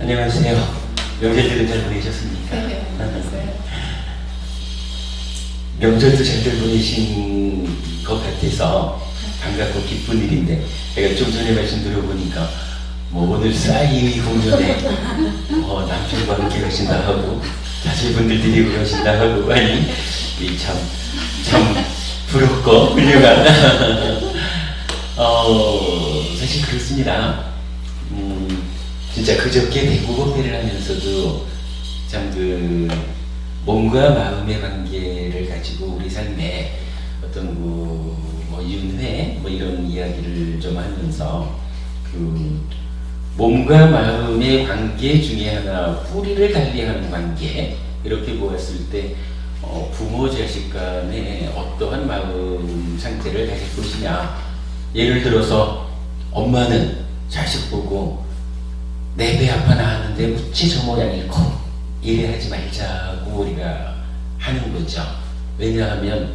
안녕하세요. 명절들은 잘 보내셨습니까? 네, 안녕하세요. 명절도 잘들 보내신 것 같아서 반갑고 기쁜 일인데, 제가 좀 전에 말씀 들어보니까 오늘 싸이의 공연에 남편과 함께 가신다 하고 자제분들 데리고 가신다 하고 하니 참 부럽고 훌륭한 사실 그렇습니다. 진짜 그저께 대구 법회를 하면서도 참 몸과 마음의 관계를 가지고 우리 삶에 어떤 윤회 이런 이야기를 좀 하면서 몸과 마음의 관계 중에 하나, 뿌리를 달리하는 관계, 이렇게 보았을 때 부모 자식 간에 어떠한 마음 상태를 가질 것이냐. 예를 들어서 엄마는 자식 보고 내 배 아파 나왔는데 어찌 저 모양이고, 이래 하지 말자고 우리가 하는 거죠. 왜냐하면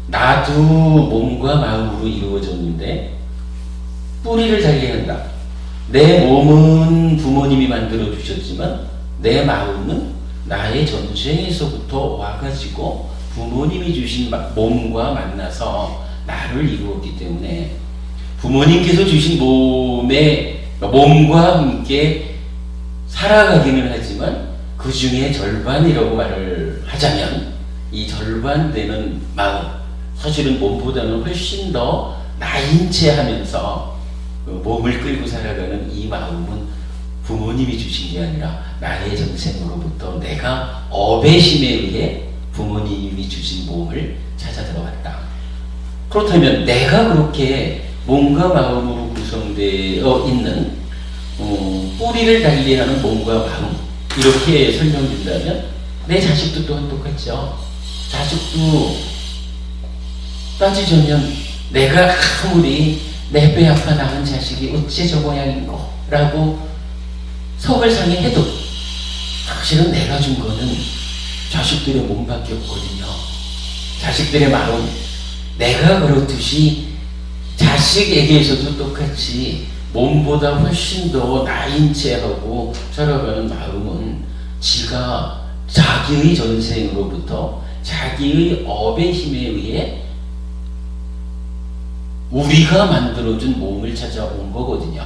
나도 몸과 마음으로 이루어졌는데 뿌리를 달리한다. 내 몸은 부모님이 만들어 주셨지만 내 마음은 나의 전생에서부터 와가지고 부모님이 주신 몸과 만나서 나를 이루었기 때문에 부모님께서 주신 몸과 함께 살아가기는 하지만 그 중에 절반이라고 말을 하자면, 이 절반 되는 마음, 사실은 몸보다는 훨씬 더 나인 채 하면서 몸을 끌고 살아가는 이 마음은 부모님이 주신 게 아니라 나의 전생으로부터 내가 업의 힘에 의해 부모님이 주신 몸을 찾아 들어왔다. 그렇다면 내가 그렇게 몸과 마음으로 구성되어 있는 뿌리를 달리하는 몸과 마음, 이렇게 설명된다면 내 자식도 또한 똑같죠. 자식도 따지자면 내가 아무리 내 배 아파 낳은 자식이 어째 저 모양인고 라고 속을 상해해도 사실은 내가 준 거는 자식들의 몸밖에 없거든요. 자식들의 마음, 내가 그렇듯이 자식에게서도 똑같이 몸보다 훨씬 더 나인 채 하고 살아가는 마음은 지가 자기의 전생으로부터 자기의 업의 힘에 의해 우리가 만들어준 몸을 찾아온 거거든요.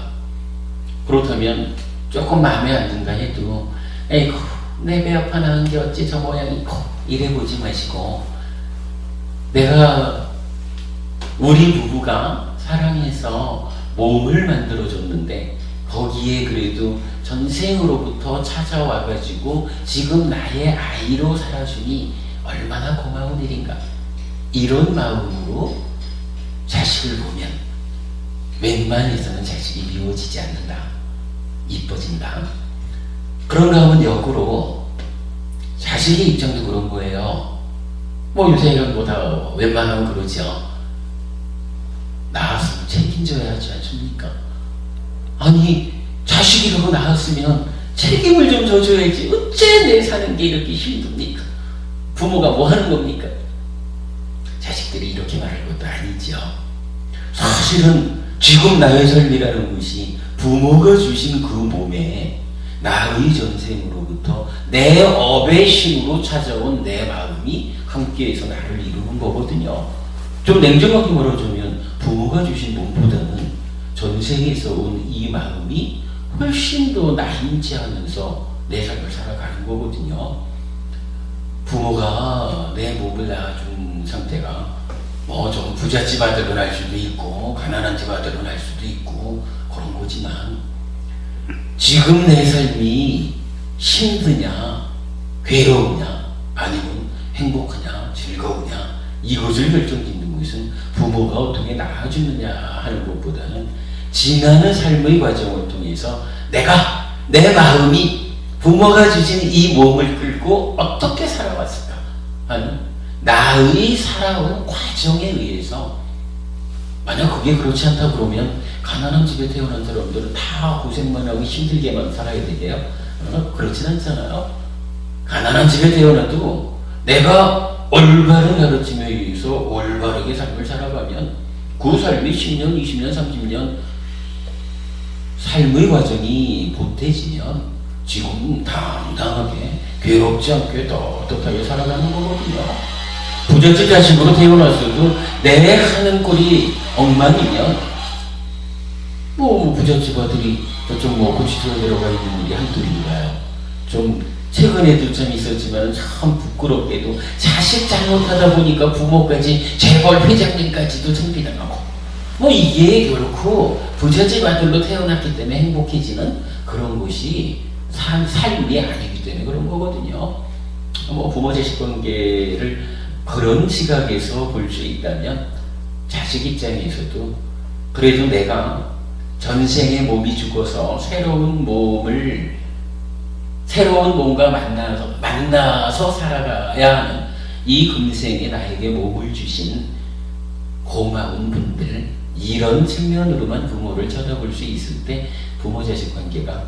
그렇다면 조금 마음에 안 든다 해도 에이구 내 배 아파 나은 게 어찌 저 모양이고, 이래 보지 마시고, 내가 우리 부부가 사랑해서 몸을 만들어줬는데 거기에 그래도 전생으로부터 찾아와가지고 지금 나의 아이로 살아주니 얼마나 고마운 일인가. 이런 마음으로 자식을 보면 웬만해서는 자식이 미워지지 않는다, 이뻐진다. 그런가 하면 역으로 자식의 입장도 그런 거예요. 요새는 다 웬만하면 그러죠. 낳았으면 책임져야 하지 않습니까? 아니, 자식이라고 낳았으면 책임을 좀 져줘야지. 어째 내 사는 게 이렇게 힘듭니까? 부모가 뭐 하는 겁니까? 자식들이 이렇게 말할 것도 아니죠. 사실은 지금 나의 삶이라는 것이 부모가 주신 그 몸에 나의 전생으로부터 내 업의 힘으로 찾아온 내 마음이 함께해서 나를 이루는 거거든요. 좀 냉정하게 말하자면 부모가 주신 몸보다는 전생에서 온 이 마음이 훨씬 더 나인채 하면서 내 삶을 살아가는 거거든요. 부모가 내 몸을 낳아준 상태가 좀 부잣집 아들은 할 수도 있고 가난한 집 아들은 할 수도 있고 그런 거지만, 지금 내 삶이 힘드냐 괴로우냐 아니면 행복하냐 즐거우냐, 이것을 결정짓는 것은 부모가 어떻게 낳아주느냐 하는 것보다는 지나는 삶의 과정을 통해서 내가, 내 마음이 부모가 주신 이 몸을 끌고 어떻게 살아왔을까 하는 나의 살아온 과정에 의해서, 만약 그게 그렇지 않다 그러면 가난한 집에 태어난 사람들은 다 고생만 하고 힘들게만 살아야 되게요? 그렇진 않잖아요. 가난한 집에 태어나도 내가 올바른 가르침에 의해서 올바르게 삶을 살아가면 그 삶이 10년, 20년, 30년 삶의 과정이 보태지면 지금 당당하게 괴롭지 않게 떳떳하게 살아가는 거거든요. 부잣집 자식으로 태어났어도 내 하는 꼴이 엉망이면 뭐 부잣집 아들이 저쪽 뭐 고치소에 들어가 있는 일이 한둘인가요? 좀 최근에도 좀 있었지만 참 부끄럽게도 자식 잘못하다 보니까 부모까지 재벌 회장님까지도 정비당하고 뭐 이게 결코 부잣집 아들로 태어났기 때문에 행복해지는 그런 것이 삶이 아니기 때문에 그런 거거든요. 뭐 부모 자식 관계를 그런 시각에서 볼 수 있다면 자식 입장에서도 그래도 내가 전생에 몸이 죽어서 새로운 몸과 만나서 살아가야 하는 이 금생에 나에게 몸을 주신 고마운 분들, 이런 측면으로만 부모를 쳐다볼 수 있을 때 부모 자식 관계가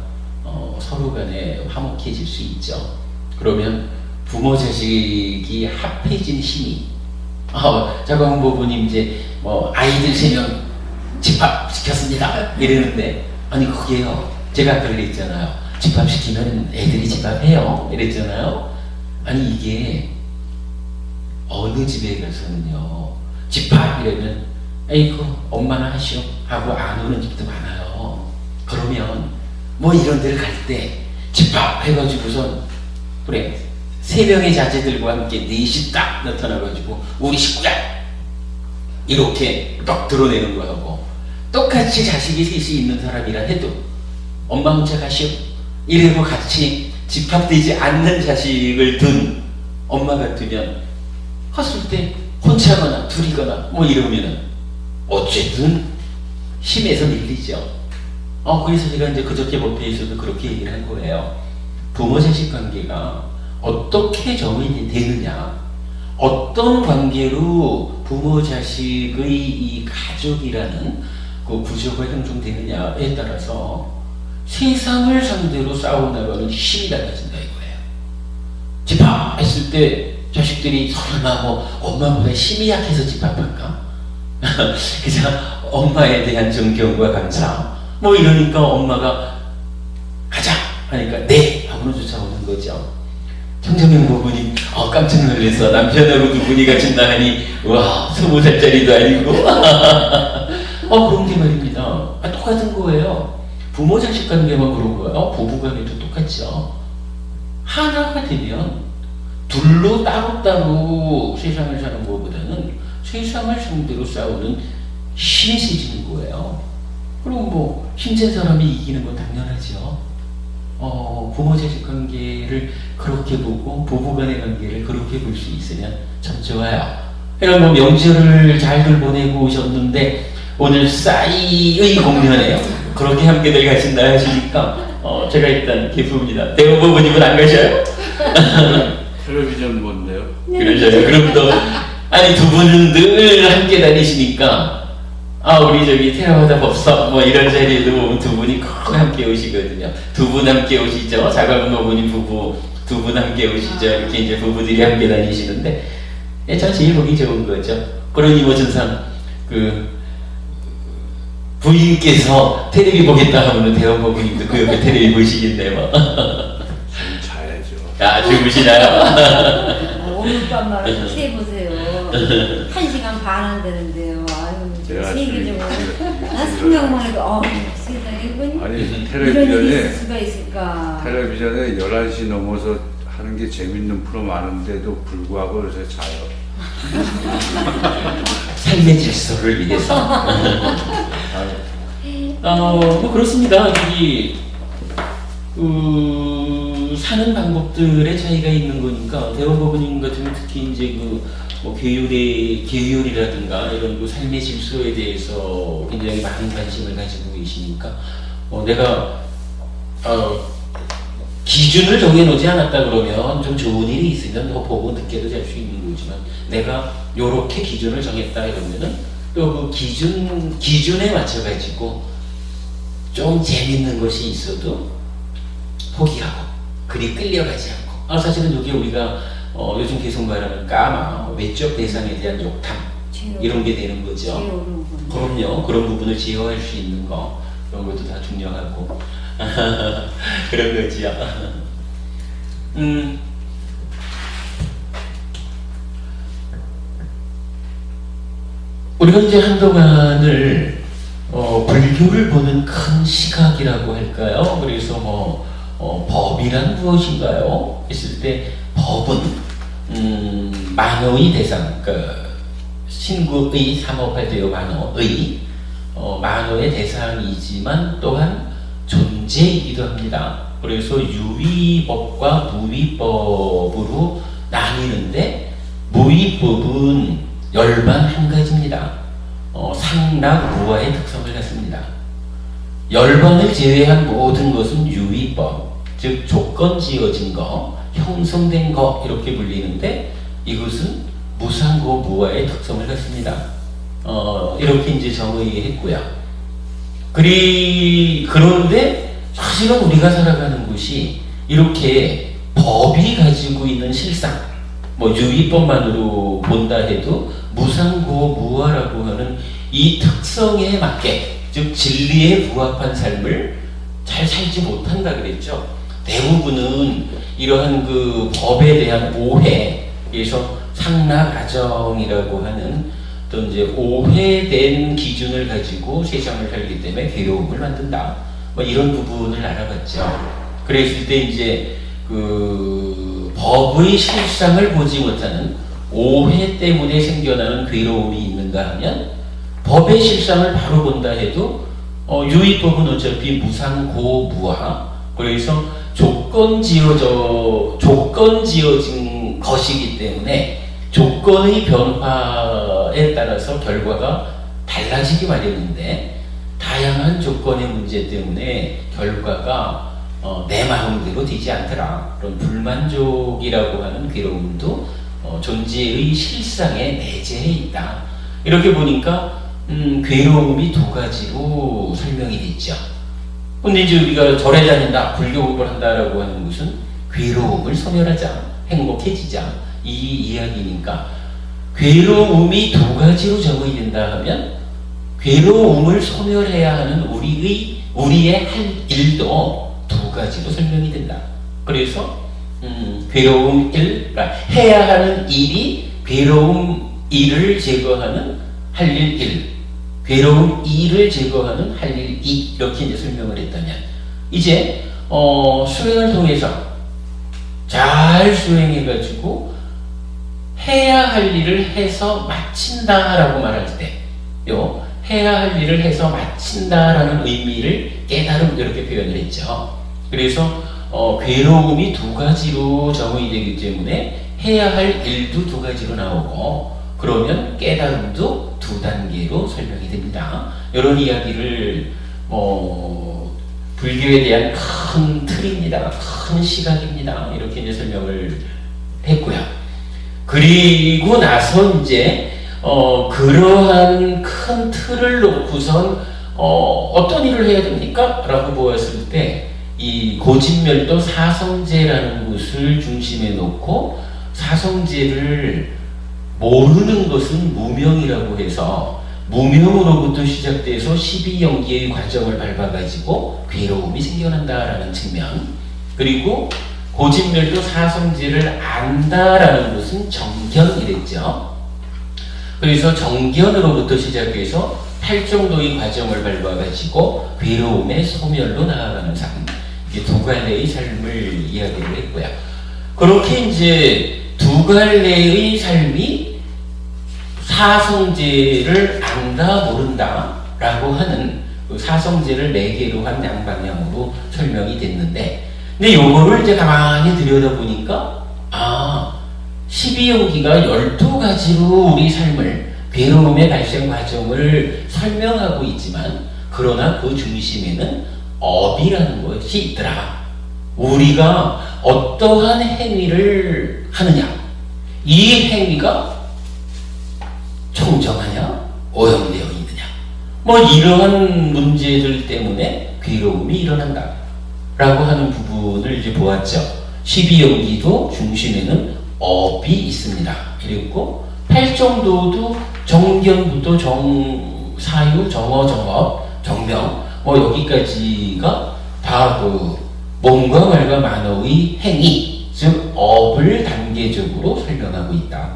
서로 간에 화목해질 수 있죠. 그러면 부모 자식이 합해진 힘이 자광 부부님 이제 뭐 아이들 3명 집합시켰습니다 이러는데, 아니 그게요, 제가 아까 그랬잖아요. 집합시키면 애들이 집합해요 이랬잖아요. 아니 이게 어느 집에 가서는요 집합 이러면 에이구 엄마나 하시오 하고 안 오는 집도 많아요. 그러면 뭐 이런 데를 갈 때 집합 해가지고선 그래 3명의 자제들과 함께 4시 딱 나타나가지고 우리 식구야 이렇게 딱 드러내는 거하고, 똑같이 자식이 3이 있는 사람이라 해도 엄마 혼자 가시오 이래고 같이 집합되지 않는 자식을 둔 엄마 같으면 컸을 때 혼자거나 둘이거나 뭐 이러면은 어쨌든 힘에서 밀리죠. 그래서 제가 이제 그저께 법회에서도 그렇게 얘기를 한 거예요. 부모 자식 관계가 어떻게 정이 되느냐, 어떤 관계로 부모 자식의 이 가족이라는 그 구조가 형성되느냐에 따라서 세상을 상대로 싸워나가는 힘이 달라진다 이거예요. 집합했을 때 자식들이 설마 뭐 엄마보다 힘이 약해서 집합할까? 그냥 엄마에 대한 존경과 감사 뭐 이러니까 엄마가 가자 하니까 네 하고는 쫓아오는 거죠. 청정영 부부님 깜짝 놀라서 남편하고 2분이 같이 나가니 와 20살짜리도 아니고 그런 게 말입니다. 똑같은 거예요. 부모 자식 관계만 그런 거예요. 부부 관계도 똑같죠. 하나가 되면 둘로 따로따로 세상을 사는 것보다는 세상을 상대로 싸우는 힘이 세지는 거예요. 그럼 뭐 힘센 사람이 이기는 건 당연하죠. 부모 자식 관계를 그렇게 보고 부부 간의 관계를 그렇게 볼 수 있으면 참 좋아요. 이런 뭐 명절을 잘들 보내고 오셨는데 오늘 싸이의 공연에요. 그렇게 함께들 가신다 하시니까 제가 일단 기쁩니다. 대우 부모님은 안 가셔요? 텔레비전 뭔데요? 그러셔요. 그럼 또 아니 2분은 늘 함께 다니시니까 우리 저기 테라와다 법석 뭐 이런 자리에도 보면 2분이 꼭 함께 오시거든요. 2분 함께 오시죠. 자가금 어머니 부부 2분 함께 오시죠. 이렇게 이제 부부들이 함께 다니시는데 전 제일 보기 좋은 거죠. 그러니 뭐 전상 부인께서 텔레비 보겠다 하면은 대원 부부님도 그 옆에 텔레비 보시겠네 뭐. 자야죠. 주무시나요? 오늘 밤만 이렇게 보세요. 1시간 반 안 되는데요. 아유, 세계적으로 난 생각만 해도 세상에 이건 아니 이런 일이 텔레비전에 있을 수가 있을까. 텔레비전에 11시 넘어서 하는 게 재밌는 프로 많은데도 불구하고 그래서 자요. 삶의 질서를 위해서. 뭐 그렇습니다. 여기 사는 방법들의 차이가 있는 거니까 대원부부님 같은 특히 이제 뭐 계율이라든가 이런 삶의 질서에 대해서 굉장히 많은 관심을 가지고 계시니까 내가 기준을 정해놓지 않았다 그러면 좀 좋은 일이 있으면 보고 늦게도 잘 수 있는 거지만 내가 요렇게 기준을 정했다 이러면은 또 그 기준에 맞춰가지고 좀 재밌는 것이 있어도 포기하고 그리 끌려가지 않고 사실은 여기 우리가 요즘 계속 말하는 까마 외적 대상에 대한 욕탕 이런 게 되는 거죠. 그럼요. 그런 부분을 제어할 수 있는 거 그런 것도 다 중요하고 그런 거지요. 우리가 이제 한동안을 불교를 보는 큰 시각이라고 할까요? 그래서 법이란 무엇인가요? 했을 때 법은 만어의 대상, 그러니까 신구의 삼업할때요 만어의 만어의 대상이지만 또한 존재이기도 합니다. 그래서 유의법과 무의법으로 나뉘는데 무의법은 열만 한 가지입니다. 상락무화의 특성을 갖습니다. 열반을 제외한 모든 것은 유의법, 즉 조건 지어진 거, 형성된 거 이렇게 불리는데 이것은 무상고무화의 특성을 갖습니다. 이렇게 이제 정의했고요. 그런데 사실은 우리가 살아가는 곳이 이렇게 법이 가지고 있는 실상, 유의법만으로 본다 해도 무상고무화라고 하는 이 특성에 맞게, 즉 진리에 부합한 삶을 잘 살지 못한다 그랬죠. 대부분은 이러한 그 법에 대한 오해에서 상락아정이라고 하는 또 이제 오해된 기준을 가지고 세상을 살기 때문에 괴로움을 만든다. 이런 부분을 알아봤죠. 그랬을 때 이제 그 법의 실상을 보지 못하는 오해 때문에 생겨나는 괴로움이 있는가 하면 법의 실상을 바로 본다 해도 유의법은 어차피 무상고무화, 그래서 조건 지어진 것이기 때문에 조건의 변화에 따라서 결과가 달라지기 마련인데 다양한 조건의 문제 때문에 결과가 내 마음대로 되지 않더라. 그런 불만족이라고 하는 괴로움도 존재의 실상에 내재해 있다. 이렇게 보니까 괴로움이 두 가지로 설명이 됐죠. 근데 이제 우리가 절에 다닌다, 불교법을 한다라고 하는 것은 괴로움을 소멸하자, 행복해지자 이 이야기니까 괴로움이 두 가지로 정의 된다 하면 괴로움을 소멸해야 하는 우리의 할 일도 두 가지로 설명이 된다. 그래서 괴로움 일, 그러니까 해야 하는 일이 괴로움 일을 제거하는 할 일 일, 괴로움 일을 제거하는 할 일 이, 이렇게 이제 설명을 했다면 이제 수행을 통해서 잘 수행해가지고 해야 할 일을 해서 마친다라고 말할 때, 해야 할 일을 해서 마친다라는 의미를 깨달음 이렇게 표현을 했죠. 그래서 괴로움이 두 가지로 정의되기 때문에 해야 할 일도 두 가지로 나오고 그러면 깨달음도 두 단계로 설명이 됩니다. 이런 이야기를 불교에 대한 큰 틀입니다. 큰 시각입니다. 이렇게 이제 설명을 했고요. 그리고 나서 이제 그러한 큰 틀을 놓고선 어떤 일을 해야 됩니까? 라고 보았을 때 이 고진멸도 사성제라는 것을 중심에 놓고 사성제를 모르는 것은 무명이라고 해서 무명으로부터 시작돼서 12연기의 과정을 밟아가지고 괴로움이 생겨난다라는 측면, 그리고 고진멸도 사성제를 안다라는 것은 정견이랬죠. 그래서 정견으로부터 시작해서 8정도의 과정을 밟아가지고 괴로움의 소멸로 나아가는 삶, 이게 두 갈래의 삶을 이야기를 했고요. 그렇게 이제 두 갈래의 삶이 사성제를 안다 모른다 라고 하는 그 사성제를 4개로 한 양방향으로 설명이 됐는데, 근데 요거를 이제 가만히 들여다보니까 12연기가 12가지로 우리 삶을, 괴로움의 발생 과정을 설명하고 있지만 그러나 그 중심에는 업이라는 것이 있더라. 우리가 어떠한 행위를 하느냐, 이 행위가 청정하냐, 오염되어 있느냐, 이러한 문제들 때문에 괴로움이 일어난다 라고 하는 부분을 이제 보았죠. 12연기도 중심에는 업이 있습니다. 그리고 8정도도 정견부터 정사유, 정어, 정업, 정명 여기까지가 다 그 몸과 말과 만어의 행위, 즉 업을 단계적으로 설명하고 있다.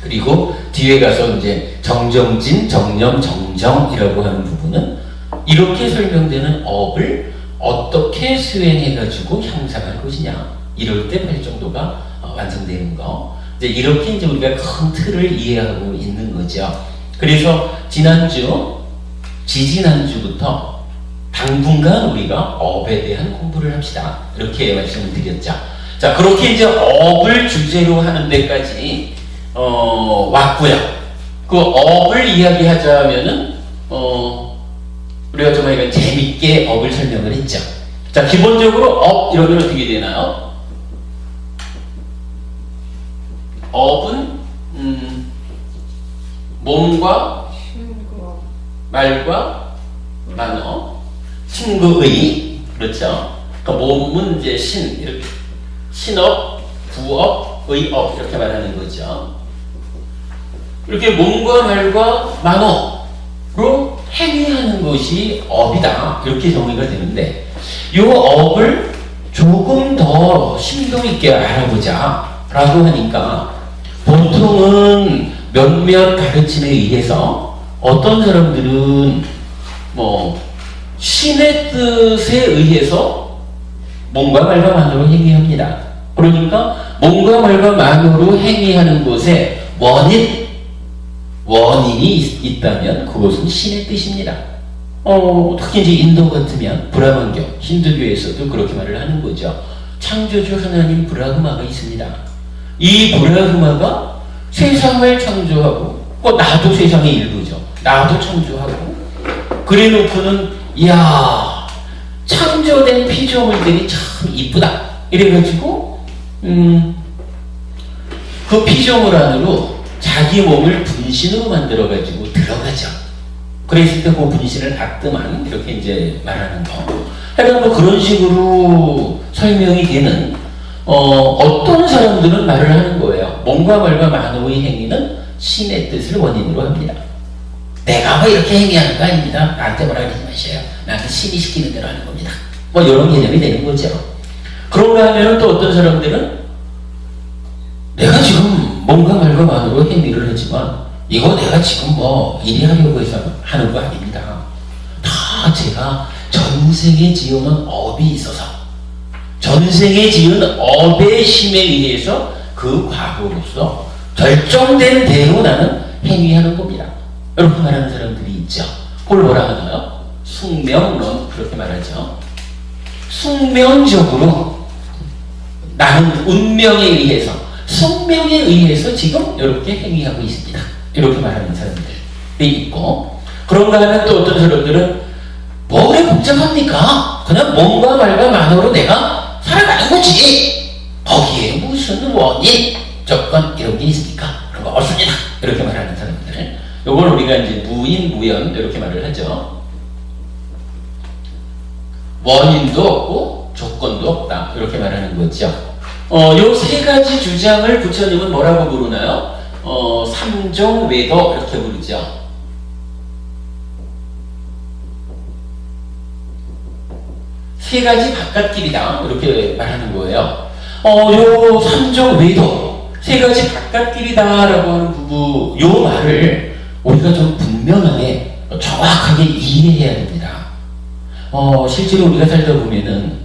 그리고 뒤에 가서 이제 정정진, 정념, 정정이라고 하는 부분은 이렇게 설명되는 업을 어떻게 수행해가지고 향상할 것이냐, 이럴 때 8정도가 완성되는 거. 이제 이렇게 이제 우리가 큰 틀을 이해하고 있는 거죠. 그래서 지난주, 지지난주부터 당분간 우리가 업에 대한 공부를 합시다. 이렇게 말씀을 드렸죠. 자, 그렇게 이제 업을 주제로 하는 데까지 왔고요. 그 업을 이야기하자면은 우리가 좀 약간 재밌게 업을 설명을 했죠. 자, 기본적으로 업 이러면 어떻게 되나요? 업은 몸과 말과 만어, 친구의, 그렇죠. 그러니까 몸은 이제 신, 이렇게 신업, 구업, 의업 이렇게 말하는 거죠. 이렇게 몸과 말과 만어로 행위하는 것이 업이다, 이렇게 정의가 되는데, 이 업을 조금 더 심도 있게 알아보자 라고 하니까, 보통은 몇몇 가르침에 의해서 어떤 사람들은 신의 뜻에 의해서 몸과 말과 만으로 행위합니다. 그러니까 몸과 말과 만으로 행위하는 곳에 원인이 있다면 그것은 신의 뜻입니다. 특히 이제 인도 같으면 브라만교, 힌두교에서도 그렇게 말을 하는 거죠. 창조주 하나님 브라흐마가 있습니다. 이 브라흐마가 세상을 창조하고, 나도 세상의 일부죠. 나도 창조하고, 그래 놓고는 이야, 창조된 피조물들이 참 이쁘다, 이래가지고 그 피조물 안으로 자기 몸을 분신으로 만들어가지고 들어가죠. 그랬을 때 그 분신을 아뜨만, 이렇게 이제 말하는 거. 하여간 그런 식으로 설명이 되는 어떤 사람들은 말을 하는 거예요. 몸과 말과 만어의 행위는 신의 뜻을 원인으로 합니다. 내가 이렇게 행위하는 거 아닙니다. 나한테 뭐라 그러지 마세요. 나한테 신이 시키는 대로 하는 겁니다. 이런 개념이 되는 거죠. 그런가 하면 또 어떤 사람들은 내가 지금 몸과 말과 만으로 행위를 하지만 이거 내가 지금 일이 하려고 해서 하는 거 아닙니다. 다 제가 전생에 지어놓은 업이 있어서, 전생에 지은 업의 힘에 의해서 그 과거로서 결정된 대로 나는 행위하는 겁니다. 이렇게 말하는 사람들이 있죠. 그걸 뭐라 하나요? 숙명론, 그렇게 말하죠. 숙명적으로 나는 운명에 의해서, 숙명에 의해서 지금 이렇게 행위하고 있습니다. 이렇게 말하는 사람들이 있고, 그런가 하면 또 어떤 사람들은 뭐래 복잡합니까? 그냥 몸과 말과 만으로 내가 살아가는 거지. 거기에 무슨 원인, 조건 이런 게 있습니까? 그런 거 없습니다. 이렇게 말하는 사람들. 이걸 우리가 이제 무인, 무연 이렇게 말을 하죠. 원인도 없고 조건도 없다, 이렇게 말하는 거죠. 요 세 가지 주장을 부처님은 뭐라고 부르나요? 삼종외도 이렇게 부르죠. 세 가지 바깥길이다, 이렇게 말하는 거예요. 요 삼종외도, 세 가지 바깥길이다라고 하는 부분, 요 말을 우리가 좀 분명하게, 정확하게 이해해야 됩니다. 실제로 우리가 살다 보면은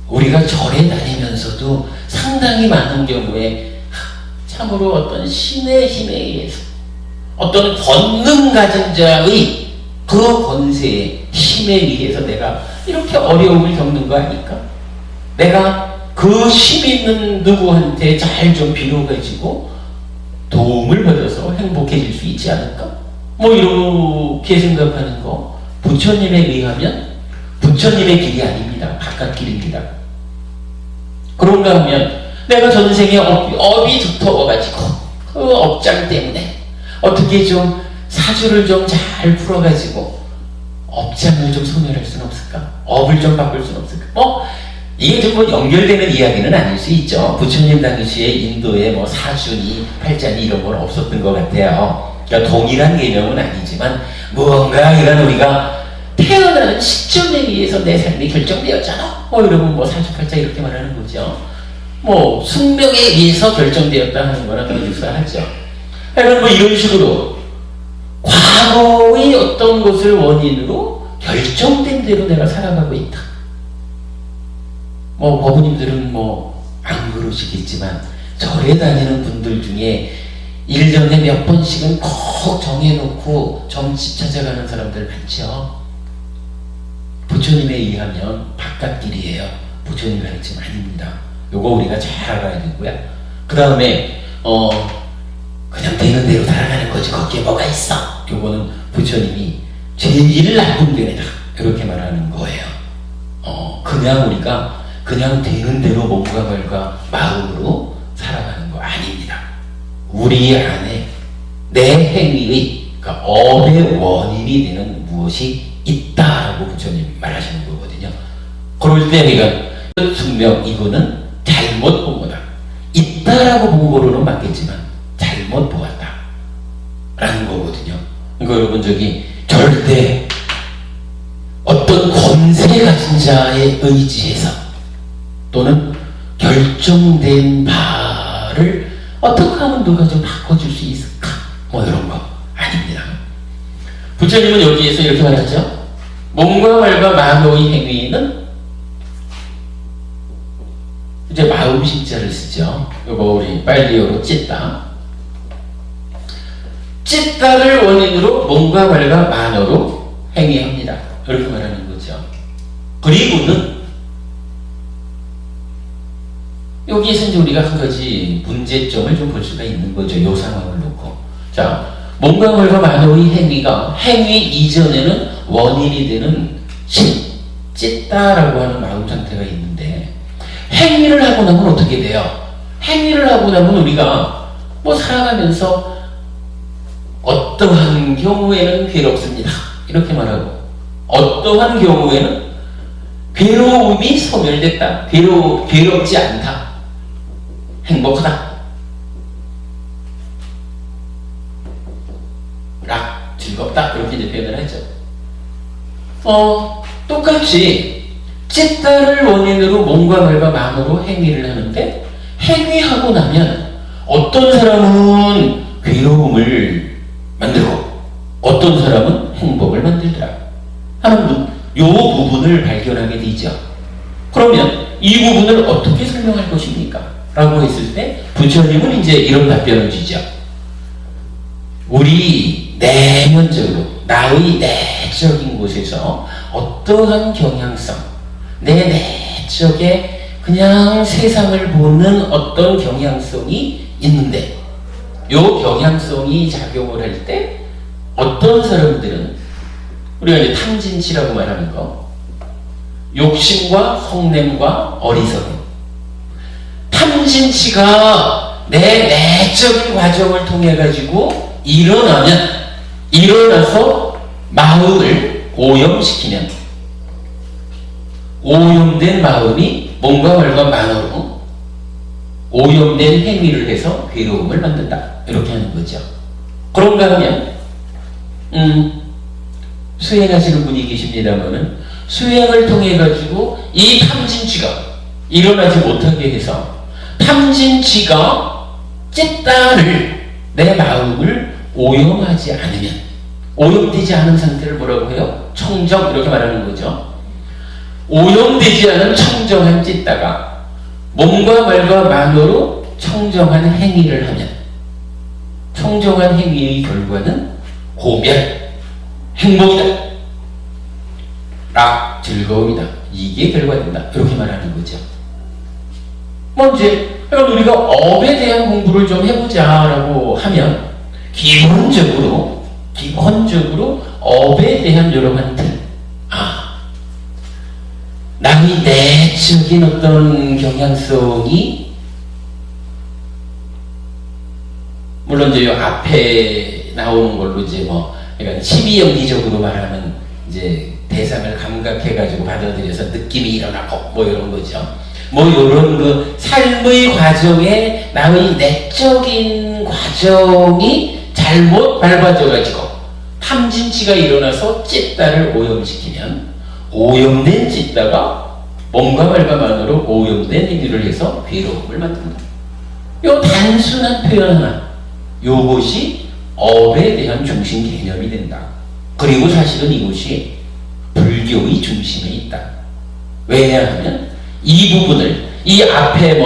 우리가 절에 다니면서도 상당히 많은 경우에 참으로 어떤 신의 힘에 의해서, 어떤 권능 가진 자의 그 권세의 힘에 의해서 내가 이렇게 어려움을 겪는 거 아닐까? 내가 그 힘 있는 누구한테 잘 좀 빌어가지고 도움을 받아서 행복해질 수 있지 않을까? 이렇게 생각하는 거, 부처님에 의하면 부처님의 길이 아닙니다. 바깥 길입니다. 그런가 하면 내가 전생에 업이 두터워가지고 그 업장 때문에 어떻게 좀 사주를 좀 잘 풀어가지고 업장을 좀 소멸할 수는 없을까? 업을 좀 바꿀 수는 없을까? 이게 좀 연결되는 이야기는 아닐 수 있죠. 부처님 당시에 인도에 사주니 팔자니 이런 건 없었던 것 같아요. 그러니까 동일한 개념은 아니지만 무언가 이런 우리가 태어나는 시점에 의해서 내 삶이 결정되었잖아. 이러면 뭐 사주팔자 이렇게 말하는 거죠. 뭐 숙명에 의해서 결정되었다 하는 거나 더 유사하죠. 그러니까 뭐 이런 식으로 과거의 어떤 것을 원인으로 결정된 대로 내가 살아가고 있다. 뭐 법부님들은 뭐 안 그러시겠지만 절에 다니는 분들 중에 1년에 몇 번씩은 꼭 정해놓고 점집 찾아가는 사람들 많죠. 부처님에 의하면 바깥길이에요. 부처님 가르침 아닙니다. 요거 우리가 잘 알아야 되고요. 그 다음에 그냥 되는 대로 살아가는 거지 거기에 뭐가 있어. 요거는 부처님이 제일 나쁜 데다 이렇게 말하는 거예요. 그냥 우리가 그냥 되는 대로 몸과 말과 마음으로 살아가는 거 아닙니다. 우리 안에 내 행위의 그러니까 업의 원인이 되는 무엇이 있다라고 부처님 말하시는 거거든요. 그럴 때 우리가 숙명 이거는 잘못 본 거다. 있다라고 본 거로는 맞겠지만 잘못 보았다 라는 거거든요. 그러니까 여러분 절대 어떤 권세 가진 자의 의지에서 또는 결정된 바를 어떻게 하면 누가 좀 바꿔줄 수 있을까? 뭐 이런 거 아닙니다. 부처님은 여기에서 이렇게 말하죠. 몸과 말과 만호의 행위는 이제 마음 신자를 쓰죠. 이거 우리 빨리어로 찢다. 찢다를 원인으로 몸과 말과 만호로 행위합니다. 이렇게 말하는 거죠. 그리고는 여기에서 이제 우리가 한 가지 문제점을 좀 볼 수가 있는 거죠. 이 상황을 놓고. 자, 몸과 말과 만호의 행위가 행위 이전에는 원인이 되는 찢다라고 하는 마음 상태가 있는데 행위를 하고 나면 어떻게 돼요? 행위를 하고 나면 우리가 뭐 살아가면서 어떠한 경우에는 괴롭습니다. 이렇게 말하고 어떠한 경우에는 괴로움이 소멸됐다. 괴롭지 않다. 행복하다. 즐겁다. 이렇게 이제 표현을 하죠. 똑같이 찢다를 원인으로 몸과 말과 마음으로 행위를 하는데 행위하고 나면 어떤 사람은 괴로움을 만들고 어떤 사람은 행복을 만들더라 하는 요 부분을 발견하게 되죠. 그러면 이 부분을 어떻게 설명할 것입니까? 라고 했을 때 부처님은 이제 이런 답변을 주죠. 우리 내면적으로 나의 내적인 곳에서 어떠한 경향성 내 내적에 그냥 세상을 보는 어떤 경향성이 있는데 요 경향성이 작용을 할 때 어떤 사람들은 우리가 이제 탐진치라고 말하는 거 욕심과 속냄과 어리석음 탐진치가 내 내적인 과정을 통해 가지고 일어나서 마음을 오염시키면 오염된 마음이 몸과 말과 만으로 오염된 행위를 해서 괴로움을 만든다 이렇게 하는 거죠. 그런가 하면 수행하시는 분이 계십니다만은 수행을 통해 가지고 이 탐진치가 일어나지 못하게 해서 탐진치가 찢다를 내 마음을 오염하지 않으면 오염되지 않은 상태를 뭐라고 해요? 청정 이렇게 말하는 거죠. 오염되지 않은 청정한 찢다가 몸과 말과 만으로 청정한 행위를 하면 청정한 행위의 결과는 고멸, 행복이다. 즐거움이다. 이게 결과된다. 이렇게 말하는 거죠. 이제 우리가 업에 대한 공부를 좀 해보자라고 하면 기본적으로 업에 대한 여러 가지 틀. 남이 내적인 어떤 경향성이 물론 이제 앞에 나오는 걸로 이제 그러니까 치비연기적으로 말하면 이제 대상을 감각해가지고 받아들여서 느낌이 일어나고 이런 거죠. 이런 그 삶의 과정에 나의 내적인 과정이 잘못 밟아져가지고 탐진치가 일어나서 찢다를 오염시키면 오염된 찢다가 몸과 말과 만으로 오염된 행위를 해서 괴로움을 만든다. 요 단순한 표현 하나, 요것이 업에 대한 중심 개념이 된다. 그리고 사실은 이것이 불교의 중심에 있다. 왜냐하면 이 부분을 이 앞에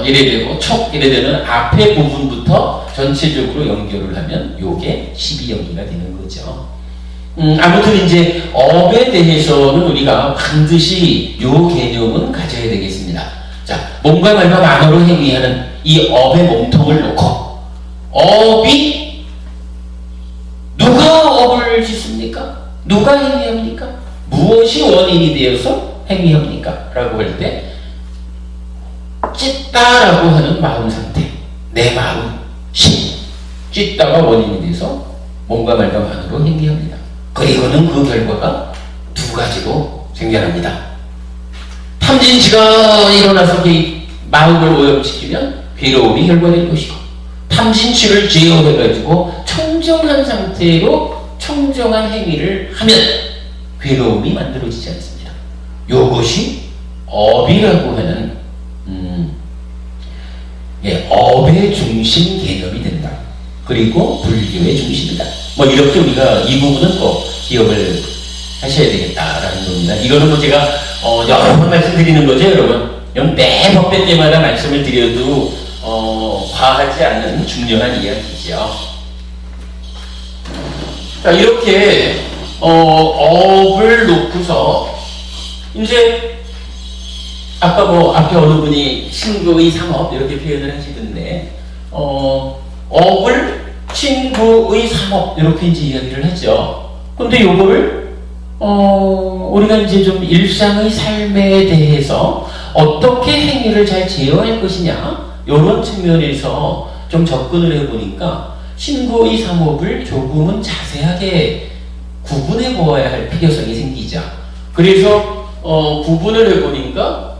이래 되고 촉 이래 되는 앞에 부분부터 전체적으로 연결을 하면 요게 12연기가 되는 거죠. 아무튼 이제 업에 대해서는 우리가 반드시 요 개념은 가져야 되겠습니다. 자, 몸과 말과 만으로 행위하는 이 업의 몸통을 놓고 업이 누가 업을 짓습니까? 누가 행위합니까? 무엇이 원인이 되어서 행위합니까? 라고 할 때 찢다라고 하는 마음 상태, 내 마음, 심, 찢다가 원인이 돼서 몸과 말과 만으로 행위합니다. 그리고는 그 결과가 두 가지로 생겨납니다. 탐진치가 일어나서 마음을 오염시키면 괴로움이 결과될 것이고, 탐진치를 제어해가지고 청정한 상태로 청정한 행위를 하면 괴로움이 만들어지지 않습니다. 이것이 업이라고 하는 업의 중심 개념이 된다. 그리고 불교의 중심이다. 이렇게 우리가 이 부분은 꼭 기억을 하셔야 되겠다라는 겁니다. 이거는 제가 여러 번 말씀드리는 거죠, 여러분. 매 법회 때마다 말씀을 드려도 과하지 않은 중요한 이야기죠. 자, 이렇게 업을 놓고서 이제 아까 앞에 어느 분이 친구의 삼업 이렇게 표현을 하시던데 업을 친구의 삼업 이렇게 이제 이야기를 하죠. 근데 요거를 우리가 이제 좀 일상의 삶에 대해서 어떻게 행위를 잘 제어할 것이냐 이런 측면에서 좀 접근을 해보니까 친구의 삼업을 조금은 자세하게 구분해 보아야 할 필요성이 생기죠. 그래서 구분을 해보니까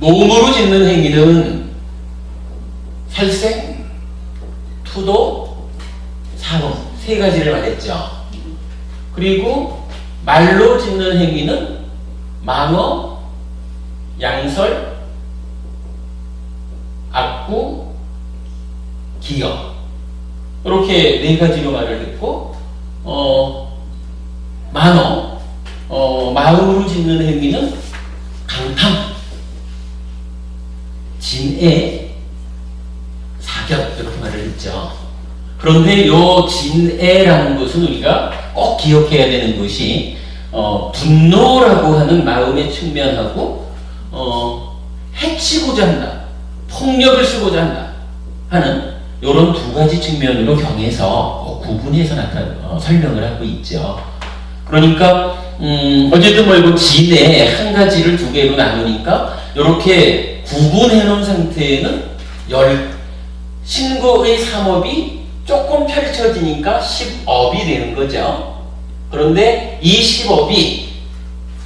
몸으로 짓는 행위는 살생, 투도, 사음 세 가지를 말했죠. 그리고 말로 짓는 행위는 망어, 양설, 악구, 기여 이렇게 네 가지로 말을 했고 마음으로 짓는 행위는 강탐, 진애, 사격 이렇게 말을 했죠. 그런데 요 진애라는 것은 우리가 꼭 기억해야 되는 것이 분노라고 하는 마음의 측면하고 해치고자 한다, 폭력을 쓰고자 한다 하는 이런 두 가지 측면으로 경해서 구분해서 설명을 하고 있죠. 그러니까 어쨌든 이거 진애 한 가지를 두 개로 나누니까 이렇게 구분해 놓은 상태에는 신고의 삼업이 조금 펼쳐지니까 10업이 되는 거죠. 그런데 이 10업이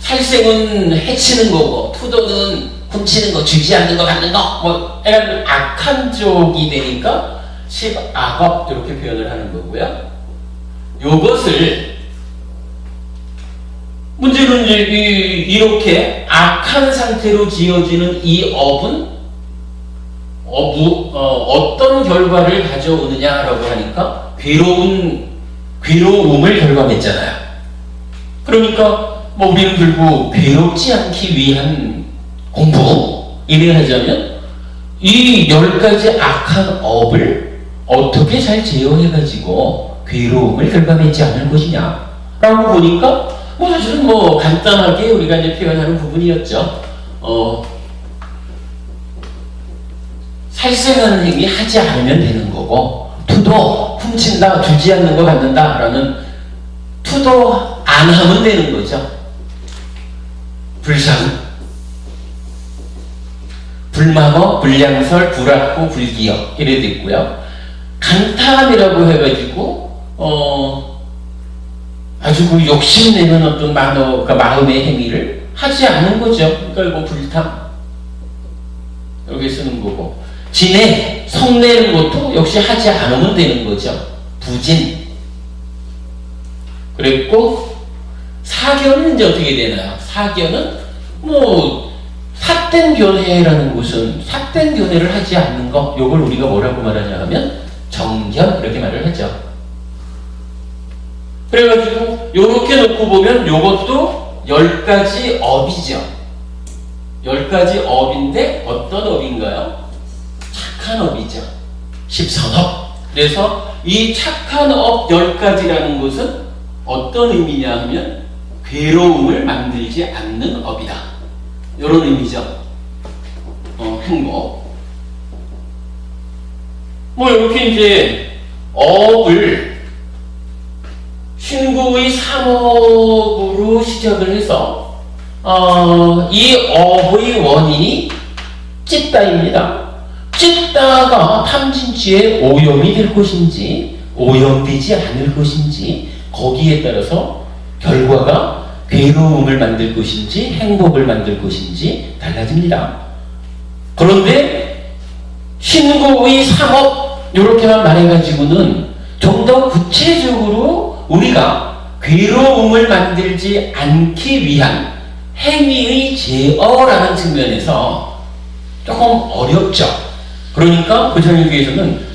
살생은 해치는 거고 투도는 훔치는 거, 주지 않는 거, 갖는 거 약간 악한 쪽이 되니까 10악업 이렇게 표현을 하는 거고요. 요것을 문제는 이제 이렇게 악한 상태로 지어지는 이 업은 어떤 결과를 가져오느냐라고 하니까 괴로움을 결과냈잖아요. 그러니까 우리는 결국 괴롭지 않기 위한 공부 이래 하자면 이 10가지 악한 업을 어떻게 잘 제어해가지고 괴로움을 결과맺지 않을 것이냐 라고 보니까 사실은 간단하게 우리가 이제 표현하는 부분이었죠. 살생하는 행위 하지 않으면 되는 거고, 투도 훔친다, 주지 않는 거 갖는다 라는 투도 안 하면 되는 거죠. 불상, 불망어, 불량설, 불악구, 불기여 이래 됐고요. 강탐이라고 해가지고 아주 욕심내는 어떤 마음의 행위를 하지 않는 거죠. 그러니까 불탐 여기 쓰는 거고, 진애, 성내는 것도 역시 하지 않으면 되는 거죠. 부진, 그랬고 사견은 이제 어떻게 되나요? 사견은 뭐 삿된 견해라는 것은 삿된 견해를 하지 않는 거, 요걸 우리가 뭐라고 말하냐 하면 정견 이렇게 말을 하죠. 그래가지고 요렇게 놓고 보면 요것도 10가지 업이죠. 10가지 업인데 어떤 업인가요? 착한 업이죠. 13업. 그래서 이 착한 업 10가지라는 것은 어떤 의미냐 하면 괴로움을 만들지 않는 업이다. 이런 의미죠. 행복. 뭐 이렇게 이제 업을 신구의 3업으로 시작을 해서 이 업의 원인이 찢다입니다. 찢다가 탐진치에 오염이 될 것인지 오염되지 않을 것인지 거기에 따라서 결과가 괴로움을 만들 것인지 행복을 만들 것인지 달라집니다. 그런데 신구의 3업 이렇게만 말해가지고는 좀 더 구체적으로 우리가 괴로움을 만들지 않기 위한 행위의 제어라는 측면에서 조금 어렵죠. 그러니까 부처님께서는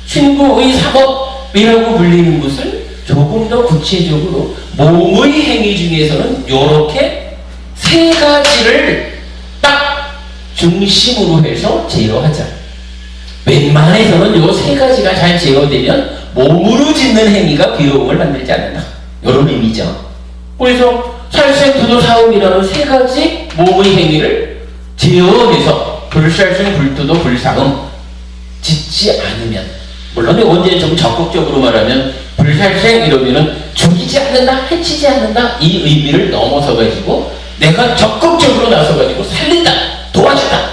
신구의 3업이라고 불리는 것을 조금 더 구체적으로 몸의 행위 중에서는 이렇게 3가지를 딱 중심으로 해서 제어하자. 웬만해서는 이 3가지가 잘 제어되면 몸으로 짓는 행위가 괴로움을 만들지 않는다. 이런 의미죠. 그래서 살생부도사음이라는 3가지 몸의 행위를 제어해서 불살생불투도 불사음 짓지 않으면, 물론 이건 좀 적극적으로 말하면 불살생 이러면은 죽이지 않는다, 해치지 않는다 이 의미를 넘어서 가지고 내가 적극적으로 나서 가지고 살린다, 도와준다,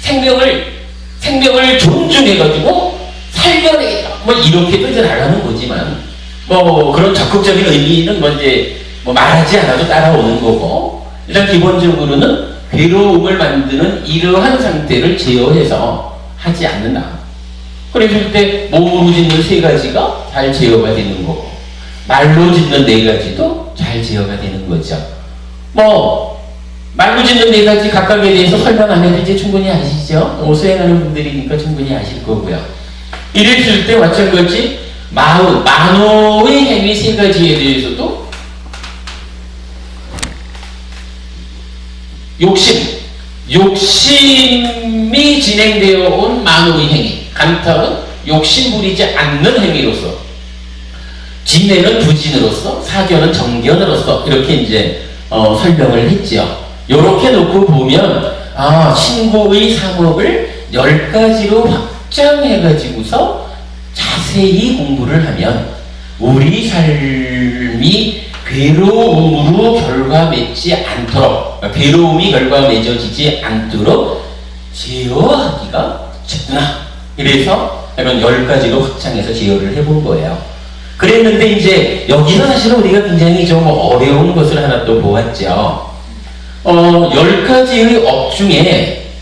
생명을 존중해 가지고 살려내겠다, 뭐 이렇게도 이제 나가는 거지만 뭐 그런 적극적인 의미는 뭐 이제 뭐 말하지 않아도 따라오는 거고, 일단 기본적으로는 괴로움을 만드는 이러한 상태를 제어해서 하지 않는다. 그랬을 때 몸으로 짓는 3가지가 잘 제어가 되는 거고, 말로 짓는 4가지도 잘 제어가 되는 거죠. 뭐 말로 짓는 4가지 각각에 대해서 설명 안 해도 이제 충분히 아시죠? 수행하는 분들이니까 충분히 아실 거고요. 이랬을 때 마찬가지 만호의 행위 3가지에 대해서도 욕심이 진행되어 온 만호의 행위, 간탐은 욕심 부리지 않는 행위로서, 진내는 부진으로서, 사견은 정견으로서 이렇게 이제 설명을 했죠. 이렇게 놓고 보면 신구의 3업을 10가지로 확장해가지고서 자세히 공부를 하면 우리 삶이 괴로움으로 결과 맺지 않도록, 괴로움이 결과 맺어지지 않도록 제어하기가 쉽구나. 그래서 이런 10가지로 확장해서 제어를 해본 거예요. 그랬는데 이제 여기서 사실은 우리가 굉장히 좀 어려운 것을 하나 또 보았죠. 10가지의 업 중에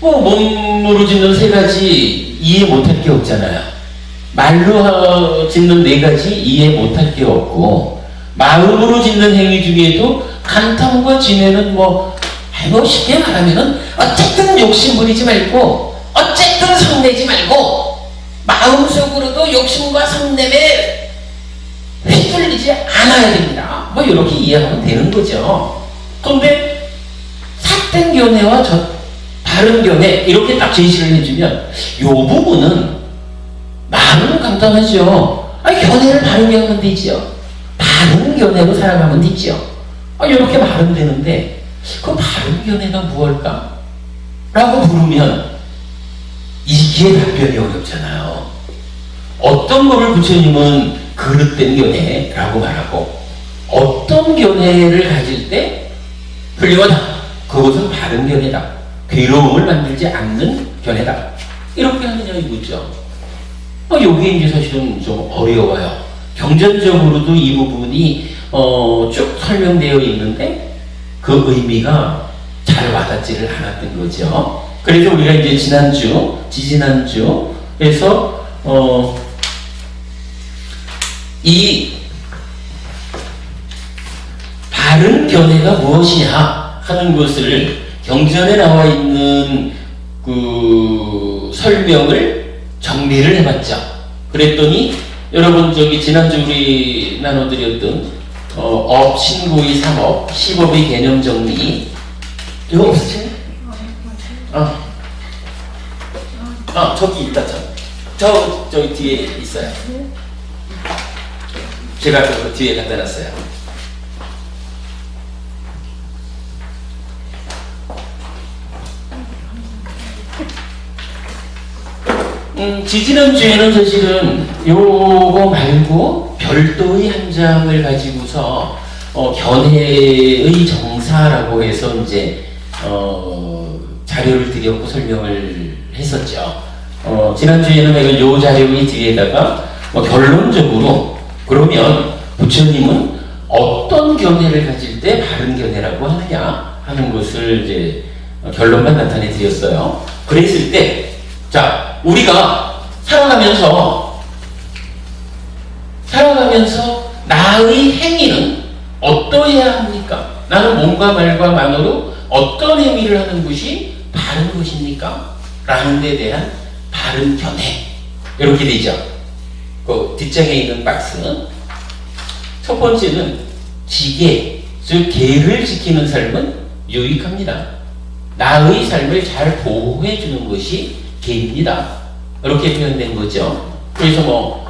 뭐 몸으로 짓는 3가지 이해 못할 게 없잖아요. 말로 짓는 4가지 이해 못할 게 없고, 마음으로 짓는 행위 중에도 간탐과 진해는 뭐 쉽게 말하면은 어쨌든 욕심 부리지 말고, 어쨌든 성내지 말고, 마음속으로도 욕심과 성냄에 휘둘리지 않아야 됩니다. 뭐 이렇게 이해하면 되는 거죠. 그런데 삿된 견해와 다른 견해 이렇게 딱 제시를 해주면 이 부분은 말은 간단하죠. 견해를 바르게 하면 되지요. 바른 견해로 살아가면 되지요. 이렇게 말은 되는데 그 바른 견해가 무엇일까? 라고 물으면 이게 답변이 어렵잖아요. 어떤 거를 부처님은 그릇된 견해라고 말하고, 어떤 견해를 가질 때 훌륭하다, 그것은 바른 견해다, 괴로움을 만들지 않는 견해다, 이렇게 하느냐 이거죠. 요게 이제 사실은 좀 어려워요. 경전적으로도 이 부분이 쭉 설명되어 있는데 그 의미가 잘 와닿지를 않았던 거죠. 그래서 우리가 이제 지지난주에서 이 바른 견해가 무엇이냐 하는 것을 경전에 나와 있는 그 설명을 정리를 해봤죠. 그랬더니 여러분 저기 지난주 우리 나눠드렸던 업, 신고의 3업, 10업의 개념 정리 이거 없으세요? 저기 있다. 저기 뒤에 있어요. 제가 그 뒤에 갖다 놨어요. 지지난주에는 사실은 요거 말고 별도의 한 장을 가지고서 견해의 정사라고 해서 이제 자료를 드렸고 설명을 했었죠. 지난주에는 내가 요 자료의 뒤에다가 결론적으로 그러면 부처님은 어떤 견해를 가질 때 바른 견해라고 하느냐 하는 것을 이제 결론만 나타내 드렸어요. 그랬을 때 자, 우리가 살아가면서 나의 행위는 어떠해야 합니까? 나는 몸과 말과 만으로 어떤 행위를 하는 것이 바른 것입니까? 라는 데 대한 바른 견해. 이렇게 되죠. 그 뒷장에 있는 박스는 첫 번째는 지계, 즉 계를 지키는 삶은 유익합니다. 나의 삶을 잘 보호해 주는 것이 계입니다. 이렇게 표현된 거죠. 그래서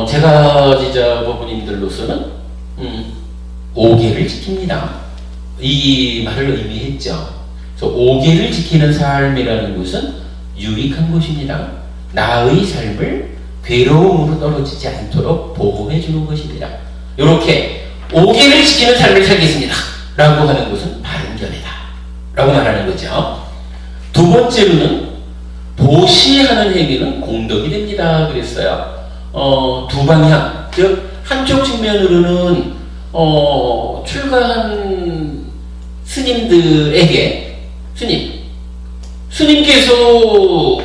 제가 지자 법부님들로서는 5계를 지킵니다. 이 말을 의미했죠. 그래서 5계를 지키는 삶이라는 것은 유익한 것입니다. 나의 삶을 괴로움으로 떨어지지 않도록 보호해 주는 것입니다. 이렇게 5계를 지키는 삶을 살겠습니다. 라고 하는 것은 바른 견해다. 라고 말하는 거죠. 두 번째로는 보시하는 행위는 공덕이 됩니다. 그랬어요. 두 방향, 즉 한쪽 측면으로는 출가한 스님들에게 스님께서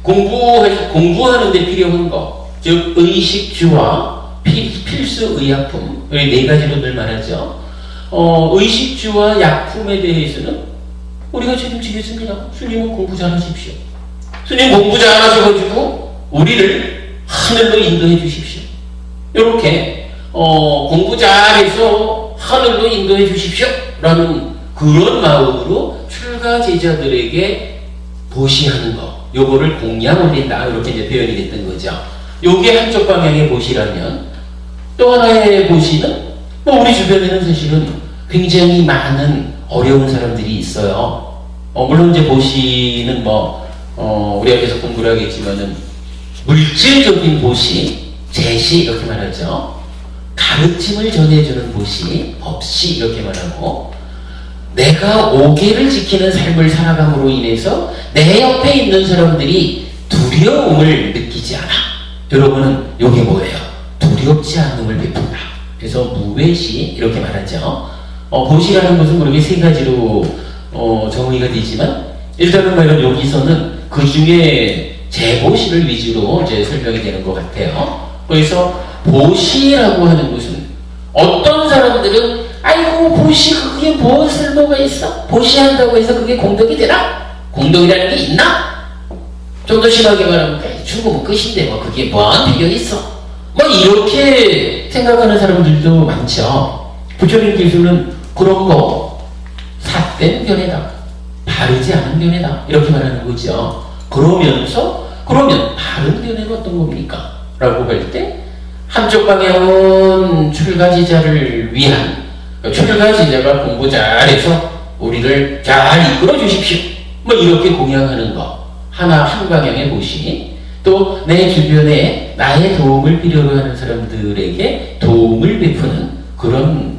공부하는 데 필요한 것, 즉 의식주와 필수 의약품, 여기 네 가지로 늘 말하죠. 의식주와 약품에 대해서는 우리가 책임지겠습니다. 스님은 공부 잘하십시오. 스님 공부 잘하셔가지고 우리를 하늘로 인도해 주십시오. 이렇게 공부 잘해서 하늘로 인도해 주십시오. 라는 그런 마음으로 출가 제자들에게 보시하는 것, 요거를 공양 올린다. 이렇게 이제 표현이 됐던 거죠. 요게 한쪽 방향의 보시라면 또 하나의 보시는 우리 주변에는 사실은 굉장히 많은 어려운 사람들이 있어요. 물론 이제 보시는 우리가 계속 공부를 하겠지만은 물질적인 보시, 제시 이렇게 말하죠. 가르침을 전해주는 보시, 법시 이렇게 말하고 내가 5계를 지키는 삶을 살아감으로 인해서 내 옆에 있는 사람들이 두려움을 느끼지 않아. 여러분은 이게 뭐예요? 두렵지 않음을 베푼다. 그래서 무외시 이렇게 말하죠. 보시라는 것은 그렇게 세 가지로 정의가 되지만 일단은 말은 여기서는 그 중에 재보시를 위주로 이제 설명이 되는 것 같아요. 그래서 보시라고 하는 것은 어떤 사람들은 아이고 보시 그게 뭐 쓸모가 있어? 보시한다고 해서 그게 공덕이 되나? 공덕이라는 게 있나? 좀 더 심하게 말하면 죽으면 끝인데 그게 뭐한 필요 있어? 이렇게 생각하는 사람들도 많죠. 부처님께서는 그런 거 삿된 견해다, 바르지 않은 견해다 이렇게 말하는 거죠. 그러면 바른 견해는 어떤 겁니까? 라고 할 때 한쪽 방향은 출가지자를 위한, 출가지자가 공부 잘해서 우리를 잘 이끌어 주십시오. 이렇게 공양하는 거 한 방향의 보시, 또 내 주변에 나의 도움을 필요로 하는 사람들에게 도움을 베푸는 그런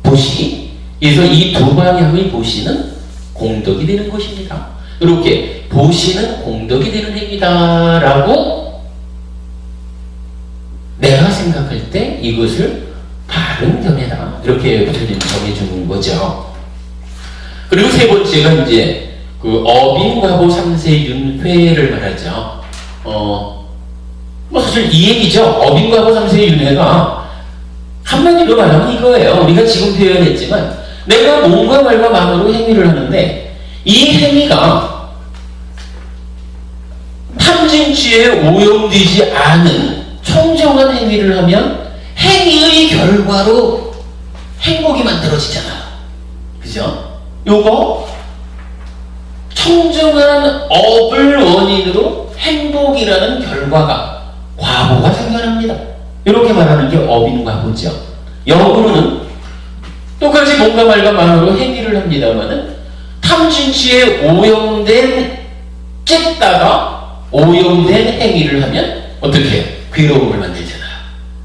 보시. 그래서 이 두 방향의 보시는 공덕이 되는 것입니다. 이렇게 보시는 공덕이 되는 행위다 라고 내가 생각할 때 이것을 바른 견해다 이렇게 부처님 정해주는 거죠. 그리고 세 번째가 이제 그 어빈과보 삼세윤회를 말하죠. 사실 이 얘기죠. 어빈과보 삼세윤회가 한마디로 말하면 이거예요. 우리가 지금 표현했지만 내가 몸과 말과 마음으로 행위를 하는데 이 행위가 탐진치에 오염되지 않은 청정한 행위를 하면 행위의 결과로 행복이 만들어지잖아요. 그죠? 요거 청정한 업을 원인으로 행복이라는 결과가 과보가 생겨납니다. 이렇게 말하는 게 업인 과보죠. 역으로는 똑같이 몸과 말과 마음으로 행위를 합니다만은 탐진치에 오염된 쨌다가 오염된 행위를 하면 어떻게 해요? 괴로움을 만들잖아요.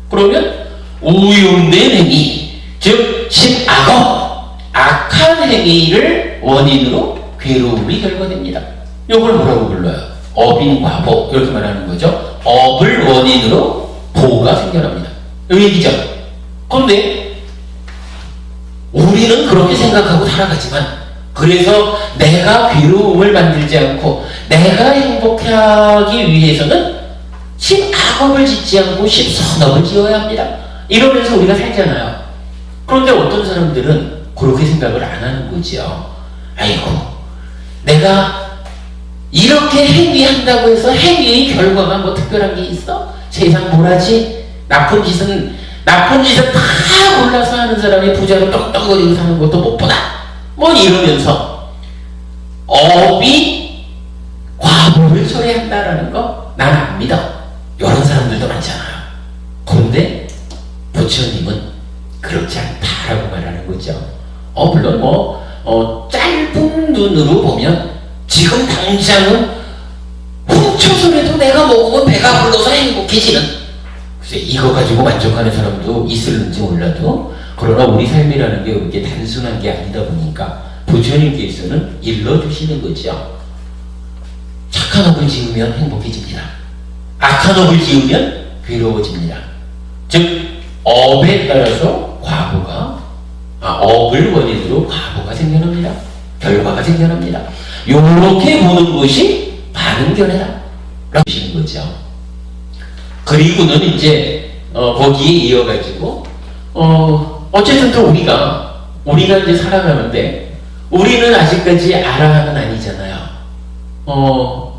그러면 오염된 행위, 즉 신악업, 악한 행위를 원인으로 괴로움이 결과됩니다. 이걸 뭐라고 불러요? 업인과보, 이렇게 말하는 거죠. 업을 원인으로 보가 생겨납니다. 이 얘기죠. 그런데 우리는 그렇게 생각하고 살아가지만, 그래서 내가 괴로움을 만들지 않고 내가 행복하기 위해서는 신악업을 짓지 않고 신선업을 지어야 합니다. 이러면서 우리가 살잖아요. 그런데 어떤 사람들은 그렇게 생각을 안 하는 거지요. 아이고, 내가 이렇게 행위한다고 해서 행위의 결과가 뭐 특별한 게 있어? 세상 뭐라지? 나쁜 짓은 다 골라서 하는 사람이 부자로 떵떵거리고 사는 것도 못 보다. 뭐 이러면서 업이 과보를 초래한다라는 거 난 안 믿어. 이런 사람들도 많잖아요. 그런데 부처님은 그렇지 않다라고 말하는 거죠. 물론 짧은 눈으로 보면 지금 당장은 훔쳐서라도 내가 먹으면 배가 불러서 행복해지는, 글쎄 이거 가지고 만족하는 사람도 있을는지 몰라도, 그러나 우리 삶이라는 게 그렇게 단순한 게 아니다 보니까 부처님께서는 일러주시는 거죠. 착한 업을 지으면 행복해집니다. 악한 업을 지으면 괴로워집니다. 즉 업에 따라서 업을 원인으로 과보가 생겨납니다. 결과가 생겨납니다. 요렇게 보는 것이 바른 견해다 라고 하시는 거죠. 그리고는 이제 거기에 이어가지고 어쨌든 또 우리가 이제 살아가는데 우리는 아직까지 아라한은 아니잖아요.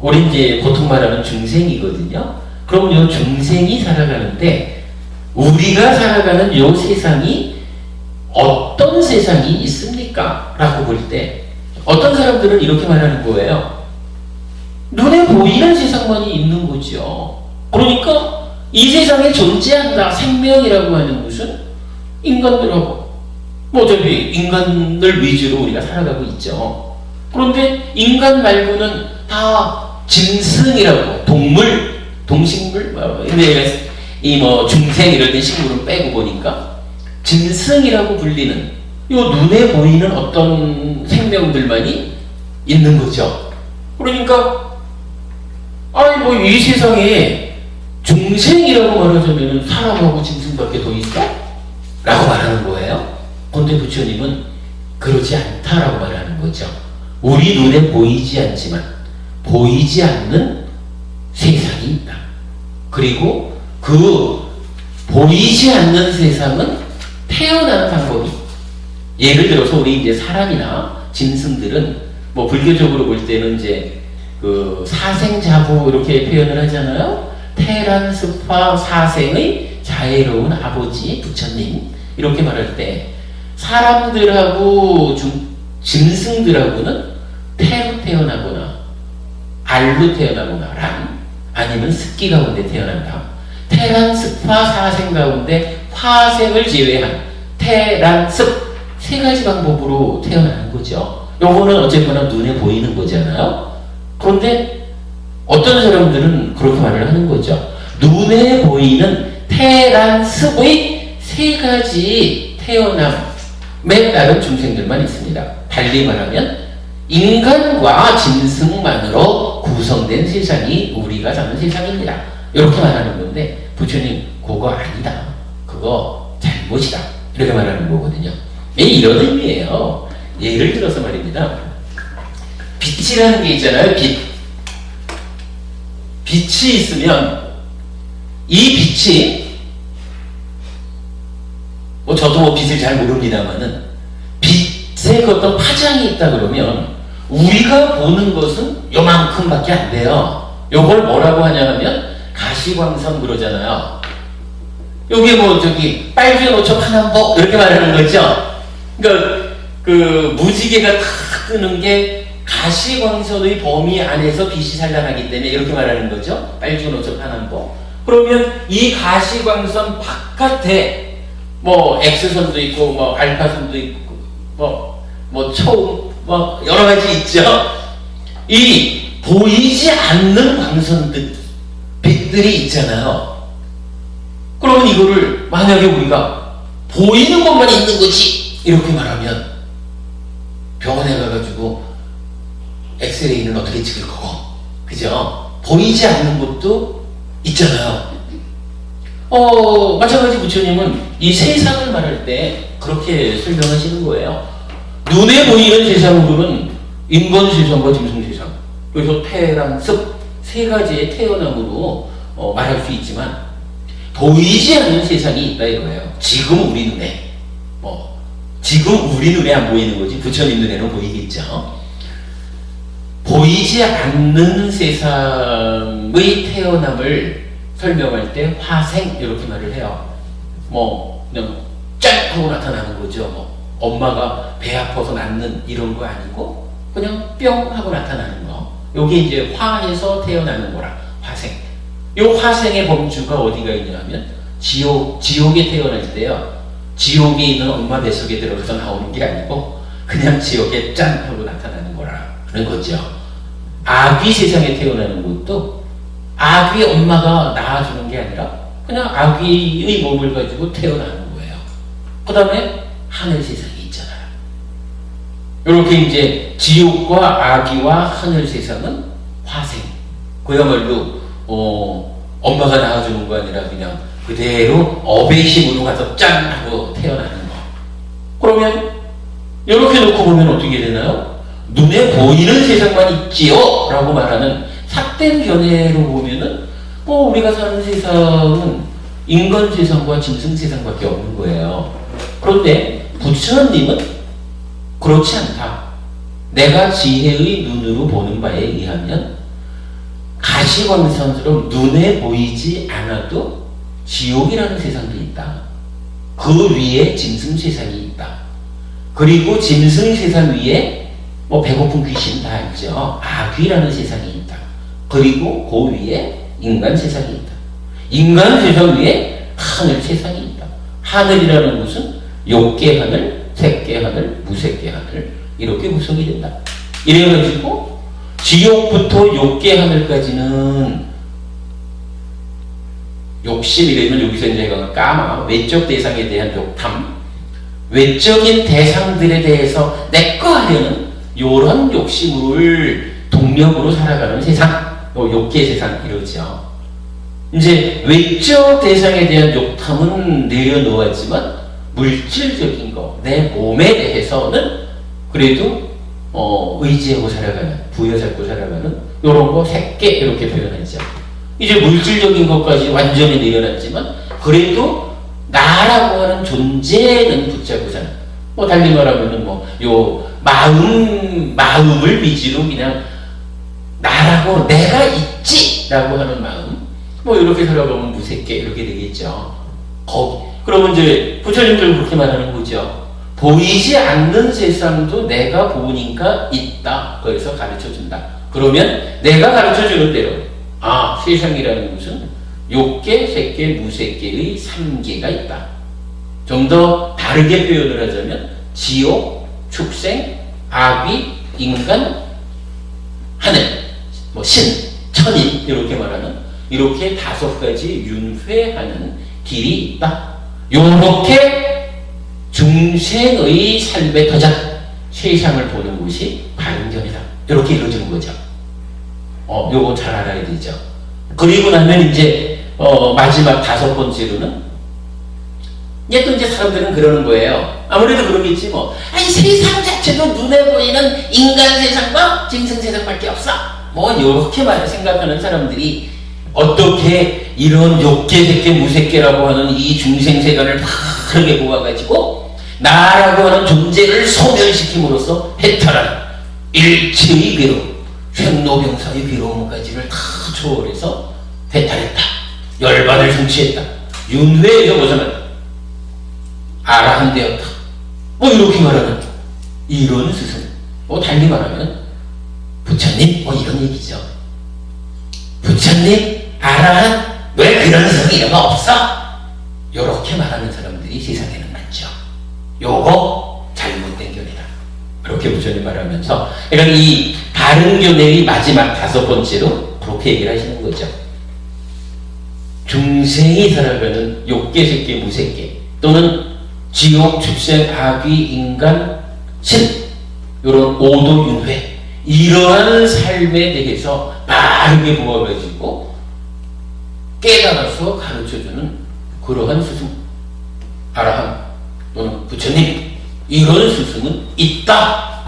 우리 이제 보통 말하는 중생이거든요. 그럼 요 중생이 살아가는데 우리가 살아가는 요 세상이 어떤 세상이 있습니까? 라고 볼 때 어떤 사람들은 이렇게 말하는 거예요. 눈에 보이는 세상만이 있는 거죠. 그러니까 이 세상에 존재한다, 생명이라고 하는 것은 인간들하고 어차피 인간을 위주로 우리가 살아가고 있죠. 그런데 인간 말고는 다 짐승이라고, 동식물, 중생 이런 식물을 빼고 보니까 짐승이라고 불리는 요 눈에 보이는 어떤 생명들만이 있는 거죠. 그러니까 이 세상에 중생이라고 말하자면 사람하고 짐승밖에 더 있어? 라고 말하는 거예요. 그런데 부처님은 그렇지 않다라고 말하는 거죠. 우리 눈에 보이지 않지만 보이지 않는 세상이 있다. 그리고 그 보이지 않는 세상은 태어나는 방법이, 예를 들어서 우리 이제 사람이나 짐승들은 불교적으로 볼 때는 이제 그 사생자부 이렇게 표현을 하잖아요. 태란 습화 사생의 자애로운 아버지 부처님 이렇게 말할 때 사람들하고 짐승들하고는 태로 태어나거나 알로 태어나거나 란, 아니면 습기 가운데 태어난다. 태란 습화 사생 가운데 화생을 제외한 태란 습 세 가지 방법으로 태어나는 거죠. 요거는 어쨌거나 눈에 보이는 거잖아요. 그런데 어떤 사람들은 그렇게 말을 하는 거죠. 눈에 보이는 태란 습의 세 가지 태어남에 따른 중생들만 있습니다. 달리 말하면 인간과 짐승만으로 구성된 세상이 우리가 사는 세상입니다. 이렇게 말하는 건데 부처님 그거 아니다. 그거 잘못이다. 이렇게 말하는 거거든요. 이런 의미예요. 예를 들어서 말입니다. 빛이라는 게 있잖아요. 빛이 있으면 이 빛이 뭐 저도 뭐 빛을 잘 모릅니다만은 빛의 그 어떤 파장이 있다 그러면 우리가 보는 것은 요만큼밖에 안 돼요. 요걸 뭐라고 하냐 하면 가시광선 그러잖아요. 요게 뭐 저기 빨주의 노초 파남보 이렇게 말하는 거죠. 그러니까 그 무지개가 탁 뜨는 게 가시광선의 범위 안에서 빛이 산란하기 때문에 이렇게 말하는 거죠. 빨주의 노초 파남보. 그러면 이 가시광선 바깥에 뭐 X선도 있고 뭐 알파선도 있고 뭐 초음 뭐 여러 가지 있죠. 이 보이지 않는 광선들 빛들이 있잖아요. 그러면 이거를 만약에 우리가 보이는 것만 있는 거지 이렇게 말하면 병원에 가가지고 엑스레이는 어떻게 찍을 거고, 그죠? 보이지 않는 것도 있잖아요. 마찬가지 부처님은 이 세상을 말할 때 그렇게 설명하시는 거예요. 눈에 보이는 세상으로는 인간 세상과 짐승 세상, 그래서 태랑 습 세 가지의 태어남으로 말할 수 있지만 보이지 않는 세상이 있다 이거예요. 지금 우리 눈에 지금 우리 눈에 안 보이는 거지 부처님 눈에는 보이겠죠. 보이지 않는 세상의 태어남을 설명할 때 화생 이렇게 말을 해요. 뭐 그냥 짠 하고 나타나는 거죠. 뭐 엄마가 배 아파서 낳는 이런 거 아니고 그냥 뿅 하고 나타나는 거. 요게 이제 화에서 태어나는 거라 화생. 요 화생의 범주가 어디가 있냐면 지옥에 태어날 때요. 지옥에 있는 엄마 뱃속에 들어가서 나오는 게 아니고 그냥 지옥에 짠 하고 나타나는 거라 그런 거죠. 아귀 세상에 태어나는 것도 아귀 엄마가 낳아주는 게 아니라 그냥 아귀의 몸을 가지고 태어나는 거예요. 그 다음에 하늘 세상이 있잖아요. 이렇게 이제 지옥과 아귀와 하늘 세상은 화생. 그야말로 엄마가 낳아주는 거 아니라 그냥 그대로 업의 힘으로 가서 짠 하고 태어나는 거. 그러면 이렇게 놓고 보면 어떻게 되나요? 눈에 보이는 세상만 있지요 라고 말하는 삭된 견해로 보면은 우리가 사는 세상은 인간 세상과 짐승 세상밖에 없는 거예요. 그런데 부처님은 그렇지 않다. 내가 지혜의 눈으로 보는 바에 의하면 가시광선처럼 눈에 보이지 않아도 지옥이라는 세상도 있다. 그 위에 짐승 세상이 있다. 그리고 짐승 세상 위에 배고픈 귀신 다 알죠. 아귀라는 세상이 있다. 그리고 그 위에 인간 세상이 있다. 인간 세상 위에 하늘 세상이 있다. 하늘이라는 것은 욕계 하늘, 색계 하늘, 무색계 하늘 이렇게 구성이 된다. 이래가지고 지옥부터 욕계 하늘까지는 욕심이라면 여기서 이제 까마 외적 대상에 대한 욕탐, 외적인 대상들에 대해서 내꺼 하려는 이런 욕심을 동력으로 살아가는 세상, 욕계 세상 이러죠. 이제 외적 대상에 대한 욕탐은 내려놓았지만 물질적인 거, 내 몸에 대해서는 그래도 의지하고 살아가는, 부여잡고 살아가는 이런 거 색계 이렇게 표현하죠. 이제 물질적인 것까지 완전히 내려놨지만 그래도 나라고 하는 존재는 붙잡고 사는. 달리 말하면은 요 마음을 위주로 그냥 나라고 내가 있지라고 하는 마음. 이렇게 살아가면 무색계 이렇게 되겠죠. 그러면 이제 부처님들 그렇게 말하는 거죠. 보이지 않는 세상도 내가 보니까 있다. 그래서 가르쳐준다. 그러면 내가 가르쳐주는 대로 세상이라는 것은 욕계, 색계, 무색계의 3계가 있다. 좀 더 다르게 표현을 하자면 지옥, 축생, 아귀, 인간, 하늘, 신, 천인 이렇게 말하는 이렇게 5가지 윤회하는 길이 있다. 요렇게 중생의 삶의 도전, 세상을 보는 것이 바른견이다. 이렇게 이루어지는 거죠. 요거 잘 알아야 되죠. 그리고 나면 이제 마지막 5번째로는 또 이제 사람들은 그러는 거예요. 아무래도 그러겠지 아니 세상 자체도 눈에 보이는 인간 세상과 짐승 세상밖에 없어. 요렇게 생각하는 사람들이 어떻게 이런 욕계, 색계, 무색계라고 하는 이 중생세간을 막 빠르게 모아가지고 나라고 하는 존재를 소멸시킴으로써 해탈한 일체의 괴로움, 생로병사의 괴로움까지를 다 초월해서 해탈했다. 열반을 성취했다. 윤회에서 벗어났다. 아라한되었다. 뭐 이렇게 말하는 이런 스승. 뭐 달리 말하면 부처님 뭐 이런 얘기죠. 부처님 아라한 왜 그런 성의가 없어? 요렇게 말하는 사람들이 세상에는 많죠. 요거 잘못된 견해다. 그렇게 부처님 말하면서 그러니까 이 바른 견해의 마지막 5번째로 그렇게 얘기를 하시는 거죠. 중생이 살아가는 욕계, 색계, 무색계 또는 지옥, 축생, 악귀, 인간, 신 이런 오도윤회 이러한 삶에 대해서 바르게 보아가지고 깨달아서 가르쳐주는 그러한 스승 아라함 또는 부처님 이런 스승은 있다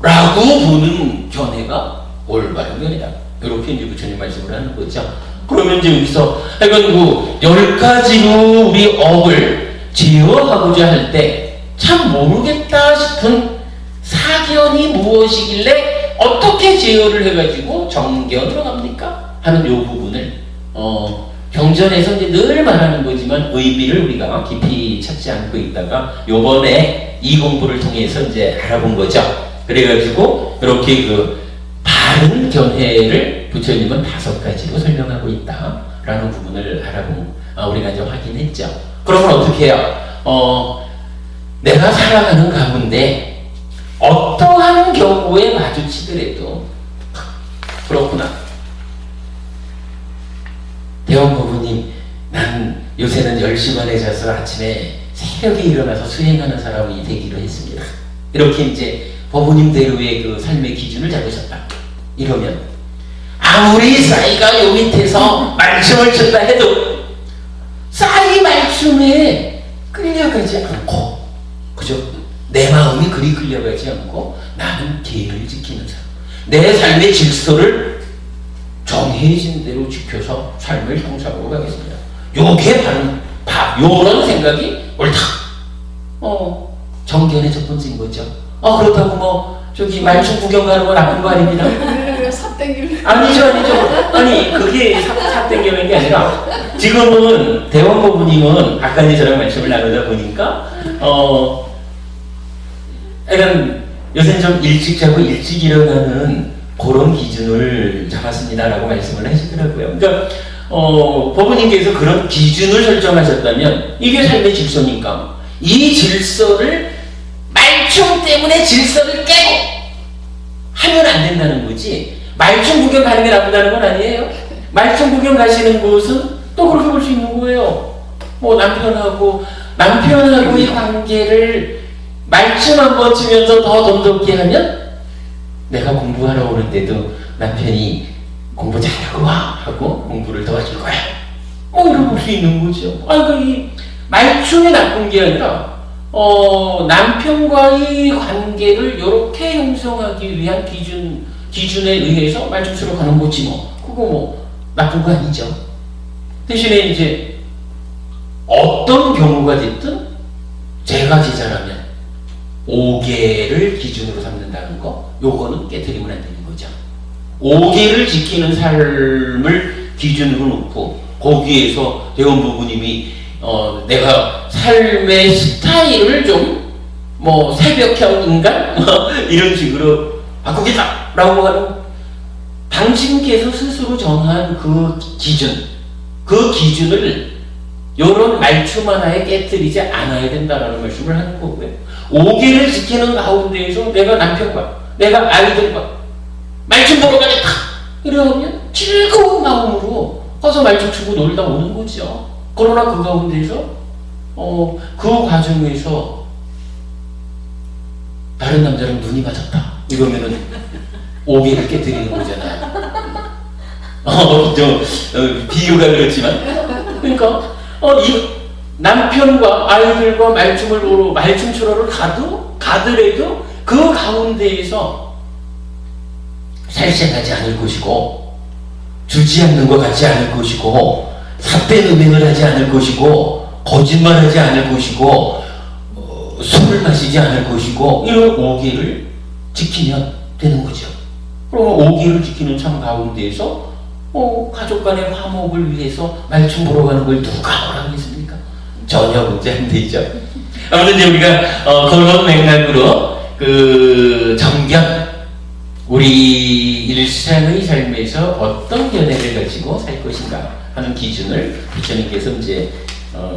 라고 보는 견해가 올바른 견해다. 이렇게 이제 부처님 말씀을 하는 거죠. 그러면 이제 여기서 하여간 그 10가지로 우리 업을 제어하고자 할 때 참 모르겠다 싶은 사견이 무엇이길래 어떻게 제어를 해가지고 정견으로 갑니까? 하는 요 부분을 경전에서 이제 늘 말하는 거지만 의미를 우리가 깊이 찾지 않고 있다가 요번에 이 공부를 통해서 이제 알아본 거죠. 그래가지고 이렇게 그 바른 견해를 부처님은 5가지로 설명하고 있다라는 부분을 우리가 이제 확인했죠. 그러면 어떻게 해요? 내가 살아가는 가운데 어떠한 경우에 마주치더라도 그렇구나. 대원고부님, 난 요새는 10시간에 자서 아침에 새벽에 일어나서 수행하는 사람이 되기로 했습니다. 이렇게 이제 법부님대로의 그 삶의 기준을 잡으셨다. 이러면 아무리 싸이가 요 밑에서 말춤을 춘다 해도 싸이 말춤에 끌려가지 않고 그죠? 내 마음이 그리 끌려가지 않고 나는 계를 지키는 사람. 내 삶의 질서를 정해진 대로 지켜서 삶을 형성으로 가겠습니다. 요게 바로 요런 생각이 옳다. 정견의 첫 번째인 거죠. 그렇다고 뭐 저기 말춤 구경 가는 건 나쁜 거 아닙니다. 삿땡기를 아니죠. 아니 그게 삿땡기는 게 아니라 지금은 대원고부님은 아까 이제 저랑 말씀을 나누다 보니까 약간 요새는 좀 일찍 자고 일찍 일어나는 그런 기준을 잡았습니다라고 말씀을 하시더라고요. 그러니까 법부님께서 그런 기준을 설정하셨다면 이게 삶의 질서니까 이 질서를 말춤 때문에 질서를 깨고 하면 안 된다는 거지. 말춤 구경 가는 게 나쁘다는 건 아니에요. 말춤 구경 가시는 곳은 또 그렇게 볼 수 있는 거예요. 뭐 남편하고의 관계를 말춤 한번 치면서 더 돈독게 하면 내가 공부하러 오는데도 남편이 공부 잘하고 와 하고 공부를 도와줄 거야. 이렇게 볼 수 있는 거죠. 그러니까 이 말춤이 나쁜 게 아니라 남편과의 관계를 이렇게 형성하기 위한 기준에 의해서 말춤수로 가는 거지 뭐. 그거 뭐 나쁜 거 아니죠. 대신에 이제 어떤 경우가 됐든 제가 제자라면 5계를 기준으로 삼는다는 거, 요거는 깨트리면 안 되는 거죠. 5계를 지키는 삶을 기준으로 놓고 거기에서 대원부부님이 내가 삶의 스타일을 좀 뭐 새벽형 인간 이런 식으로 바꾸겠다 라고 하는 당신께서 스스로 정한 그 기준을 요런 말춤 하나에 깨뜨리지 않아야 된다라는 말씀을 하는 거고요. 5계를 지키는 가운데에서 내가 남편과 내가 아이들과 말춤 보러 가겠다 이러면 즐거운 마음으로 가서 말춤 추고 놀다 오는 거죠. 그러나 그 가운데에서 그 과정에서 다른 남자랑 눈이 맞았다 이러면은 5계를 깨뜨리는 거잖아요. 비유가 그렇지만 그러니까 이 남편과 아이들과 말춤을 보러 말춤 추러를 가더라도 그 가운데에서 살생하지 않을 것이고 주지 않는 것 같지 않을 것이고 삿된 음행을 하지 않을 것이고 거짓말하지 않을 것이고 술을 마시지 않을 것이고 이런 5계를 지키면 되는 거죠. 그럼 5계를 지키는 삶 가운데에서 가족 간의 화목을 위해서 말춤 보러 가는 걸 누가 허락하겠습니까? 전혀 문제 안 되죠. 아무튼 이제 우리가 그런 맥락으로 그 정견, 우리 일상의 삶에서 어떤 견해를 가지고 살 것인가 하는 기준을 부처님께서 이제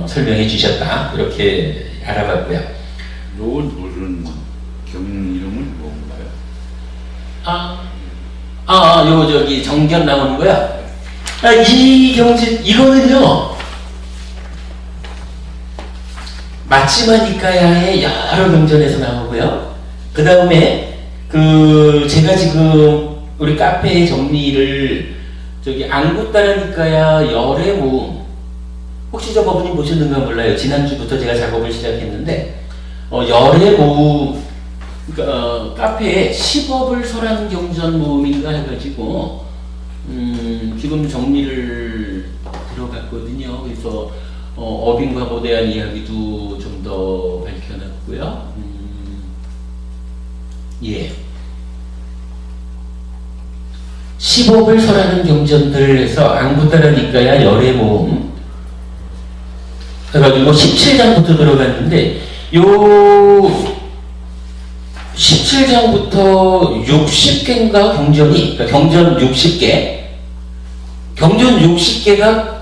설명해 주셨다, 이렇게 알아봤고요. 요건 무슨 경 이름은 뭔가요? 요 저기 정견 나오는 거야. 이 경지 이거는요, 마치마니까야의 여러 경전에서 나오고요. 그 다음에 제가 지금 우리 카페의 정리를 저기 앙구따라니까야 열의 모음, 혹시 저 법원님 보셨는가 몰라요. 지난주부터 제가 작업을 시작했는데 열의 모음, 그러니까 카페에 10업을 설한 경전 모음인가 해가지고 지금 정리를 들어갔거든요. 그래서 어빈과 거대한 이야기도 좀 더 밝혀놨고요. 예. 10업을 설하는 경전들을 해서 앙구따라니까야 열의 모음 해가지고 17장부터 들어갔는데, 요 17장부터 60개인가 경전이, 그러니까 경전 60개가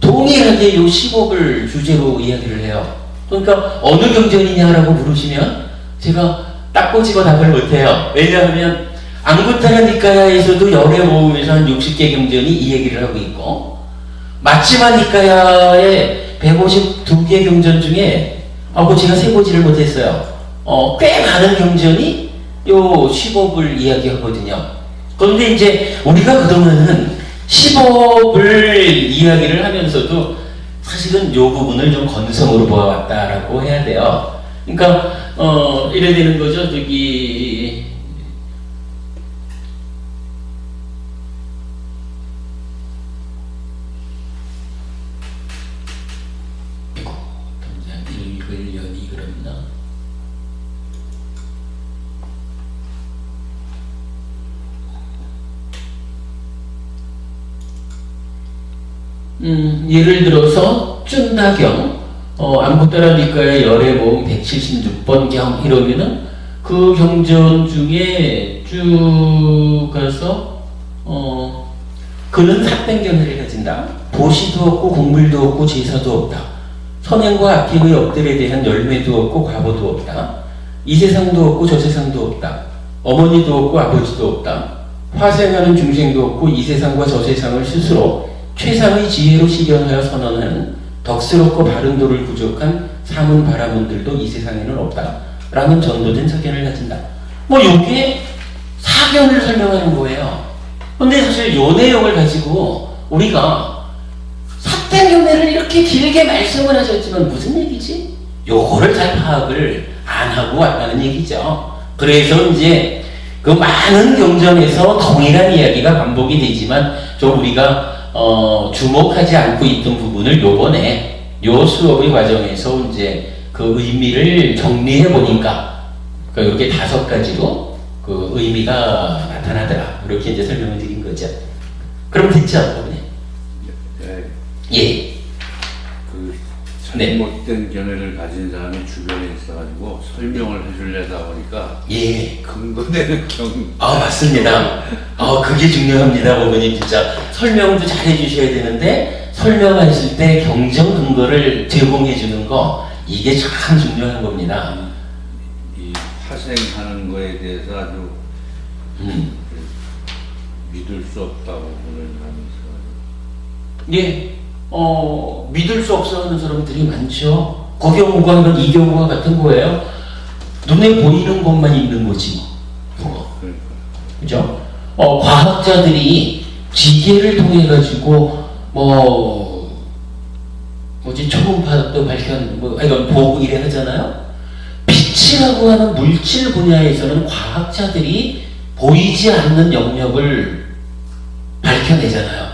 동일하게 요 10업을 주제로 이야기를 해요. 그러니까 어느 경전이냐라고 물으시면 제가 딱 꼬집어 답을 못해요. 왜냐하면 앙구타라니까야에서도 열의 모음에서 한 60개 경전이 이 얘기를 하고 있고, 마치마니까야의 152개 경전 중에 제가 세보지를 못했어요. 꽤 많은 경전이 요 10업을 이야기하거든요. 그런데 이제 우리가 그동안은 10업을 이야기를 하면서도 사실은 요 부분을 좀 건성으로 보아왔다라고 해야 돼요. 그러니까 이래 되는 거죠. 저기 읽으려니 그랬나? 예를 들어서 쭌다경, 앙구따라니까야 열의 모음 176번 경 이러면은 그 경전 중에 쭉 가서 그는 삭ben견해를 가진다. 보시도 없고 곡물도 없고 제사도 없다. 선행과 악행의 업들에 대한 열매도 없고 과보도 없다. 이 세상도 없고 저 세상도 없다. 어머니도 없고 아버지도 없다. 화생하는 중생도 없고 이 세상과 저 세상을 스스로 최상의 지혜로 실현하여 선언하는 덕스럽고 바른 도를 부족한 사문 바라문들도 이 세상에는 없다. 라는 전도된 사견을 가진다. 요게 사견을 설명하는 거예요. 근데 사실 요 내용을 가지고 우리가 삭ben견해를 이렇게 길게 말씀을 하셨지만 무슨 얘기지? 요거를 잘 파악을 안 하고 왔다는 얘기죠. 그래서 이제 그 많은 경전에서 동일한 이야기가 반복이 되지만 좀 우리가 주목하지 않고 있던 부분을 요번에 요 수업의 과정에서 이제 그 의미를 정리해 보니까 이렇게 5가지로 그 의미가 나타나더라. 이렇게 이제 설명을 드린 거죠. 그럼 됐죠, 어머니? 예. 그 잘못된 견해를 가진 사람이 주변에 있어가지고 설명을 해주려다 보니까 예. 근거되는 맞습니다. 그게 중요합니다, 어머님. 진짜 설명도 잘 해주셔야 되는데 설명하실 때 경정 근거를 제공해 주는 거, 이게 참 중요한 겁니다. 이 화생하는 거에 대해서 아주 믿을 수 없다고 보는 사람이 있어요. 예. 믿을 수 없어 하는 사람들이 많죠. 거경무광은 이경무와 같은 거예요. 눈에 보이는 것만 있는 거지 뭐. 그죠? 과학자들이 지혜를 통해 가지고 초음파도 발견, 이런 보고 이래 하잖아요. 빛이라고 하는 물질 분야에서는 과학자들이 보이지 않는 영역을 밝혀내잖아요.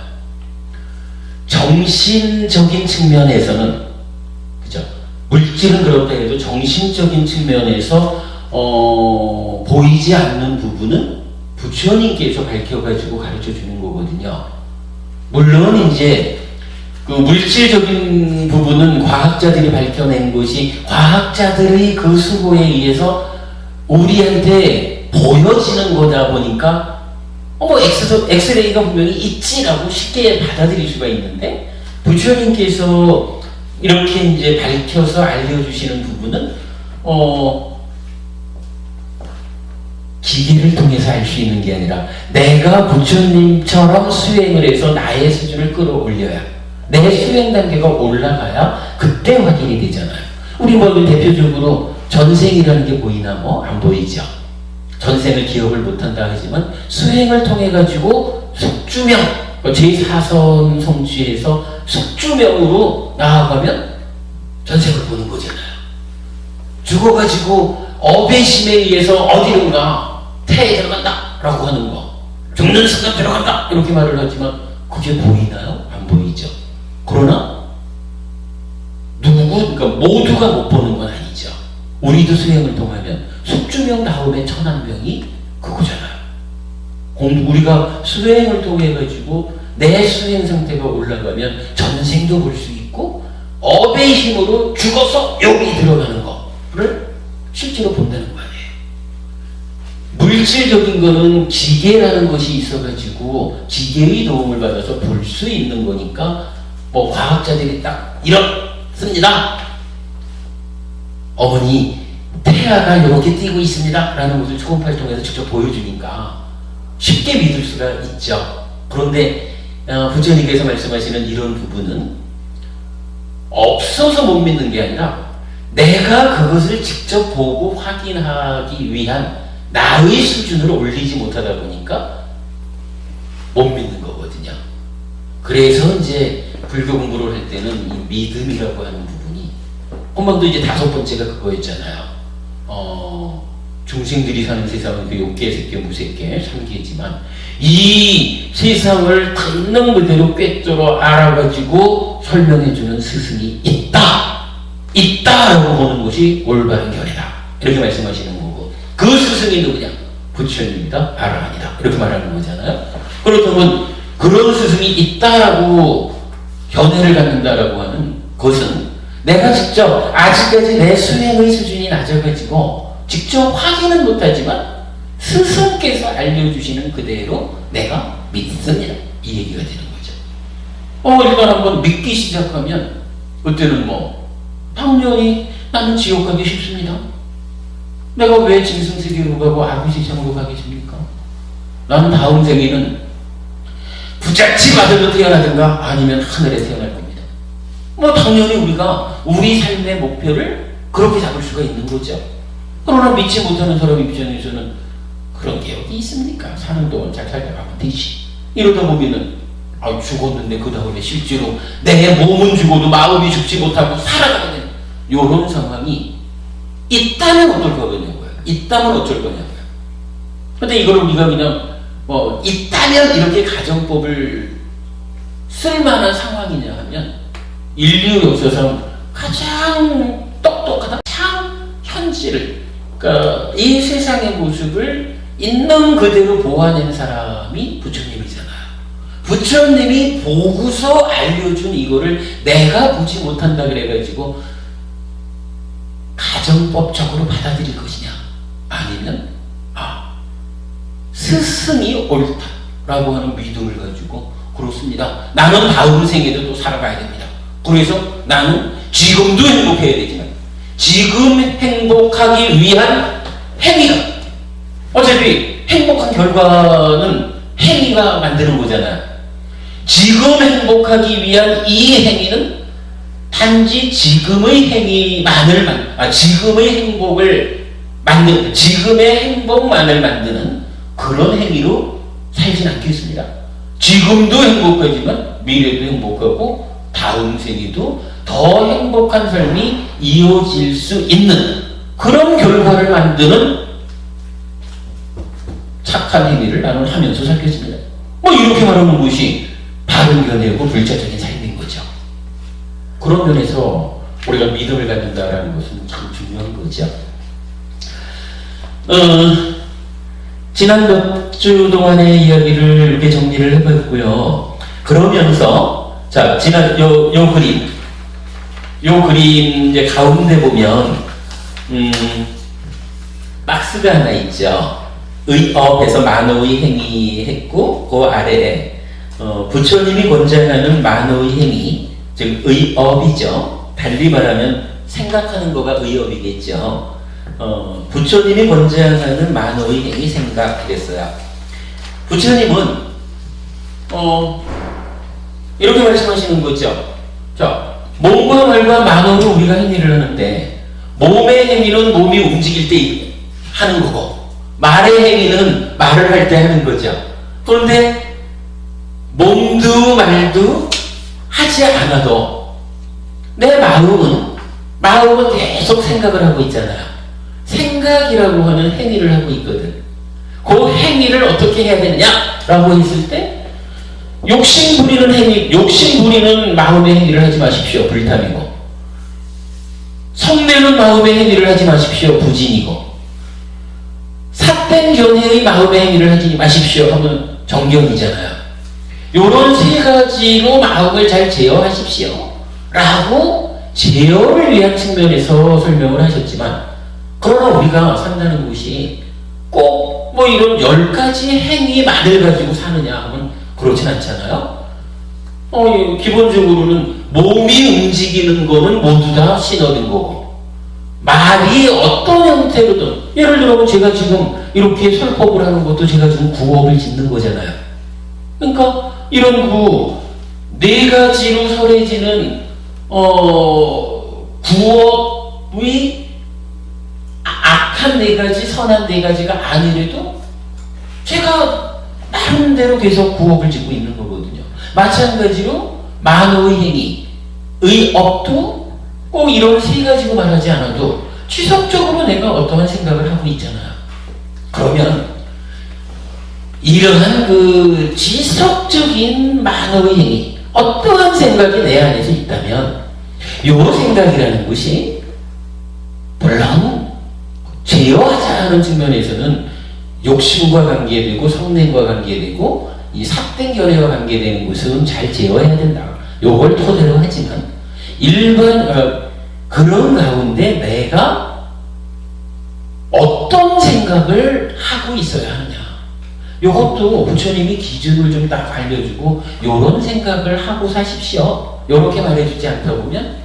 정신적인 측면에서는 물질은 그렇다 해도 정신적인 측면에서 보이지 않는 부분은 부처님께서 밝혀가지고 가르쳐 주는 거거든요. 물론 이제 그 물질적인 부분은 과학자들이 밝혀낸 것이 과학자들의 그 수고에 의해서 우리한테 보여지는 거다 보니까 뭐 엑스레이가 분명히 있지라고 쉽게 받아들일 수가 있는데, 부처님께서 이렇게 이제 밝혀서 알려주시는 부분은 기계를 통해서 알 수 있는 게 아니라 내가 부처님처럼 수행을 해서 나의 수준을 끌어올려야, 내 수행 단계가 올라가야 그때 확인이 되잖아요. 우리 뭐 대표적으로 전생이라는 게 보이나? 뭐 안 보이죠. 전생을 기억을 못한다 하지만 수행을 통해 가지고 숙주명, 제4선 성취에서 숙주명으로 나아가면 전생을 보는 거잖아요. 죽어가지고 어배심에 의해서 어디론가 태에 들어간다 라고 하는 거, 죽는 순간 들어간다 이렇게 말을 하지만 그게 보이나요? 안 보이죠. 그러나 그러니까 모두가 못 보는 건 아니죠. 우리도 수행을 통하면 숙주명 다음에 천안명이 그거잖아요. 우리가 수행을 통해 가지고 내 수행 상태가 올라가면 전생도 볼 수 있고 업의 힘으로 죽어서 여기 들어가는 거를 실제로 본다는 거 아니에요. 물질적인 거는 기계라는 것이 있어가지고 기계의 도움을 받아서 볼 수 있는 거니까 뭐 과학자들이 딱 이렇습니다. 어머니 태아가 이렇게 뛰고 있습니다 라는 것을 초음파를 통해서 직접 보여주니까 쉽게 믿을 수가 있죠. 그런데 부처님께서 말씀하시는 이런 부분은 없어서 못 믿는 게 아니라 내가 그것을 직접 보고 확인하기 위한 나의 수준을 올리지 못하다 보니까 못 믿는 거거든요. 그래서 이제 불교 공부를 할 때는 이 믿음이라고 하는 부분이, 금방도 이제 5번째가 그거였잖아요. 중생들이 사는 세상은 그 욕계, 색계, 무색계, 삼계지만 이 세상을 있는 그대로 꿰뚫어 알아가지고 설명해주는 스승이 있다라고 보는 것이 올바른 견해다 이렇게 말씀하시는 거고, 그 스승이 누구냐? 부처님이다, 아라한이다 이렇게 말하는 거잖아요. 그렇다면 그런 스승이 있다라고 견해를 갖는다라고 하는 것은 내가 직접 아직까지 내 수행의 수준이 낮아가지고 직접 확인은 못하지만 스승께서 알려주시는 그대로 내가 믿습니다 이 얘기가 되는 거죠. 일단 한번 믿기 시작하면 그때는 뭐 당연히 나는 지옥 가기 싫습니다. 내가 왜 짐승세계로 가고 아구지상으로 가겠습니까? 나는 다음 생에는 부잣집 아들로 태어나든가 아니면 하늘에 태어날 겁니다. 뭐 당연히 우리가 우리 삶의 목표를 그렇게 잡을 수가 있는 거죠. 그러나 믿지 못하는 사람 입장에서는 그런 게 어디 있습니까? 사는 동안 잘 살다 가면 되지. 이러다 보면은 죽었는데 그 다음에 실제로 내 몸은 죽어도 마음이 죽지 못하고 살아가는 이런 상황이 있다면 어떨 거냐고요. 있다면 어쩔 거냐고요. 근데 이걸 우리가 그냥 있다면 이렇게 가정법을 쓸만한 상황이냐 하면 인류 역사상 가장 똑똑하다, 참 현실을, 그러니까 이 세상의 모습을 있는 그대로 보아낸 사람이 부처님이잖아요. 부처님이 보고서 알려준 이거를 내가 보지 못한다 그래가지고 가정법적으로 받아들일 것이냐, 아니면 스승이 옳다라고 하는 믿음을 가지고 그렇습니다. 나는 다음 생에도 또 살아가야 됩니다. 그래서 나는 지금도 행복해야 되지만 지금 행복하기 위한 행위가, 어차피 행복한 결과는 행위가 만드는 거잖아요. 지금 행복하기 위한 이 행위는 단지 지금의 행위만을 지금의 행복을 지금의 행복만을 만드는 그런 행위로 살진 않겠습니다. 지금도 행복하지만 미래도 행복하고 다음 생에도 더 행복한 삶이 이어질 수 있는 그런 결과를 만드는 착한 행위를 나는 하면서 살겠습니다. 이렇게 말하는 것이 바른 견해고 불자적인 삶인 거죠. 그런 면에서 우리가 믿음을 갖는다라는 것은 참 중요한 거죠. 지난 몇 주 동안의 이야기를 이렇게 정리를 해봤고요. 그러면서 자, 지난 요 그림 이제 가운데 보면 박스가 하나 있죠. 의업에서 만호의 행위 했고 그 아래에 부처님이 권장하는 만호의 행위, 즉 의업이죠. 달리 말하면 생각하는 거가 의업이겠죠. 부처님이 권장하는 만호의 행위 생각 그랬어요. 부처님은 이렇게 말씀하시는 거죠. 자, 몸과 말과 만호로 우리가 행위를 하는데 몸의 행위는 몸이 움직일 때 하는 거고 말의 행위는 말을 할 때 하는 거죠. 그런데 몸도 말도 하지 않아도 내 마음은 계속 생각을 하고 있잖아요. 생각이라고 하는 행위를 하고 있거든. 그 행위를 어떻게 해야 되느냐라고 했을 때 욕심 부리는 행위, 욕심 부리는 마음의 행위를 하지 마십시오. 불탐이고 성내는 마음의 행위를 하지 마십시오. 부진이고 삿된 견해의 마음의 행위를 하지 마십시오 하면 정견이잖아요. 요런 세 가지로 마음을 잘 제어하십시오 라고 제어를 위한 측면에서 설명을 하셨지만, 그러나 우리가 산다는 곳이 꼭 뭐 이런 10가지 행위만을 가지고 사느냐 하면 그렇진 않잖아요. 기본적으로는 몸이 움직이는 거는 모두 다 신업인 거고, 말이 어떤 형태로든, 예를 들어 제가 지금 이렇게 설법을 하는 것도 제가 지금 구업을 짓는 거잖아요. 그러니까 이런 네 가지로 설해지는 구업의 악한 4가지, 선한 4가지가 아니래도 제가 나름대로 계속 구업을 짓고 있는 거거든요. 마찬가지로 만호의 행위, 의업도 꼭 이런 3가지로 말하지 않아도 지속적으로 내가 어떠한 생각을 하고 있잖아요. 그러면 이러한 지속적인 만호의 행위, 어떠한 생각이 내 안에서 있다면 요 생각이라는 것이 물론 제어하자 하는 측면에서는 욕심과 관계되고 성냄과 관계되고 이 삿된 견해와 관계되는 것은 잘 제어해야 된다. 요걸 토대로 하지만 일반 그런 가운데 내가 어떤 생각을 하고 있어야 하느냐, 요것도 부처님이 기준을 좀 딱 알려주고 요런 생각을 하고 사십시오 요렇게 말해주지 않다 보면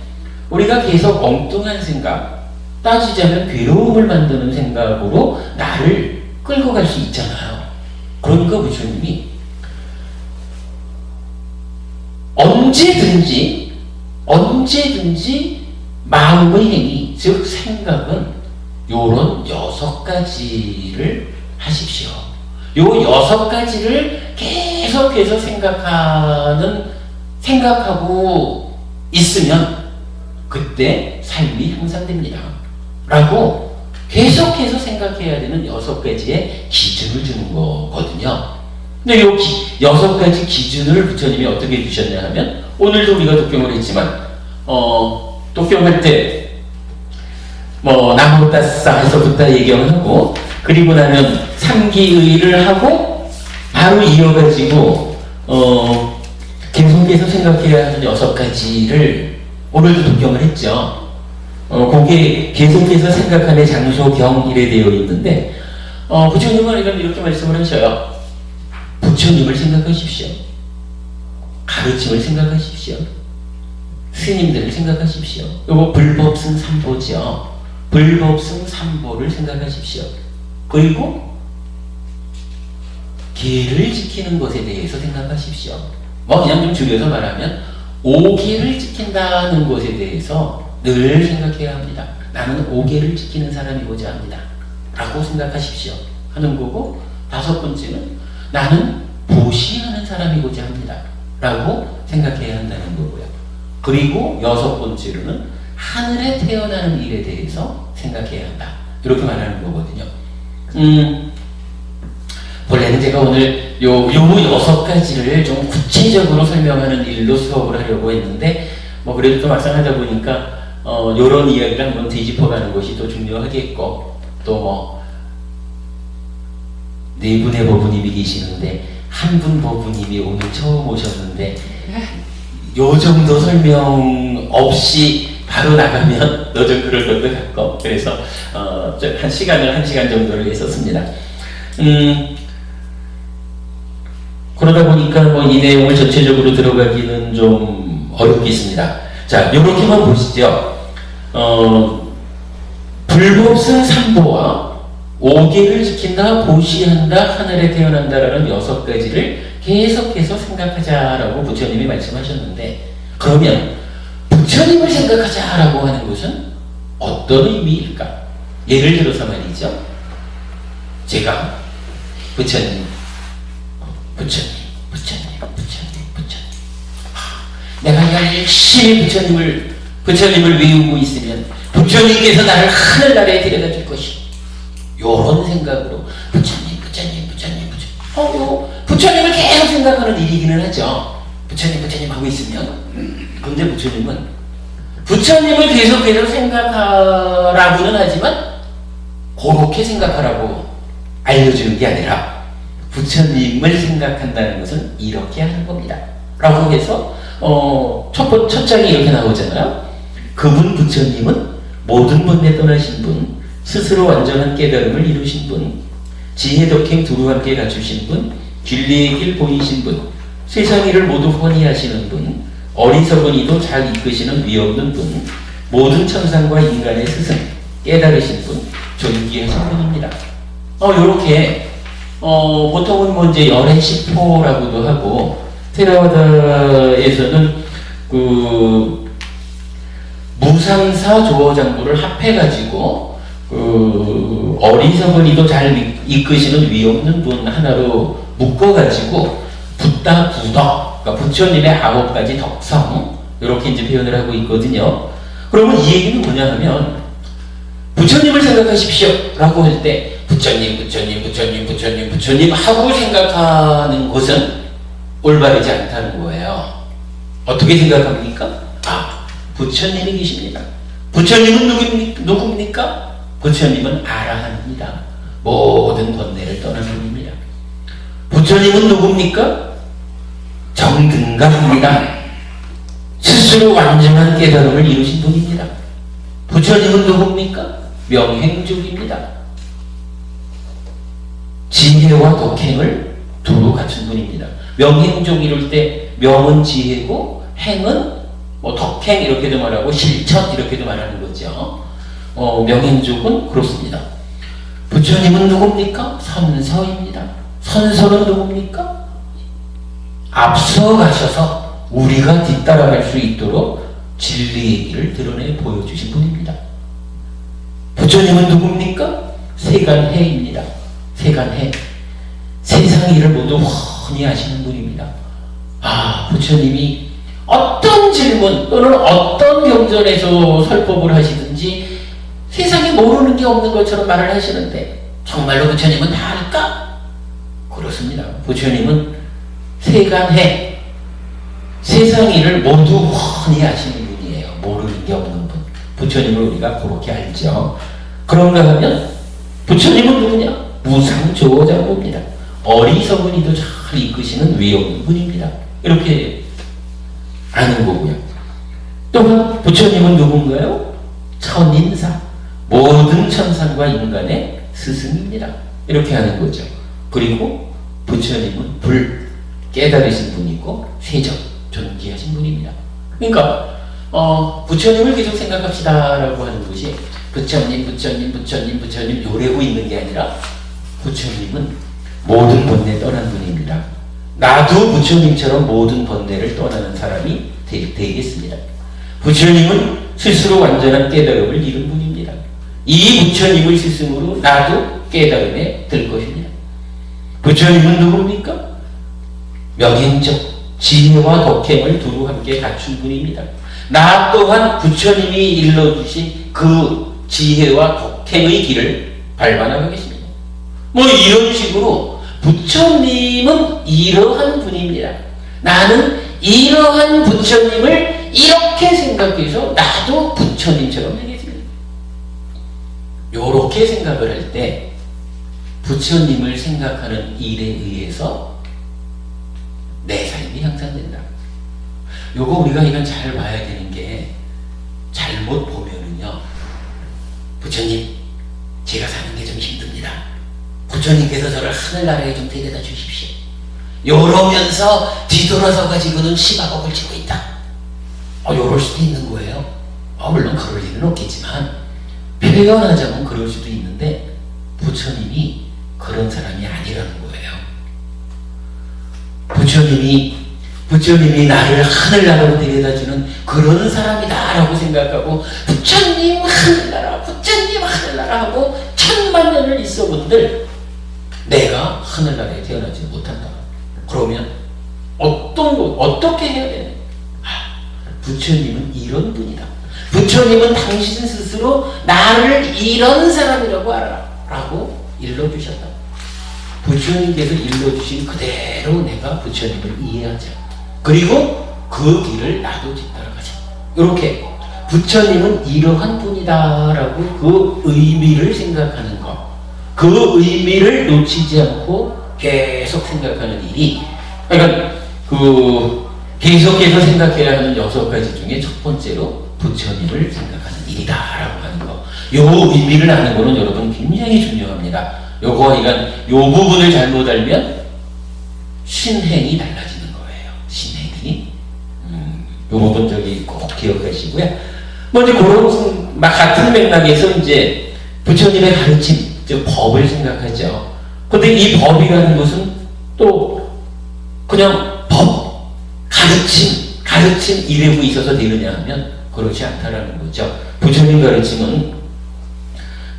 우리가 계속 엉뚱한 생각, 따지자면 괴로움을 만드는 생각으로 나를 끌고 갈 수 있잖아요. 그러니까 부처님이 언제든지 마음의 행위, 즉 생각은 요런 6가지를 하십시오. 요 6가지를 계속해서 생각하고 있으면 그때 삶이 향상됩니다 라고 계속해서 생각해야 되는 6가지의 기준을 주는 거거든요. 근데 요 6가지 기준을 부처님이 어떻게 주셨냐 하면, 오늘도 우리가 독경을 했지만 독경할 때 나무따싸 해서 부터 얘기를 하고, 그리고 나면 삼기의를 하고 바로 이어가지고 계속해서 생각해야 하는 6가지를 오늘도 독경을 했죠. 거기에 계속해서 생각하는 장소경일에 되어 있는데 부처님은 이렇게 말씀을 하셔요. 부처님을 생각하십시오. 가르침을 생각하십시오. 스님들을 생각하십시오. 요거 불법승 삼보죠. 불법승 삼보를 생각하십시오. 그리고 계를 지키는 것에 대해서 생각하십시오. 그냥 좀 줄여서 말하면 5계를 지킨다는 것에 대해서 늘 생각해야 합니다. 나는 5계를 지키는 사람이고자 합니다 라고 생각하십시오 하는 거고, 5번째는 나는 보시하는 사람이고자 합니다 라고 생각해야 한다는 거고요. 그리고 6번째로는 하늘에 태어나는 일에 대해서 생각해야 한다, 이렇게 말하는 거거든요. 원래는 제가 오늘 요 6가지를 좀 구체적으로 설명하는 일로 수업을 하려고 했는데 그래도 또 막상 하다 보니까 요런 이야기를 한번 뒤집어가는 것이 또 중요하겠고, 또 뭐 네 분의 법부님이 계시는데 한 분 법부님이 오늘 처음 오셨는데 요 정도 설명 없이 바로 나가면 너 좀 그럴 것도 같고, 그래서 한 시간 정도를 했었습니다. 그러다 보니까 뭐 이 내용을 전체적으로 들어가기는 좀 어렵겠습니다. 자, 요렇게만 보시죠. 불법승 삼보와 오계를 지킨다, 보시한다, 하늘에 태어난다라는 6가지를 계속해서 생각하자라고 부처님이 말씀하셨는데, 그러면 부처님을 생각하자라고 하는 것은 어떤 의미일까? 예를 들어서 말이죠. 제가 부처님 내가 열심히 부처님을 외우고 있으면 부처님께서 나를 하늘나라에 데려다 줄 것이, 요런 생각으로 부처님을 계속 생각하는 일이기는 하죠. 부처님 하고 있으면. 근데 부처님은 부처님을 계속해서 생각하라고는 하지만 그렇게 생각하라고 알려주는 게 아니라 부처님을 생각한다는 것은 이렇게 하는 겁니다 라고 해서 첫 장이 이렇게 나오잖아요. 그분 부처님은 모든 번뇌 떠나신 분, 스스로 완전한 깨달음을 이루신 분, 지혜 덕행 두루 함께 갖추신 분, 진리의 길 보이신 분, 세상 일을 모두 훤히 하시는 분, 어리석은 이도 잘 이끄시는 위없는 분, 모든 천상과 인간의 스승, 깨달으신 분, 존귀하신 분입니다. 요렇게 보통은 뭐 이제 열의 시포라고도 하고, 테라와다에서는 그 무상사 조어장부를 합해가지고 어리석은 이도 잘 이끄시는 위없는 분 하나로 묶어가지고 붓다 부덕, 그러니까 부처님의 9가지 덕성, 이렇게 이제 표현을 하고 있거든요. 그러면 이 얘기는 뭐냐 하면, 부처님을 생각하십시오 라고 할 때 부처님 하고 생각하는 것은 올바르지 않다는 거예요. 어떻게 생각합니까? 부처님이 계십니다. 부처님은 누굽니까? 부처님은 아라한입니다. 모든 번뇌를 떠난 분입니다. 부처님은 누굽니까? 정등갑입니다. 스스로 완전한 깨달음을 이루신 분입니다. 부처님은 누굽니까? 명행족입니다. 지혜와 덕행을 두루 갖춘 분입니다. 명행족 이럴 때 명은 지혜고 행은 뭐 덕행 이렇게도 말하고 실천 이렇게도 말하는 거죠. 명행족은 그렇습니다. 부처님은 누굽니까? 선서입니다. 선서는 누굽니까? 앞서 가셔서 우리가 뒤따라갈 수 있도록 진리의 길을 드러내 보여주신 분입니다. 부처님은 누굽니까? 세간해입니다. 세간해. 세상 일을 모두 훤히 하시는 분입니다. 부처님이 어떤 질문 또는 어떤 경전에서 설법을 하시든지 세상에 모르는 게 없는 것처럼 말을 하시는데, 정말로 부처님은 다 알까? 그렇습니다. 부처님은 세간해, 세상 일을 모두 훤히 하시는 분이에요. 모르는 게 없는 분. 부처님을 우리가 그렇게 알죠. 그런가 하면 부처님은 누구냐? 무상조어장부입니다. 어리석은 이도 잘 이끄시는 위없는 분입니다. 이렇게 아는 거고요. 또한 부처님은 누군가요? 천인사, 모든 천상과 인간의 스승입니다. 이렇게 하는 거죠. 그리고 부처님은 불, 깨달으신 분이고 세적, 존귀하신 분입니다. 그러니까 부처님을 계속 생각합시다라고 하는 것이 부처님 요래고 있는 게 아니라, 부처님은 모든 번뇌 떠난 분입니다. 나도 부처님처럼 모든 번뇌를 떠나는 사람이 되겠습니다. 부처님은 스스로 완전한 깨달음을 이룬 분입니다. 이 부처님을 스승으로 나도 깨달음에 들 것입니다. 부처님은 누굽니까? 명행적, 지혜와 덕행을 두루 함께 갖춘 분입니다. 나 또한 부처님이 일러주신 그 지혜와 덕행의 길을 밟아나가겠습니다. 뭐 이런 식으로 부처님은 이러한 분입니다. 나는 이러한 부처님을 이렇게 생각해서 나도 부처님처럼 되겠습니다. 요렇게 생각을 할 때 부처님을 생각하는 일에 의해서 내 삶이 향상된다. 요거 우리가 이건 잘 봐야 되는 게, 잘못 보면은요, 부처님 제가 사는 게 좀 힘듭니다. 부처님께서 저를 하늘나라에 좀 데려다 주십시오. 요러면서 뒤돌아서 가지고는 시바곡을 치고 있다. 요럴 수도 있는 거예요. 물론 그럴 일은 없겠지만 표현하자면 그럴 수도 있는데 부처님이 그런 사람이 아니라는 거예요. 부처님이 나를 하늘나라로 데려다주는 그런 사람이다라고 생각하고, 부처님 하늘나라, 부처님 하늘나라 하고 천만 년을 있어 본들 내가 하늘나라에 태어나지 못한다. 그러면 어떻게 해야 되냐? 부처님은 이런 분이다. 부처님은 당신 스스로 나를 이런 사람이라고 알아라 라고 일러주셨다. 부처님께서 일러주신 그대로 내가 부처님을 이해하자. 그리고 그 길을 나도 뒤따라가자. 이렇게 부처님은 이러한 분이다 라고 그 의미를 생각하는 것, 그 의미를 놓치지 않고 계속 생각하는 일이, 그러니까 계속해서 생각해야 하는 6가지 중에 첫 번째로 부처님을 생각하는 일이다 라고 하는 거, 요 의미를 아는 거는 여러분 굉장히 중요합니다. 요거, 그러니까 요 부분을 잘못 알면 신행이 달라지는 거예요. 신행이. 요 부분 꼭 기억하시고요. 이제 그런 같은 맥락에서 이제 부처님의 가르침, 즉 법을 생각하죠. 근데 이 법이라는 것은 또 그냥 법, 가르침 이래고 있어서 되느냐 하면 그렇지 않다라는 거죠. 부처님 가르침은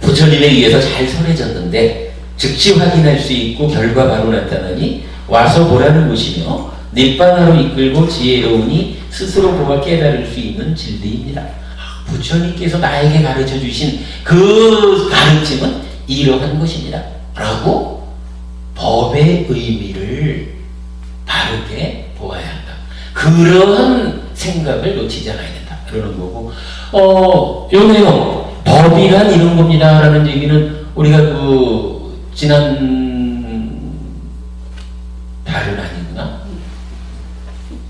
부처님에 의해서 잘 설해졌는데 즉시 확인할 수 있고 결과 바로 나타나니 와서 보라는 것이며 닐바나로 이끌고 지혜로우니 스스로 보아 깨달을 수 있는 진리입니다. 부처님께서 나에게 가르쳐 주신 그 가르침은 이러한 것입니다 라고 법의 의미를 바르게 보아야 한다. 그러한 생각을 놓치지 않아야 된다 그러는 거고, 요 내용 법이란 이런 겁니다 라는 얘기는 우리가 지난 달은 아니구나,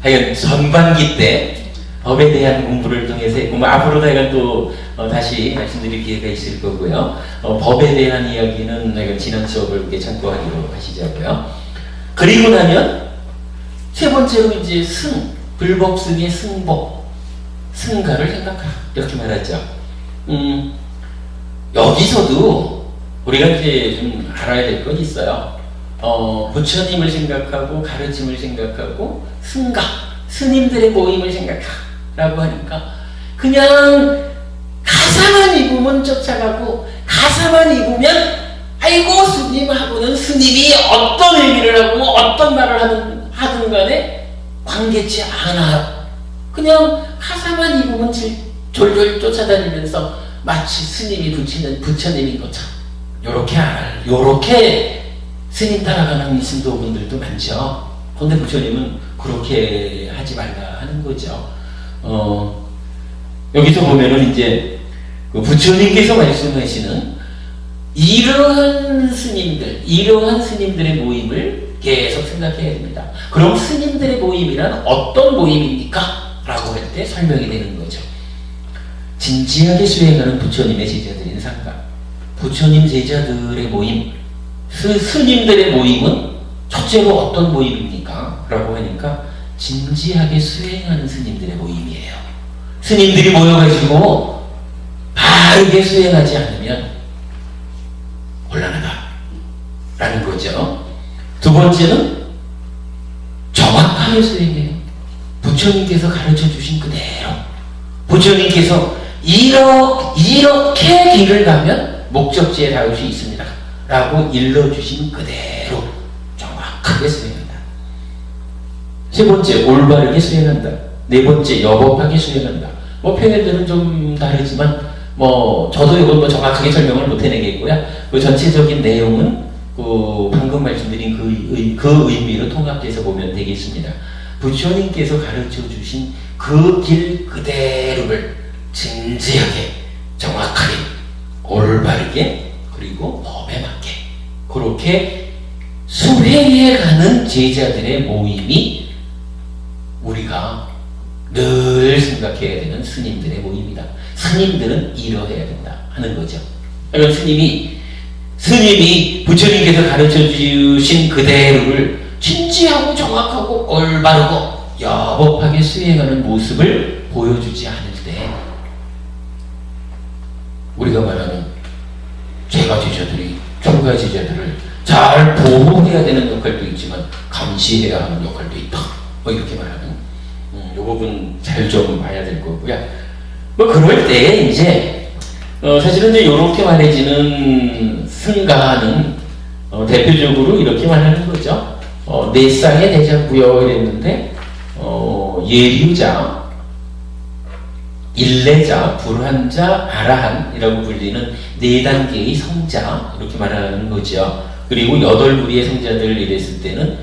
하여간 전반기 때 법에 대한 공부를 통해서 했고, 앞으로도 하여간 또 다시 말씀드릴 기회가 있을 거고요. 법에 대한 이야기는 하여간 지난 수업을 이렇게 참고하기로 하시자고요. 그리고 나면 세 번째로 이제 불법승의 승법, 승가를 생각하라 이렇게 말하죠. 여기서도 우리가 이제 좀 알아야 될 건 있어요. 부처님을 생각하고 가르침을 생각하고 승가, 스님들의 모임을 생각하라고 하니까 그냥 가사만 입으면 쫓아가고, 가사만 입으면 아이고 스님하고는 스님이 어떤 얘기를 하고 어떤 말을 하든 간에 관계치 않아요. 그냥 가사만 입으면 졸졸 쫓아다니면서 마치 스님이 부처님인 것처럼 요렇게 스님 따라가는 신도분들도 많죠. 근데 부처님은 그렇게 하지 말라 하는 거죠. 여기서 보면은 이제 부처님께서 말씀하시는 이러한 스님들의 모임을 계속 생각해야 됩니다. 그럼 스님들의 모임이란 어떤 모임입니까? 라고 할 때 설명이 되는 거죠. 진지하게 수행하는 부처님의 제자들인 상가, 부처님 제자들의 모임, 스님들의 모임은 첫째로 어떤 모임입니까? 라고 하니까 진지하게 수행하는 스님들의 모임이에요. 스님들이 모여가지고 바르게 수행하지 않으면 곤란하다 라는 거죠. 두 번째는 정확하게 수행해요. 부처님께서 가르쳐 주신 그대로, 부처님께서 이렇게 길을 가면 목적지에 닿을 수 있습니다 라고 일러주신 그대로 정확하게 수행한다. 세 번째, 올바르게 수행한다. 네 번째, 여법하게 수행한다. 표현들은 좀 다르지만 저도 이걸 정확하게 설명을 못 해내겠고요. 그 전체적인 내용은 방금 말씀드린 그 의미로 통합돼서 보면 되겠습니다. 부처님께서 가르쳐 주신 그 길 그대로를 진지하게, 정확하게, 올바르게, 그리고 법에 맞게 그렇게 수행해가는 제자들의 모임이 우리가 늘 생각해야 되는 스님들의 모임이다. 스님들은 이러해야 된다 하는 거죠. 그러니까 스님이 부처님께서 가르쳐 주신 그대로를 진지하고 정확하고 올바르고 여법하게 수행하는 모습을 보여주지 않을 때 우리가 말하는 제가 제자들이 출가 제자들을 잘 보호해야 되는 역할도 있지만 감시해야 하는 역할도 있다. 뭐 이렇게 말하는 이 부분 잘 좀 봐야 될 거고요. 뭐 그럴 때 이제 사실은 이제 이렇게 말해지는 승가는 대표적으로 이렇게 말하는 거죠. 네 쌍의 대자구요 이랬는데 예류자, 일례자, 불환자, 아라한이라고 불리는 네 단계의 성자 이렇게 말하는 거죠. 그리고 8부리의 성자들 이랬을 때는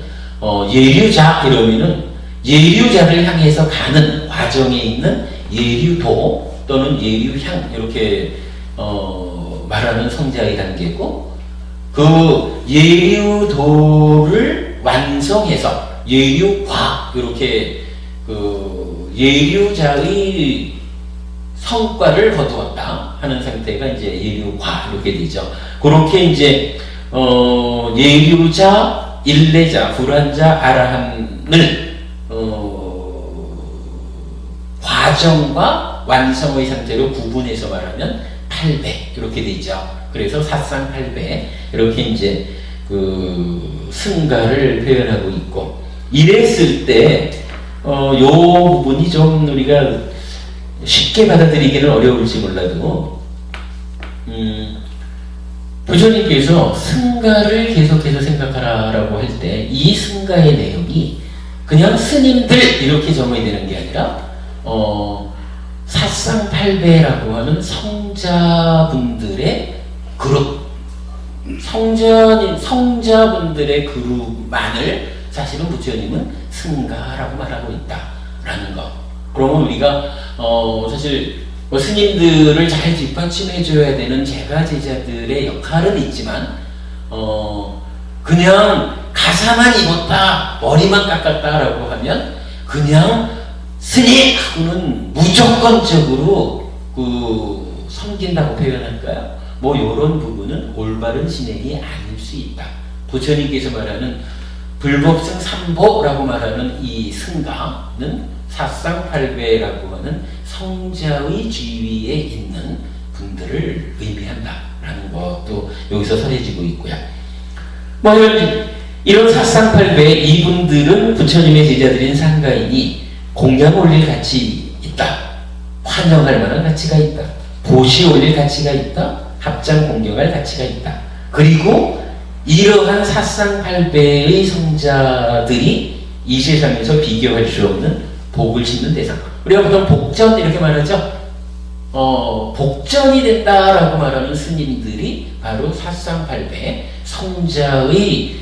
예류자 이러면은 예류자를 향해서 가는 과정에 있는 예류도 또는 예류향 이렇게 말하는 성자의 단계고, 그 예류도를 완성해서 예류과 이렇게 그 예류자의 성과를 거두었다 하는 상태가 이제 예류과 이렇게 되죠. 그렇게 이제 예류자, 일례자, 불환자, 아라한을 과정과 완성의 상태로 구분해서 말하면 8배 이렇게 되죠. 그래서 사상 8배 이렇게 이제 그 승가를 표현하고 있고, 이랬을 때 요 부분이 좀 우리가 쉽게 받아들이기는 어려울지 몰라도 부처님께서 승가를 계속해서 생각하라라고 할 때 이 승가의 내용이 그냥 스님들 이렇게 정의되는 게 아니라 사상팔배라고 하는 성자분들의 그룹, 성자분들의 그룹만을 사실은 부처님은 승가라고 말하고 있다라는 거. 그러면 우리가 사실 스님들을 잘 뒷받침해줘야 되는 제가 제자들의 역할은 있지만 그냥 가사만 입었다, 머리만 깎았다라고 하면 그냥 스님하고는 무조건적으로 섬긴다고 표현할까요? 뭐 이런 부분은 올바른 진행이 아닐 수 있다. 부처님께서 말하는 불법승 삼보라고 말하는 이 승가는 사상팔배라고 하는 성자의 지위에 있는 분들을 의미한다라는 것도 여기서 설해지고 있고요. 뭐 이런 사상팔배 이분들은 부처님의 제자들인 상가이니 공양 올릴 가치 있다, 환영할 만한 가치가 있다, 보시 올릴 가치가 있다, 합장 공경할 가치가 있다. 그리고 이러한 사상팔배의 성자들이 이 세상에서 비교할 수 없는 복을 짓는 대상. 우리가 보통 복전 이렇게 말하죠. 복전이 된다라고 말하는 스님들이 바로 사상팔배 성자의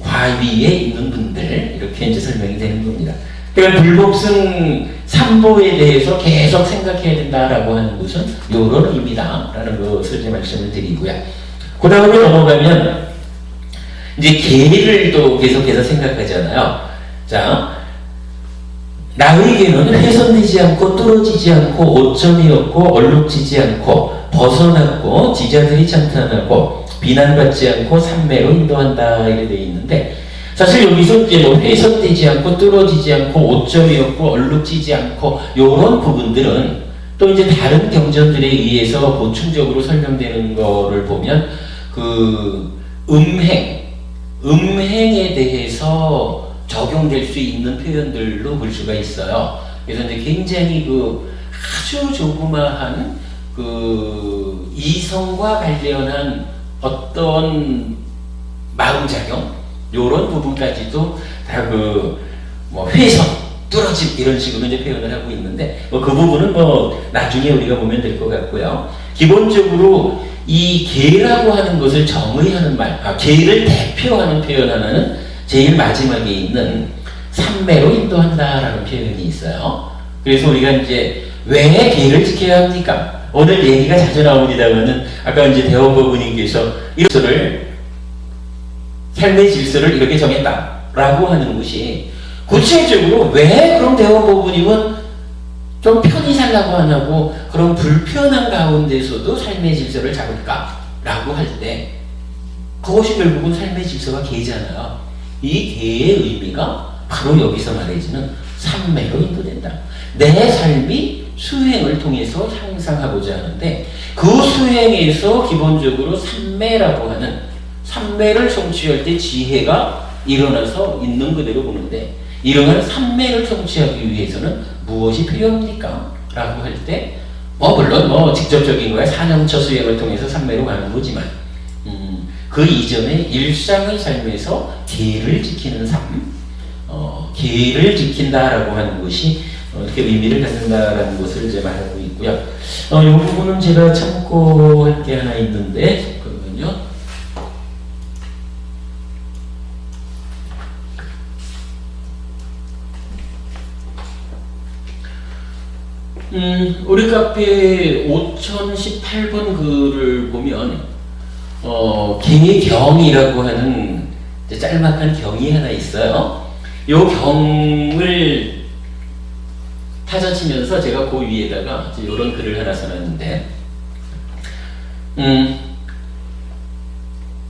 과위에 있는 분들, 이렇게 이제 설명이 되는 겁니다. 그러니까 불법승 삼보에 대해서 계속 생각해야 된다라고 하는 것은 이런 의미다라는 것을 이제 말씀을 드리고요. 그 다음에 넘어가면 이제 계를 또 계속해서 생각하잖아요. 자, 나의 계는 훼손되지 않고 뚫어지지 않고 오점이 없고 얼룩지지 않고 벗어났고 지자들이 찬탄하고 비난받지 않고 삼매로 인도한다 이렇게 되어 있는데, 사실 여기서 이제 뭐 훼손되지 않고 뚫어지지 않고 오점이 없고 얼룩지지 않고 요런 부분들은 또 이제 다른 경전들에 의해서 보충적으로 설명되는 거를 보면 그 음행에 대해서 적용될 수 있는 표현들로 볼 수가 있어요. 그래서 이제 굉장히 아주 조그마한 이성과 관련한 어떤 마음작용, 요런 부분까지도 다 뭐 훼손, 뚫어짐 이런 식으로 이제 표현을 하고 있는데, 그 부분은 뭐 나중에 우리가 보면 될 것 같고요. 기본적으로 이 계라고 하는 것을 정의하는 말, 계를 대표하는 표현 하나는 제일 마지막에 있는 삼매로 인도한다라는 표현이 있어요. 그래서 우리가 이제 왜 계를 지켜야 합니까? 오늘 얘기가 자주 나옵니다만은 아까 이제 대원법부님께서 이것을 삶의 질서를 이렇게 정했다라고 하는 것이 구체적으로 왜 그럼 대원법부님은 좀 편히 살라고 안 하고 그런 불편한 가운데서도 삶의 질서를 잡을까라고 할 때 그것이 결국은 삶의 질서가 계잖아요. 이 계의 의미가 바로 여기서 말해지는 삼매로 인도된다. 내 삶이 수행을 통해서 향상하고자 하는데 그 수행에서 기본적으로 삼매라고 하는 삼매를 성취할 때 지혜가 일어나서 있는 그대로 보는데 이러한 삼매를 성취하기 위해서는 무엇이 필요합니까? 라고 할 때 물론 직접적인 거야 사념처 수행을 통해서 삼매로 가는 거지만 그 이전에 일상의 삶에서 계를 지키는 삶 계를 지킨다라고 하는 것이 어떻게 의미를 갖는다라는 것을 이제 말하고 있고요. 이 부분은 제가 참고할 게 하나 있는데 잠깐만요. 우리 카페 5018번 글을 보면 계경이라고 하는 짤막한 경이 하나 있어요. 이 경을 타자치면서 제가 그 위에다가 이런 글을 하나 써놨는데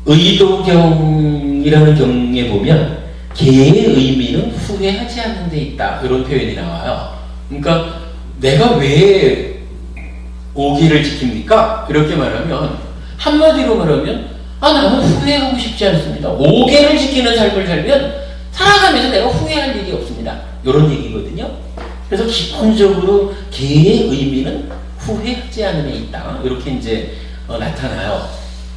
의도경이라는 경에 보면 계의 의미는 후회하지 않는 데 있다 이런 표현이 나와요. 그러니까 내가 왜 오계를 지킵니까? 이렇게 말하면 한마디로 말하면 나는 후회하고 싶지 않습니다. 오계를 지키는 삶을 살면 살아가면서 내가 후회할 일이 없습니다. 이런 얘기거든요. 그래서 기본적으로 계의 의미는 후회하지 않음에 있다. 이렇게 이제 나타나요.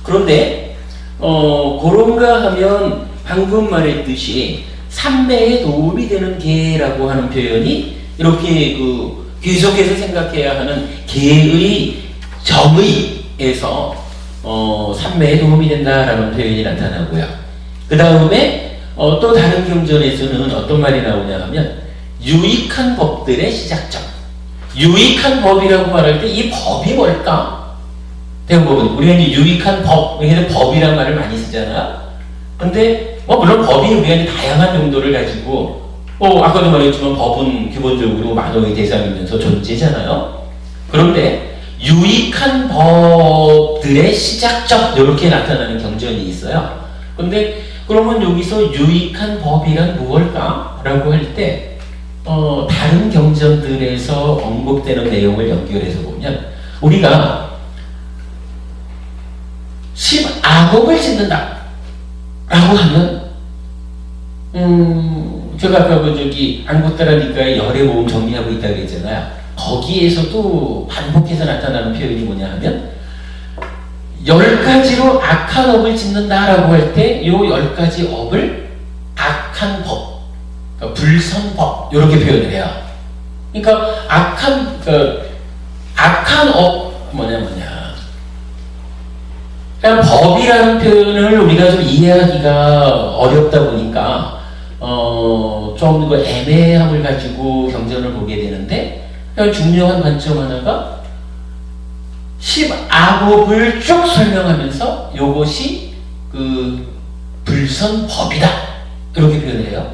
그런데 그런가 하면 방금 말했듯이 삼매에 도움이 되는 계라고 하는 표현이 이렇게 계속해서 생각해야 하는 계의 정의에서 삼매에 도움이 된다라는 표현이 나타나고요. 그 다음에 또 다른 경전에서는 어떤 말이 나오냐 하면 유익한 법들의 시작점. 유익한 법이라고 말할 때 이 법이 뭘까? 대부분 우리가 이제 유익한 법, 여기는 법이라는 말을 많이 쓰잖아. 근데 물론 법이 우리가 이제 다양한 정도를 가지고 아까도 말했지만 법은 기본적으로 만호의 대상이면서 존재잖아요. 그런데 유익한 법들의 시작점 이렇게 나타나는 경전이 있어요. 근데 그러면 여기서 유익한 법이란 무엇일까? 라고 할 때 다른 경전들에서 언급되는 내용을 연결해서 보면 우리가 십악업을 짓는다 라고 하면 제가 아까 안구따라니까의 열의 모음 정리하고 있다 그랬잖아요. 거기에서도 반복해서 나타나는 표현이 뭐냐 하면 10가지로 악한 업을 짓는다라고 할 때 요 10가지 업을 악한 법, 그러니까 불선법 이렇게 표현을 해요. 그러니까 악한 업 뭐냐 그냥 법이라는 표현을 우리가 좀 이해하기가 어렵다 보니까 좀 그 애매함을 가지고 경전을 보게 되는데 그냥 중요한 관점 하나가 십악업을 쭉 설명하면서 이것이 불선법이다 이렇게 표현을 해요.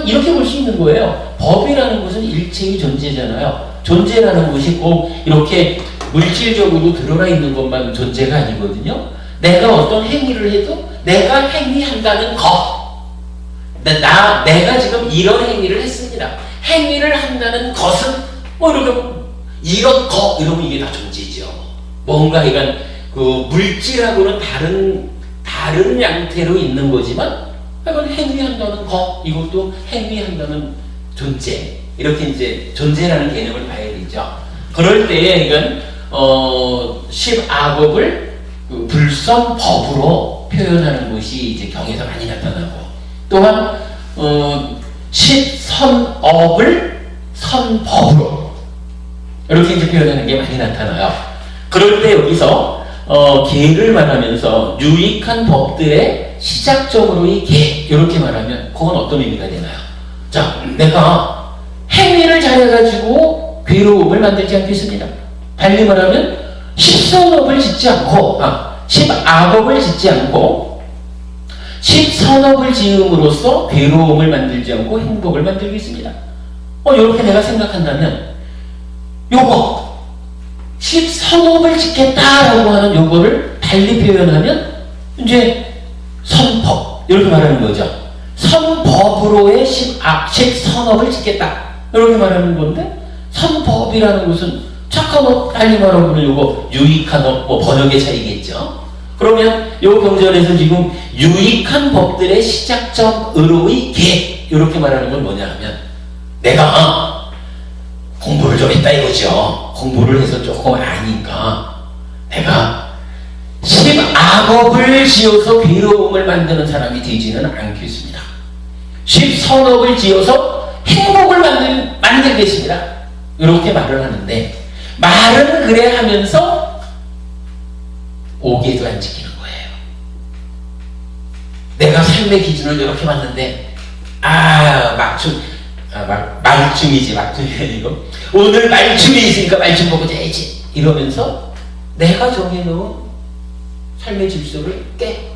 이렇게 볼 수 있는 거예요. 법이라는 것은 일체의 존재잖아요. 존재라는 것이 꼭 이렇게 물질적으로 드러나 있는 것만 존재가 아니거든요. 내가 어떤 행위를 해도 내가 행위한다는 것, 내가 지금 이런 행위를 했습니다. 행위를 한다는 것은 이런 것 이러면 이게 다 존재죠. 뭔가 이건 물질하고는 다른 양태로 있는 거지만 이건 행위한다는 것, 이것도 행위한다는 존재, 이렇게 이제 존재라는 개념을 봐야 되죠. 그럴 때 이건 십악업을 불선법으로 표현하는 것이 이제 경에서 많이 나타나고, 또한 십선업을 선법으로 이렇게 이제 표현하는 게 많이 나타나요. 그럴 때 여기서 계를 말하면서 유익한 법들의 시작점으로의 개 이렇게 말하면 그건 어떤 의미가 되나요? 자, 내가 행위를 잘해가지고 괴로움을 만들지 않겠습니다. 달리 말하면 십선업을 짓지 않고 십악업을 짓지 않고 십선업을 지음으로써 괴로움을 만들지 않고 행복을 만들겠습니다. 이렇게 내가 생각한다면 요거 십선업을 짓겠다라고 하는 요거를 달리 표현하면 이제 선법 이렇게 말하는 거죠. 선법으로의 십선업을 짓겠다 이렇게 말하는 건데, 선법이라는 것은 착한 업, 달리 말하면 요거 유익한 업, 번역의 차이겠죠. 그러면 요 경전에서 지금 유익한 법들의 시작점으로의 계 이렇게 말하는 건 뭐냐 하면, 내가 공부를 좀 했다 이거죠. 공부를 해서 조금 아니까 내가 십악업을 지어서 괴로움을 만드는 사람이 되지는 않겠습니다. 십선업을 지어서 행복을 만들겠습니다. 이렇게 말을 하는데, 말은 그래 하면서 오개도 안 지키는 거예요. 내가 삶의 기준을 이렇게 봤는데, 말춤이 아니고 오늘 말춤이 있으니까 말춤 보고 자야지 이러면서 내가 정해놓은 삶의 질서를 깨.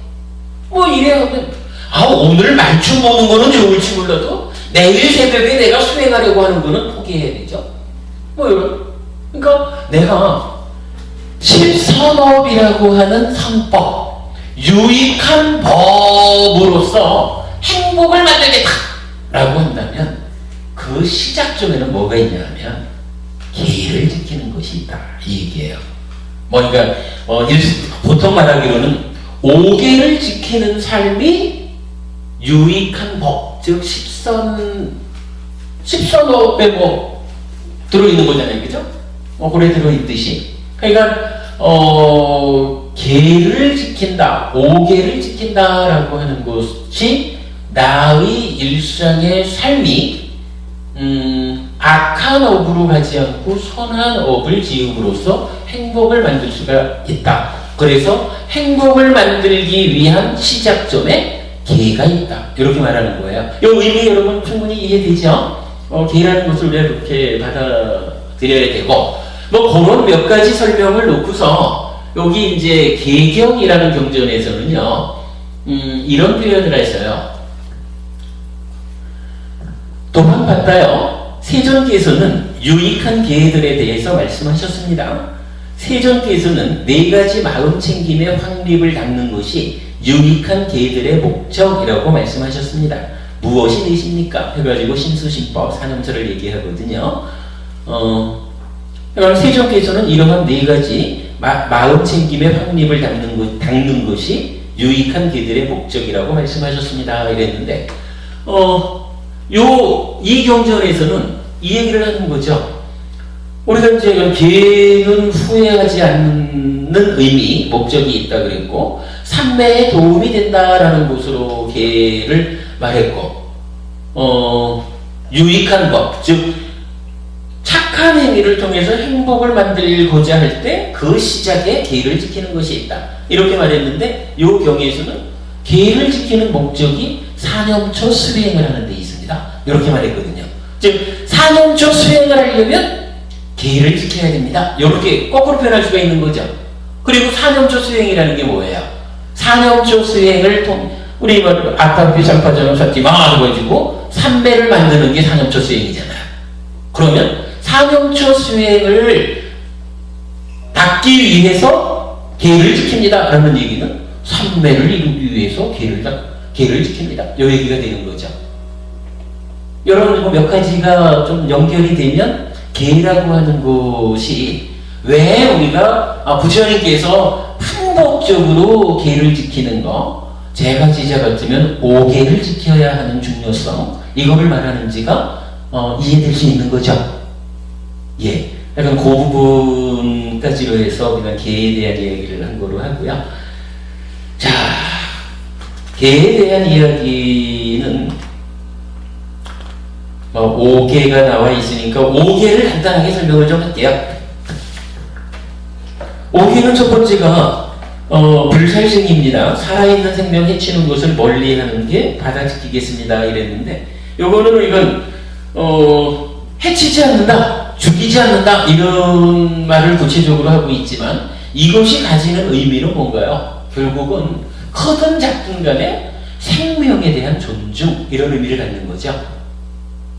이래 하면 오늘 말춤 보는 거는 좋을지 몰라도 내일 새벽에 내가 수행하려고 하는 거는 포기해야 되죠. 이런. 그러니까 내가 십선업이라고 하는 선법, 유익한 법으로서 행복을 만들겠다라고 한다면 그 시작점에는 뭐가 있냐 하면 계를 지키는 것이 있다 이 얘기예요. 그러니까 보통 말하기로는 오계를 지키는 삶이 유익한 법, 즉 십선업에 들어있는 거잖아요, 그죠? 그래 들어있듯이. 그러니까 계를 지킨다, 오계를 지킨다라고 하는 것이 나의 일상의 삶이 악한 업으로 가지 않고 선한 업을 지음으로써 행복을 만들 수가 있다. 그래서 행복을 만들기 위한 시작점에 계가 있다. 이렇게 말하는 거예요. 이 의미 여러분 충분히 이해되죠? 계라는 것을 우리가 이렇게 받아들여야 되고, 그런 몇 가지 설명을 놓고서 여기 이제 계경이라는 경전에서는요, 이런 표현을 했어요. 도망봤다요. 세존께서는 유익한 계들에 대해서 말씀하셨습니다. 세존께서는 네 가지 마음 챙김의 확립을 담는 것이 유익한 계들의 목적이라고 말씀하셨습니다. 무엇이 넷입니까? 해가지고 신수신법 사념서를 얘기하거든요. 그러니까 세존께서는 이러한 네 가지 마음 챙김의 확립을 담는 것이 유익한 계들의 목적이라고 말씀하셨습니다. 이랬는데, 이 경전에서는 이 얘기를 하는 거죠. 우리가 이제 계는 후회하지 않는 의미, 목적이 있다 그랬고, 삼매에 도움이 된다라는 것으로 계를 말했고, 유익한 법, 즉 착한 행위를 통해서 행복을 만들고자 할 때 그 시작에 계를 지키는 것이 있다. 이렇게 말했는데, 이 경에서는 계를 지키는 목적이 사념초 수행을 하는 데 있습니다. 이렇게 말했거든요. 즉 사념초 수행을 하려면 계를 지켜야 됩니다. 이렇게 거꾸로 표현할 수가 있는 거죠. 그리고 사념초 수행이라는 게 뭐예요? 사념초 수행을 우리 아타피 장파전을 샀지만 가지고 삼매를 만드는 게 사념초 수행이잖아요. 그러면 사념초 수행을 닦기 위해서 계를 지킵니다 라는 얘기는 삼매를 이루기 위해서 계를 지킵니다. 이 얘기가 되는 거죠. 여러분 몇 가지가 좀 연결이 되면 계라고 하는 것이 왜 우리가 부처님께서 풍복적으로 계를 지키는 거, 제가 지자 같으면 5계를 지켜야 하는 중요성, 이거를 말하는지가 이해될 수 있는 거죠. 예, 약간 그 부분까지로 해서 우리가 계에 대한 이야기를 한 거로 하고요. 자, 계에 대한 이야기는 5계가 나와 있으니까 5계를 간단하게 설명을 좀 할게요. 5계는 첫 번째가 불살생입니다. 살아있는 생명 해치는 것을 멀리하는 게 받아지키겠습니다. 이랬는데 요거는 이건 해치지 않는다, 죽이지 않는다 이런 말을 구체적으로 하고 있지만 이것이 가지는 의미는 뭔가요? 결국은 크든 작든 간에 생명에 대한 존중 이런 의미를 갖는 거죠.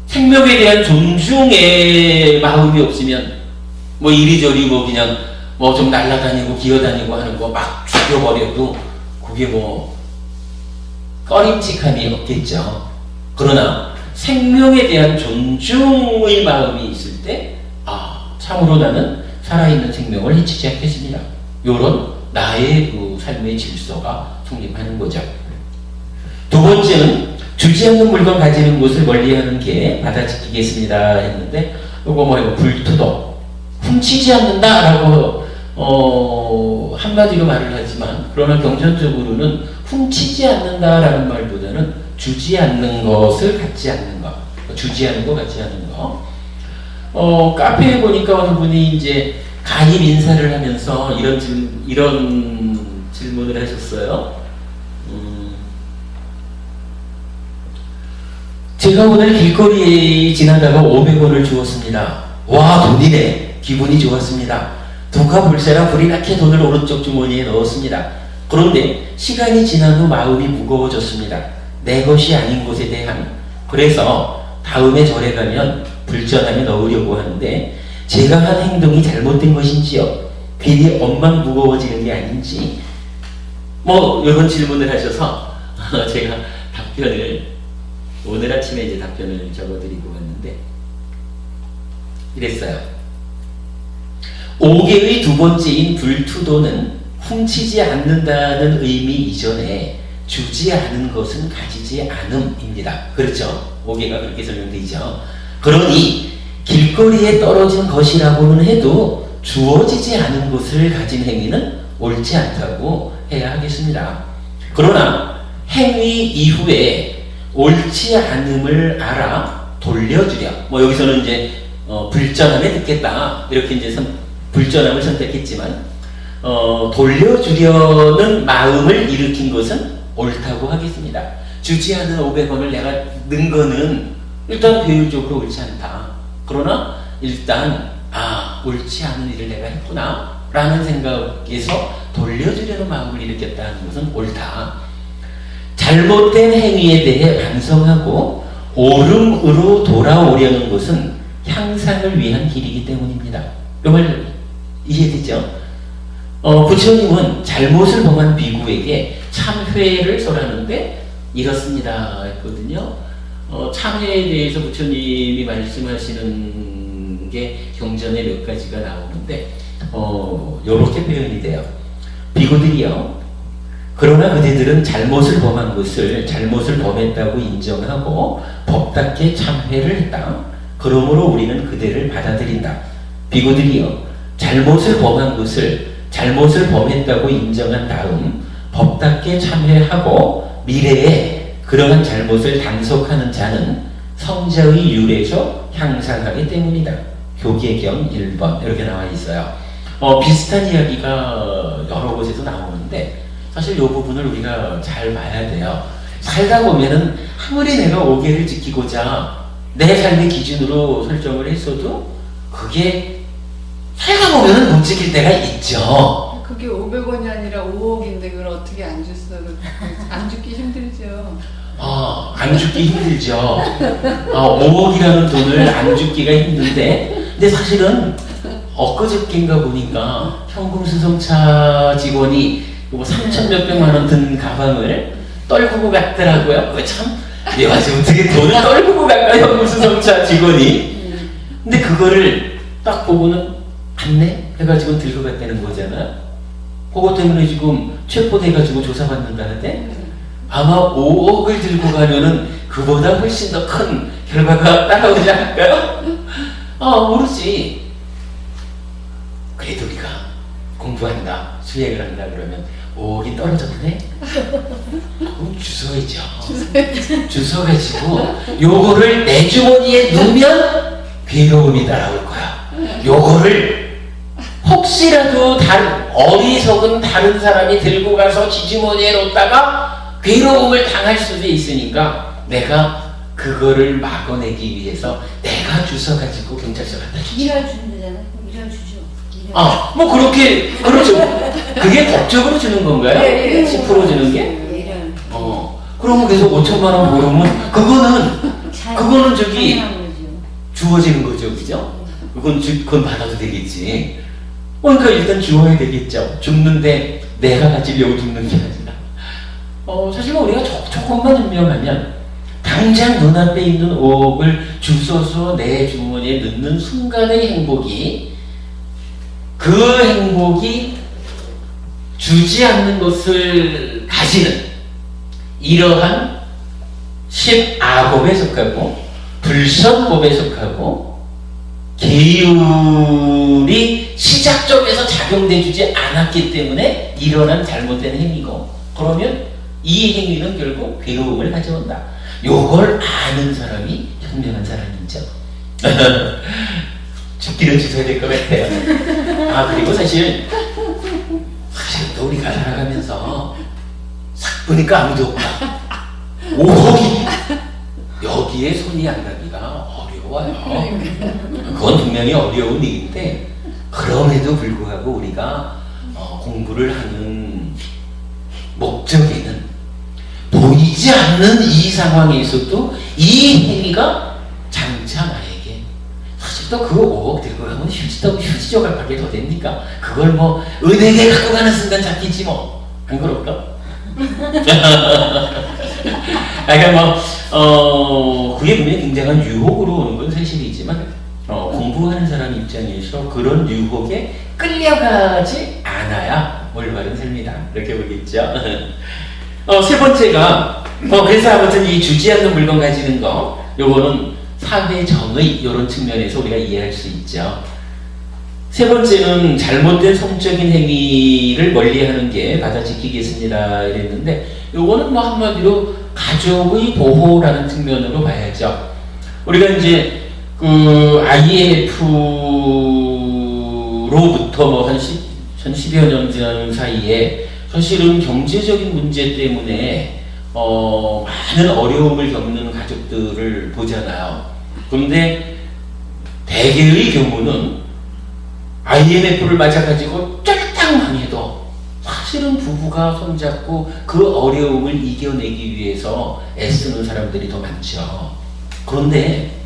생명에 대한 존중의 마음이 없으면 뭐 이리저리 뭐 그냥 뭐 좀 날아다니고 기어다니고 하는 거 막 죽여버려도 그게 뭐 꺼림칙함이 없겠죠. 그러나 생명에 대한 존중의 마음이 있을 때 참으로 나는 살아있는 생명을 해치지 않겠습니다. 요런 나의 그 삶의 질서가 성립하는 거죠. 두 번째는 주지 않는 물건 가지는 것을 멀리하는 게 받아지키겠습니다 했는데 요거 뭐예요? 불투도 훔치지 않는다라고 한마디로 말을 하지만 그러나 경전적으로는 훔치지 않는다라는 말보다는 주지 않는 것을 갖지 않는 것, 주지 않는 거 갖지 않는 거. 카페에 보니까 어느 분이 이제 가입 인사를 하면서 이런 질문을 하셨어요. 제가 오늘 길거리에 지나다가 500원을 주었습니다. 와, 돈이네. 기분이 좋았습니다. 누가 볼세라 불이 나게 돈을 오른쪽 주머니에 넣었습니다. 그런데 시간이 지난 후 마음이 무거워졌습니다. 내 것이 아닌 것에 대한. 그래서 다음에 절에 가면 불전함에 넣으려고 하는데 제가 한 행동이 잘못된 것인지요? 괜히 엄만 무거워지는 게 아닌지 뭐 이런 질문을 하셔서 제가 답변을 오늘 아침에 이제 답변을 적어드리고 왔는데 이랬어요. 5개의 두 번째인 불투도는 훔치지 않는다는 의미 이전에 주지 않은 것은 가지지 않음입니다. 그렇죠? 5개가 그렇게 설명되죠. 그러니 길거리에 떨어진 것이라고는 해도 주어지지 않은 것을 가진 행위는 옳지 않다고 해야 하겠습니다. 그러나 행위 이후에 옳지 않음을 알아 돌려주려. 뭐 여기서는 이제 불전함에 듣겠다 이렇게 이제 불전함을 선택했지만 돌려주려는 마음을 일으킨 것은 옳다고 하겠습니다. 주지 않은 500원을 내가 넣은 거는 일단 배율적으로 옳지 않다. 그러나 일단 옳지 않은 일을 내가 했구나 라는 생각에서 돌려주려는 마음을 일으켰다는 것은 옳다. 잘못된 행위에 대해 반성하고 옳음으로 돌아오려는 것은 향상을 위한 길이기 때문입니다. 이 말 이해되죠? 부처님은 잘못을 범한 비구에게 참회를 설하는데 이렇습니다 했거든요. 참회에 대해서 부처님이 말씀하시는 게 경전에 몇 가지가 나오는데 이렇게 표현이 돼요. 비구들이요, 그러나 그대들은 잘못을 범한 것을 잘못을 범했다고 인정하고 법답게 참회를 했다. 그러므로 우리는 그대를 받아들인다. 비구들이요, 잘못을 범한 것을 잘못을 범했다고 인정한 다음 법답게 참회하고 미래에 그러한 잘못을 단속하는 자는 성자의 율에서 향상하기 때문이다. 교계경 1번 이렇게 나와 있어요. 비슷한 이야기가 여러 곳에서 나오는데 사실 이 부분을 우리가 잘 봐야 돼요. 살다 보면은 아무리 내가 5계를 지키고자 내 삶의 기준으로 설정을 했어도 그게 살다 보면은 못 지킬 때가 있죠. 그게 500원이 아니라 5억인데 그걸 어떻게 안 줬어? 안 죽기 힘들죠. 안 죽기 힘들죠. 5억이라는 돈을 안 죽기가 힘든데, 근데 사실은 엊그저께인가 보니까 현금수송차 직원이 뭐 3천 몇백만 원 든 가방을 떨구고 갔더라고요. 그거 참, 내가 지금 어떻게 돈을 떨구고 갈까, 현금수송차 직원이. 근데 그거를 딱 보고는 안내 해가지고 들고 갔다는 거잖아. 그것 때문에 지금 체포돼가지고 조사받는다는데 아마 5억을 들고 가면은 그보다 훨씬 더 큰 결과가 따라오지 않을까요? 모르지. 그래도 우리가 공부한다, 수행을 한다 그러면 5억이 떨어졌네? 그럼 주워야죠. 주워가지고 요거를 내 주머니에 넣으면 괴로움이 따라올 거야. 요거를 혹시라도 어리석은 다른 사람이 들고 가서 지지모니에 놓다가 괴로움을 당할 수도 있으니까 내가 그거를 막아내기 위해서 내가 주워가지고 경찰서 갖다 주지. 일할 주는 데잖아요. 일할 주죠. 일할. 아, 뭐 그렇게, 그렇죠. 그게 법적으로 주는 건가요? 네, 10% 주는 게? 일할. 그러면 계속 5천만 원 모르면 그거는 저기 당연한 거죠. 주어지는 거죠, 그죠? 그건 받아도 되겠지. 그러니까 일단 주어야 되겠죠. 줍는데 내가 가지려고 줍는 게 아니라. 사실 우리가 조금만 현명하면 당장 눈앞에 있는 5억을 주워서 내 주머니에 넣는 순간의 행복이, 그 행복이 주지 않는 것을 가지는 이러한 10아법에 속하고 불선법에 속하고 계율이 시작점에서 작용되주지 않았기 때문에 일어난 잘못된 행위고, 그러면 이 행위는 결국 괴로움을 가져온다. 요걸 아는 사람이 현명한 사람이죠. 죽기는 주셔야 될 것 같아요. 그리고 사실 또 우리가 살아가면서 싹 보니까 아무도 없다. 5억이 여기에 손이 안 가기가 어려워요. 그건 분명히 어려운 일인데, 그럼에도 불구하고 우리가 공부를 하는 목적에는 보이지 않는 이 상황에서도 이 행위가 장차 나에게, 사실 또 그 5억 들고 가면 휴지 조각밖에 더 됩니까? 그걸 뭐 은행에 갖고 가는 순간 잡히지 뭐. 안 그럴까? 그러니까 그게 분명히 굉장한 유혹으로 오는 건 사실이지만, 공부하는 사람 입장에서 그런 유혹에 끌려가지 않아야 올바른 삶이다, 이렇게 보겠죠. 세 번째가, 그래서 아무튼 이 주지 않는 물건 가지는 거, 요거는 사회 정의, 이런 측면에서 우리가 이해할 수 있죠. 세 번째는 잘못된 성적인 행위를 멀리하는 게 받아 지키겠습니다, 이랬는데, 요거는 뭐 한마디로 가족의 보호라는 측면으로 봐야죠. 우리가 이제 그 IMF로부터 뭐 한 10여 년 전 사이에 사실은 경제적인 문제 때문에 많은 어려움을 겪는 가족들을 보잖아요. 그런데 대개의 경우는 IMF를 맞아가지고 쫄딱 망해도 사실은 부부가 손잡고 그 어려움을 이겨내기 위해서 애쓰는 사람들이 더 많죠. 그런데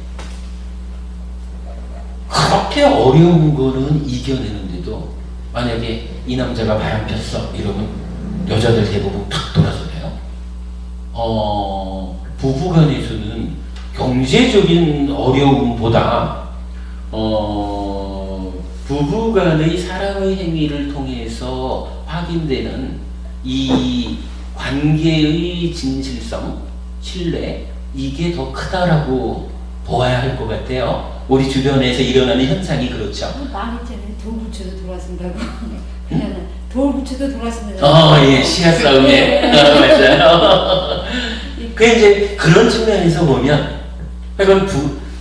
그렇게 어려운 거는 이겨내는데도 만약에 이 남자가 바람 폈어 이러면 여자들 대부분 탁 돌아서네요. 부부간에서는 경제적인 어려움보다 부부간의 사랑의 행위를 통해서 확인되는 이 관계의 진실성, 신뢰, 이게 더 크다라고 보아야 할 것 같아요. 우리 주변에서 일어나는 현상이 그렇죠. 말 있잖아요. 돌 붙여도 돌아선다고. 그냥 돌 붙여도 돌아선다고. 예, 씨앗 싸움에. 맞아요. 그 이제 그런 측면에서 보면, 그러니까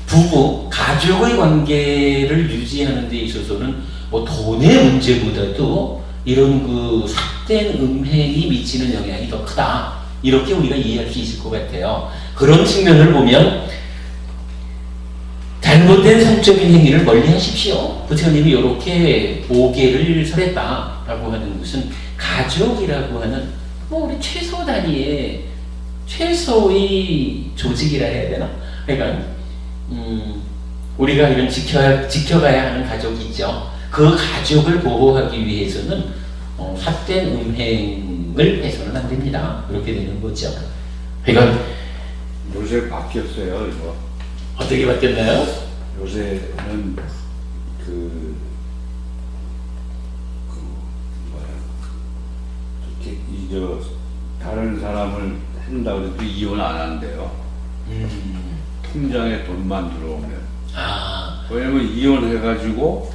부부, 가족의 관계를 유지하는 데 있어서는 뭐 돈의 문제보다도 이런 그 삿된 음행이 미치는 영향이 더 크다. 이렇게 우리가 이해할 수 있을 것 같아요. 그런 측면을 보면 잘못된 성적인 행위를 멀리 하십시오. 부처님이 이렇게 5개를 설했다라고 하는 것은 가족이라고 하는 뭐 우리 최소 단위의 최소의 조직이라 해야 되나? 그러니까 우리가 이런 지켜가야 하는 가족이 있죠. 그 가족을 보호하기 위해서는 삿된 음행을 해서는 안 됩니다. 그렇게 되는 거죠. 그러니까 요새 바뀌었어요, 이거. 어떻게 바뀌었나요? 요새는 다른 사람을 한다고 해도 이혼 안 한대요. 통장에 돈만 들어오면. 왜냐면 이혼해가지고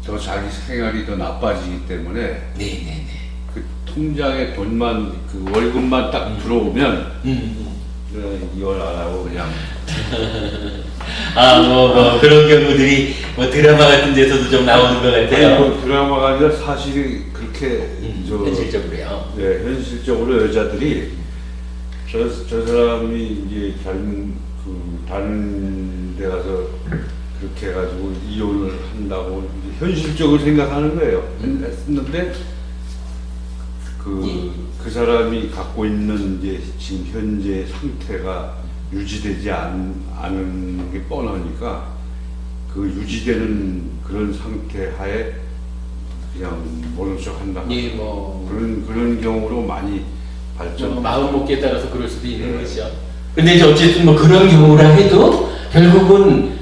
더 자기 생활이 더 나빠지기 때문에. 네네네. 그 통장에 돈만, 그 월급만 딱 들어오면 이혼 안 하고 그냥. 뭐 그런 경우들이 뭐 드라마 같은 데서도 좀 나오는 것 같아요. 뭐 드라마가 아니라 사실이 그렇게 현실적으로요. 네, 현실적으로 여자들이 저 사람이 이제 다른 데 가서 그렇게 해가지고 이혼을 한다고 이제 현실적으로 생각하는 거예요. 했는데 그 사람이 갖고 있는 이제 지금 현재 상태가 유지되지 않은 게 뻔하니까 그 유지되는 그런 상태 하에 그냥 모른 척 한다. 예, 뭐 그런 경우로 많이 발전. 마음 먹기에 따라서 그럴 수도 있는 거죠. 근데 이제 어쨌든 뭐 그런 경우라 해도 결국은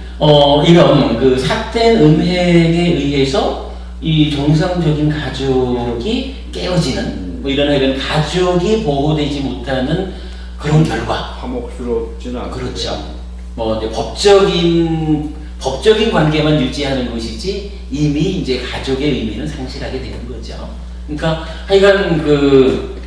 이런 그 삿된 음행에 의해서 이 정상적인 가족이 깨어지는 뭐 이런 가족이 보호되지 못하는 그런 결과. 화목스럽지는 않고. 그렇죠. 뭐 이제 법적인 관계만 유지하는 것이지 이미 이제 가족의 의미는 상실하게 되는 거죠. 그러니까 하여간 그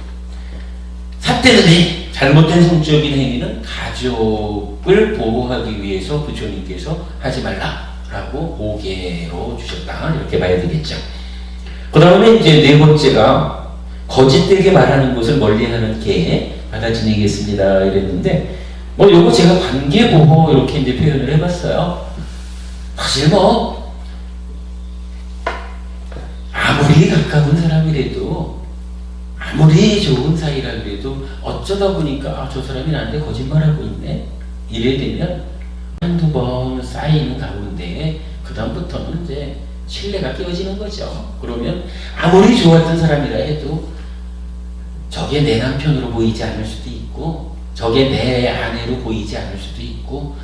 삿된 음행, 잘못된 성적인 행위는 가족을 보호하기 위해서 부처님께서 하지 말라라고 5개로 주셨다 이렇게 봐야 되겠죠. 그 다음에 이제 네 번째가 거짓되게 말하는 것을 멀리하는 게 받아지니겠습니다 이랬는데 뭐 요거 제가 관계보호 이렇게 이제 표현을 해봤어요. 사실 뭐 아무리 가까운 사람이라도 아무리 좋은 사이라도 어쩌다 보니까 저 사람이 나한테 거짓말하고 있네 이래 되면 한두 번 쌓이는 가운데 그 다음부터는 이제 신뢰가 깨어지는 거죠. 그러면 아무리 좋았던 사람이라 해도 저게 내 남편으로 보이지 않을 수도 있고 저게 내 아내로 보이지 않을 수도 있고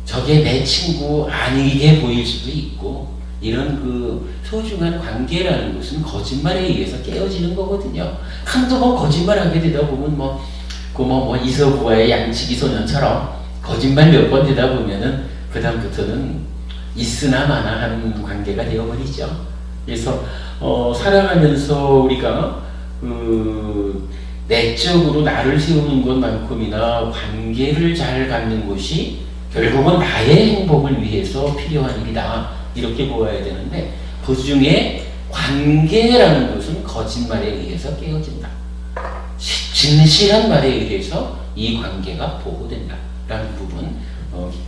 저게 내 친구 아니게 보일 수도 있고 이런 그 소중한 관계라는 것은 거짓말에 의해서 깨어지는 거거든요. 한두 번 거짓말하게 되다 보면 뭐 이서부와의 양치기 소년처럼 거짓말 몇 번 되다 보면은 그 다음부터는 있으나 마나 하는 관계가 되어버리죠. 그래서 살아가면서 우리가 내적으로 나를 세우는 것만큼이나 관계를 잘 갖는 것이 결국은 나의 행복을 위해서 필요한 일이다 이렇게 보아야 되는데 그 중에 관계라는 것은 거짓말에 의해서 깨어진다. 진실한 말에 의해서 이 관계가 보호된다 라는 부분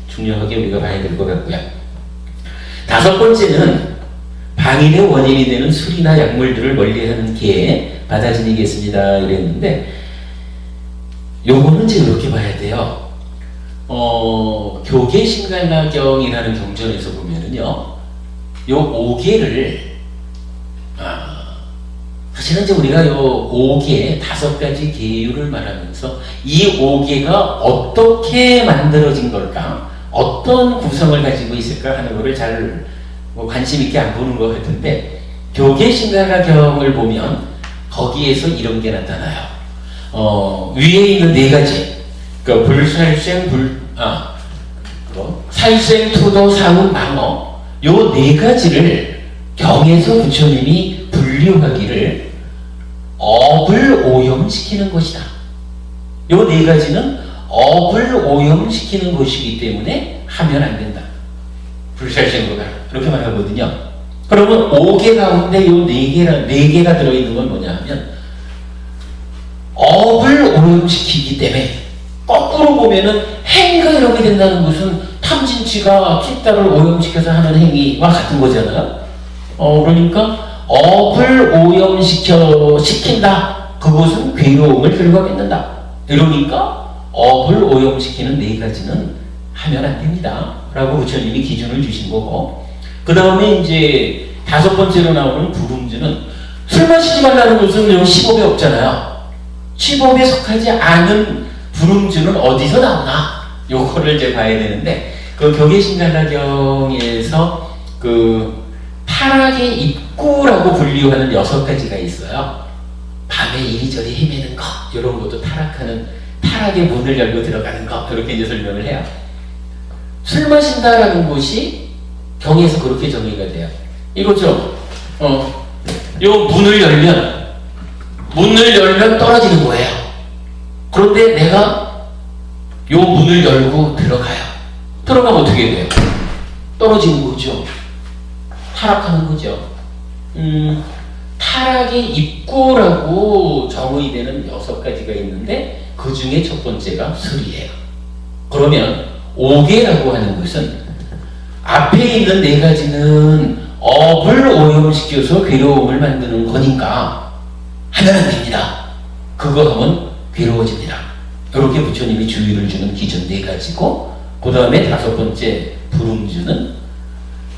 중요하게 우리가 봐야 될 것 같고요. 다섯 번째는 방인의 원인이 되는 술이나 약물들을 멀리하는 게 받아지니겠습니다 이랬는데 요거는 이제 이렇게 봐야 돼요. 교계신갈라경이라는 경전에서 보면은요 요 5개를 사실은 이제 우리가 요 5개 5가지 계율을 말하면서 이 5개가 어떻게 만들어진 걸까 어떤 구성을 가지고 있을까 하는 거를 잘 관심 있게 안 보는 것 같은데 교계신갈라경을 보면 거기에서 이런 게 나타나요. 위에 있는 네 가지 그러니까 불살생 살생 투도 사운 망어 요 네 가지를 경에서 부처님이 분류하기를 업을 오염시키는 것이다. 요 네 가지는 업을 오염시키는 것이기 때문에 하면 안 된다. 불살생도가 그렇게 말하거든요. 그러면 5개 가운데 요 4개가 들어있는 건 뭐냐 하면 업을 오염시키기 때문에 거꾸로 보면은 행위가 이렇게 된다는 것은 탐진치가 kit다를 오염시켜서 하는 행위와 같은 거잖아요. 그러니까 업을 오염시킨다. 그것은 괴로움을 결과맺는다. 이러니까 업을 오염시키는 네 가지는 하면 안 됩니다. 라고 부처님이 기준을 주신 거고 그 다음에 이제 5번째로 나오는 부rum주는 술 마시지 말라는 것은 요 15배 없잖아요. 15배 속하지 않은 부rum주는 어디서 나오나 요거를 이제 봐야 되는데 그 교계신갈라경에서 그 타락의 입구라고 분류하는 6가지가 있어요. 밤에 이리저리 헤매는 것 이런 것도 타락의 문을 열고 들어가는 것 이렇게 이제 설명을 해요. 술 마신다라는 것이 경에서 그렇게 정의가 돼요. 이거죠. 요 문을 열면 떨어지는 거예요. 그런데 내가 요 문을 열고 들어가요. 들어가면 어떻게 돼요? 떨어지는 거죠. 타락하는 거죠. 타락의 입구라고 정의되는 6가지가 있는데 그 중에 첫 번째가 술이에요. 그러면 오개라고 하는 것은 앞에 있는 4가지는 업을 오염시켜서 괴로움을 만드는 거니까 하면 안 됩니다. 그거 하면 괴로워집니다. 이렇게 부처님이 주의를 주는 기준 4가지고, 그 다음에 5번째 불음주는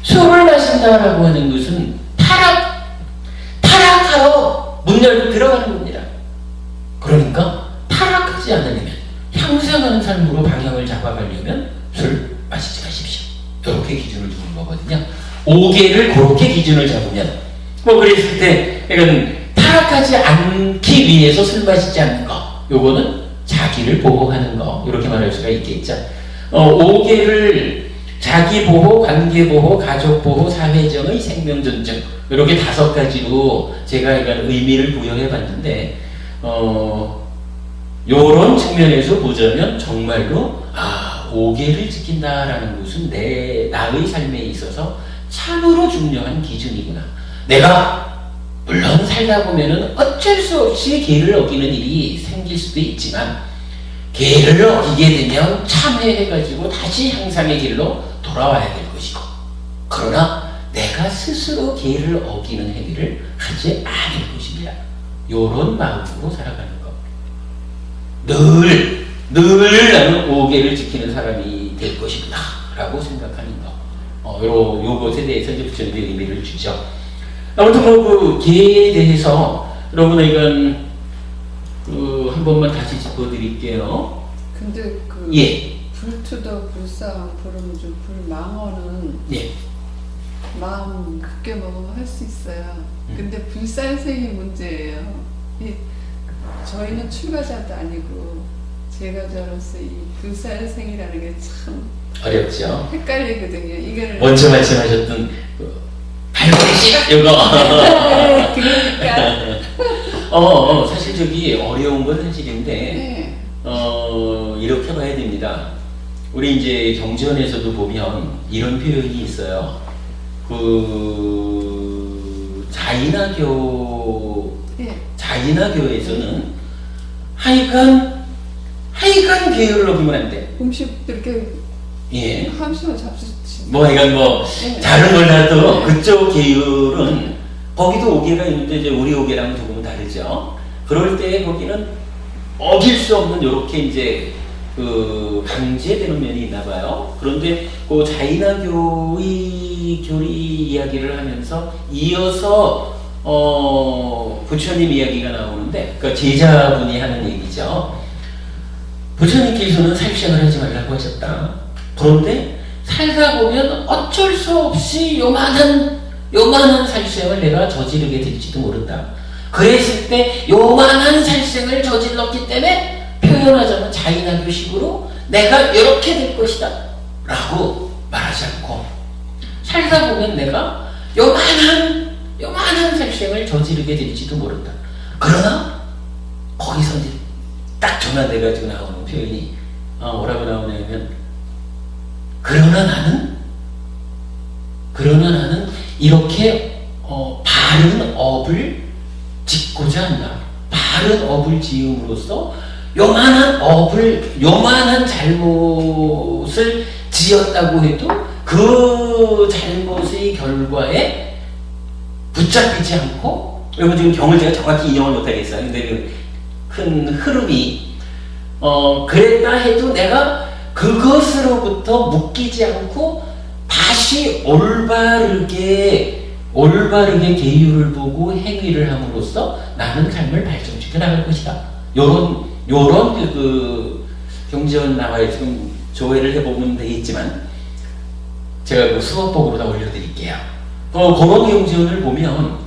술을 마신다라고 하는 것은 타락하러 문 열고 들어가는 겁니다. 그러니까 타락하지 않으려면, 향상하는 삶으로 방향을 잡아가려면 술 마시지 마십시오. 이렇게 기준을 두는 거거든요. 5개를 그렇게 기준을 잡으면, 뭐 그랬을 때 이건 타락하지 않기 위해서 술 마시지 않는 거, 요거는 자기를 보호하는 거, 이렇게 말할 수가 있겠죠. 5개를 자기 보호, 관계 보호, 가족 보호, 사회정의, 생명 존중, 이렇게 5가지로 제가 이건 의미를 부여해 봤는데, 요런 측면에서 보자면 정말로 5개를 지킨다라는 것은 나의 삶에 있어서 참으로 중요한 기준이구나. 내가 물론 살다 보면은 어쩔 수 없이 계를 어기는 일이 생길 수도 있지만, 계를 어기게 되면 참회해가지고 다시 향상의 길로 돌아와야 될 것이고, 그러나 내가 스스로 계를 어기는 행위를 하지 않을 것입니다. 요런 마음으로 살아가는 것. 늘 나는 5개를 지키는 사람이 될 것이구나 라고 생각하는 거. 요것에 대해서 이제 부처님의 의미를 주죠. 아무튼 그 계에 대해서 여러분 이건 한 번만 다시 짚어드릴게요. 근데 그 예. 불투더 불상 불음주 불망언은 예. 마음 깊게 먹으면 할 수 있어요. 근데 불살생이 문제예요. 저희는 출가자도 아니고 제가자로서 이 불살생이라는 게 참 어렵죠. 헷갈리거든요. 이거를 먼저 말씀하셨던 발버리시 이거. 그러니까 사실 저기 어려운 건 사실인데, 네. 이렇게 봐야 됩니다. 우리 이제 경전에서도 보면 이런 표현이 있어요. 그 자인화교에서는 하여간 계율을 어기면 안 돼. 음식 이렇게 예. 함수로 잡수지. 네. 다른 걸 놔도 그쪽 계율은 거기도 5개가 있는데 이제 우리 5개랑은 조금 다르죠. 그럴 때 거기는 어길 수 없는 요렇게 이제 그 강제되는 면이 있나 봐요. 그런데 그 자인화교의 교리 이야기를 하면서 이어서 부처님 이야기가 나오는데, 그러니까 제자분이 하는 얘기죠. 부처님께서는 살생을 하지 말라고 하셨다. 그런데 살다 보면 어쩔 수 없이 요만한 살생을 내가 저지르게 될지도 모른다. 그랬을 때 요만한 살생을 저질렀기 때문에 표현하자면 자인화교식으로 내가 이렇게 될 것이다 라고 말하지 않고, 살다 보면 내가 요만한 살생을 저지르게 될지도 모른다. 그러나 거기서 이제 딱 전환돼가지고 나오는 표현이 뭐라고 나오냐면, 그러나 나는 이렇게 바른 업을 짓고자 한다. 바른 업을 지음으로써 요만한 잘못을 지었다고 해도 그 잘못의 결과에 붙잡히지 않고, 여러분 지금 경을 제가 정확히 인용을 못하겠어요. 근데 그 큰 흐름이 그랬다 해도 내가 그것으로부터 묶이지 않고 다시 올바르게 계율을 보고 행위를 함으로써 나는 삶을 발전시켜 나갈 것이다. 요런 그 경전 나와요. 지금 조회를 해보면 되겠지만 제가 그 수업복으로 다 올려드릴게요. 그런 경전을 보면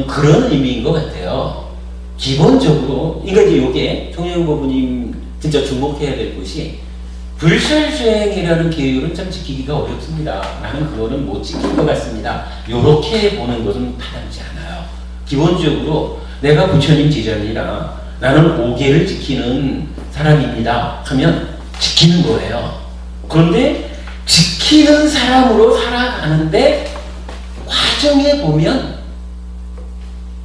그런 의미인 것 같아요. 기본적으로 그러니까 이제 요게 총영 법부님 진짜 주목해야 될 것이, 불살수행이라는 계율은 참 지키기가 어렵습니다. 나는 그거는 못 지킬 것 같습니다. 요렇게 보는 것은 타당치 않아요. 기본적으로 내가 부처님 제자니라 나는 5개를 지키는 사람입니다 하면 지키는 거예요. 그런데 지키는 사람으로 살아가는데 과정에 보면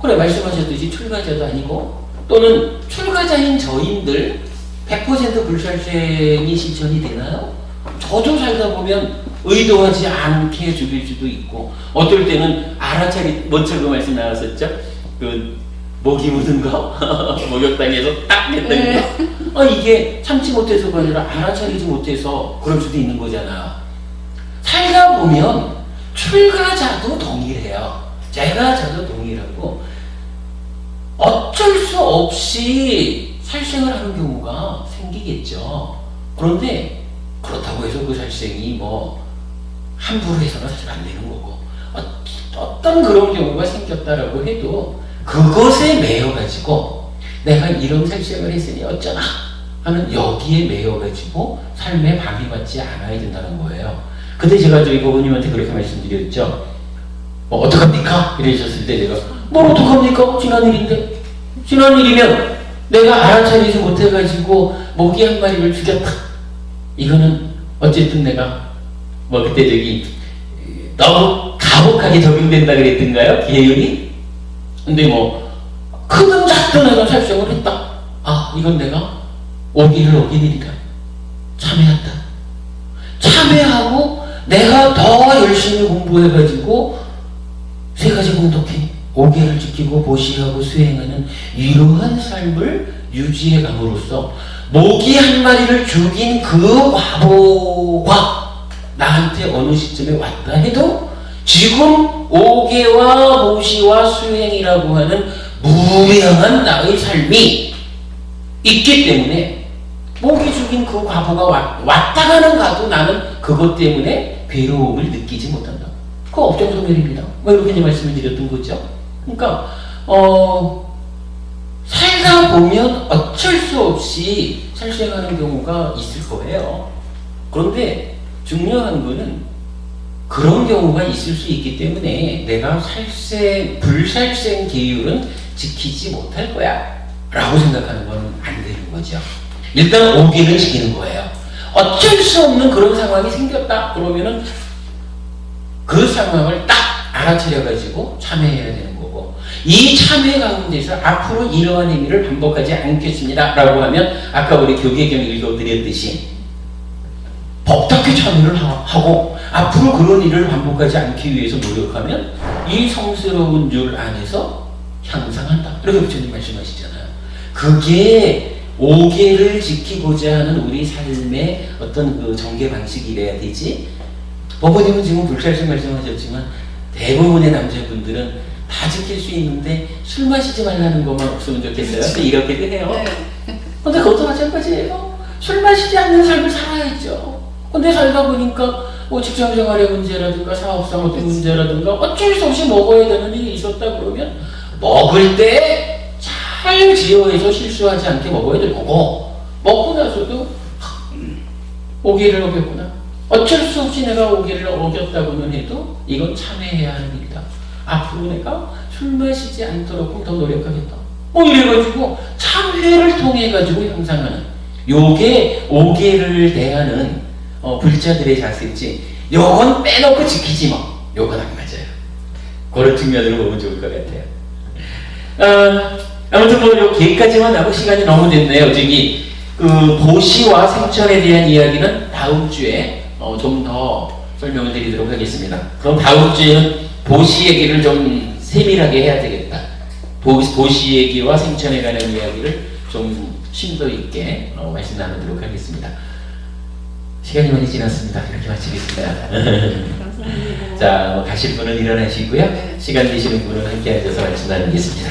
그래 말씀하셨듯이 출가자도 아니고 또는 출가자인 저인들 100% 불살생이 실천이 되나요? 저도 살다 보면 의도하지 않게 죽일 수도 있고 어떨 때는 알아차리 먼저 그 말씀 나왔었죠? 그 목이 묻은 거 목욕당에서 딱 했던 거 이게 참지 못해서가 아니라 알아차리지 못해서 그럴 수도 있는 거잖아요. 살다 보면 출가자도 동일해요. 제가자도 동일하고 어쩔 수 없이 살생을 하는 경우가 생기겠죠. 그런데 그렇다고 해서 그 살생이 뭐 함부로 해서는 사실 안 되는 거고 어떤 그런 경우가 생겼다라고 해도 그것에 매여가지고 내가 이런 살생을 했으니 어쩌나 하는 여기에 매여가지고 삶에 방해받지 않아야 된다는 거예요. 근데 제가 저희 부모님한테 그렇게 말씀드렸죠. 어떡합니까? 이러셨을 때 제가 뭘 어떡합니까? 지난 일인데 지난 일이면 내가 알아차리지 못해가지고 모기 한 마리를 죽였다. 이거는 어쨌든 내가 뭐 그때 저기 너무 가혹하게 적용된다 그랬던가요? 계율이? 근데 뭐 크든 작든 내가 살생을 했다. 아 이건 내가 오기를 어긴 일이다. 참회한다. 참회하고 내가 더 열심히 공부해가지고 세 가지 공덕해 오계를 지키고 보시하고 수행하는 이러한 삶을 유지해 감으로써 모기 한 마리를 죽인 그 과보가 나한테 어느 시점에 왔다 해도 지금 오계와 보시와 수행이라고 하는 무량한 나의 삶이 있기 때문에 모기 죽인 그 과보가 왔다가는 가도 나는 그것 때문에 괴로움을 느끼지 못한다. 그거 업정소멸입니다. 뭐 이렇게 말씀을 드렸던 거죠. 그러니까 살다 보면 어쩔 수 없이 살생하는 경우가 있을 거예요. 그런데 중요한 거는 그런 경우가 있을 수 있기 때문에 내가 불살생 계율은 지키지 못할 거야 라고 생각하는 건 안 되는 거죠. 일단 오기는 지키는 거예요. 어쩔 수 없는 그런 상황이 생겼다 그러면은 그 상황을 딱 알아차려가지고 참회해야 되는 거고 이 참회 가운데서 앞으로 이러한 행위를 반복하지 않겠습니다 라고 하면 아까 우리 교계경 읽어드렸듯이 법답게 참회를 하고 앞으로 그런 일을 반복하지 않기 위해서 노력하면 이 성스러운 줄 안에서 향상한다 이렇게 부처님 말씀하시잖아요. 그게 오계를 지키고자 하는 우리 삶의 어떤 그 전개 방식이래야 되지. 어머님은 지금 불살생 말씀하셨지만 대부분의 남자분들은 다 지킬 수 있는데 술 마시지 말라는 것만 없으면 좋겠어요. 이렇게도 해요. 근데 그것도 마찬가지예요. 술 마시지 않는 삶을 살아야죠. 근데 살다 보니까 뭐 직장생활의 문제라든가 사업상 어떤 문제라든가 어쩔 수 없이 먹어야 되는 일이 있었다 그러면 먹을 때 잘 지어해서 실수하지 않게 먹어야 될 거고 먹고 나서도 오계를 어겼구나. 어쩔 수 없이 내가 오계를 어겼다고는 해도 이건 참회해야 하는 일이다. 앞으로 내가 술 마시지 않도록 더 노력하겠다. 뭐 이래가지고 참회를 통해가지고 형상하는 요게 오계를 대하는 불자들의 자세지 요건 빼놓고 지키지 뭐 요건 안 맞아요. 그런 측면으로 보면 좋을 것 같아요. 아무튼 뭐 요 계까지만 하고 시간이 너무 됐네요. 저기 그 보시와 생천에 대한 이야기는 다음 주에 좀 더 설명을 드리도록 하겠습니다. 그럼 다음 주에는 보시 얘기를 좀 세밀하게 해야 되겠다. 보시 얘기와 생천에 관한 이야기를 좀 심도 있게 말씀 나누도록 하겠습니다. 시간이 많이 지났습니다. 이렇게 마치겠습니다. 감사합니다. 자, 가실 분은 일어나시고요. 네. 시간 되시는 분은 함께 앉아서 말씀 나누겠습니다.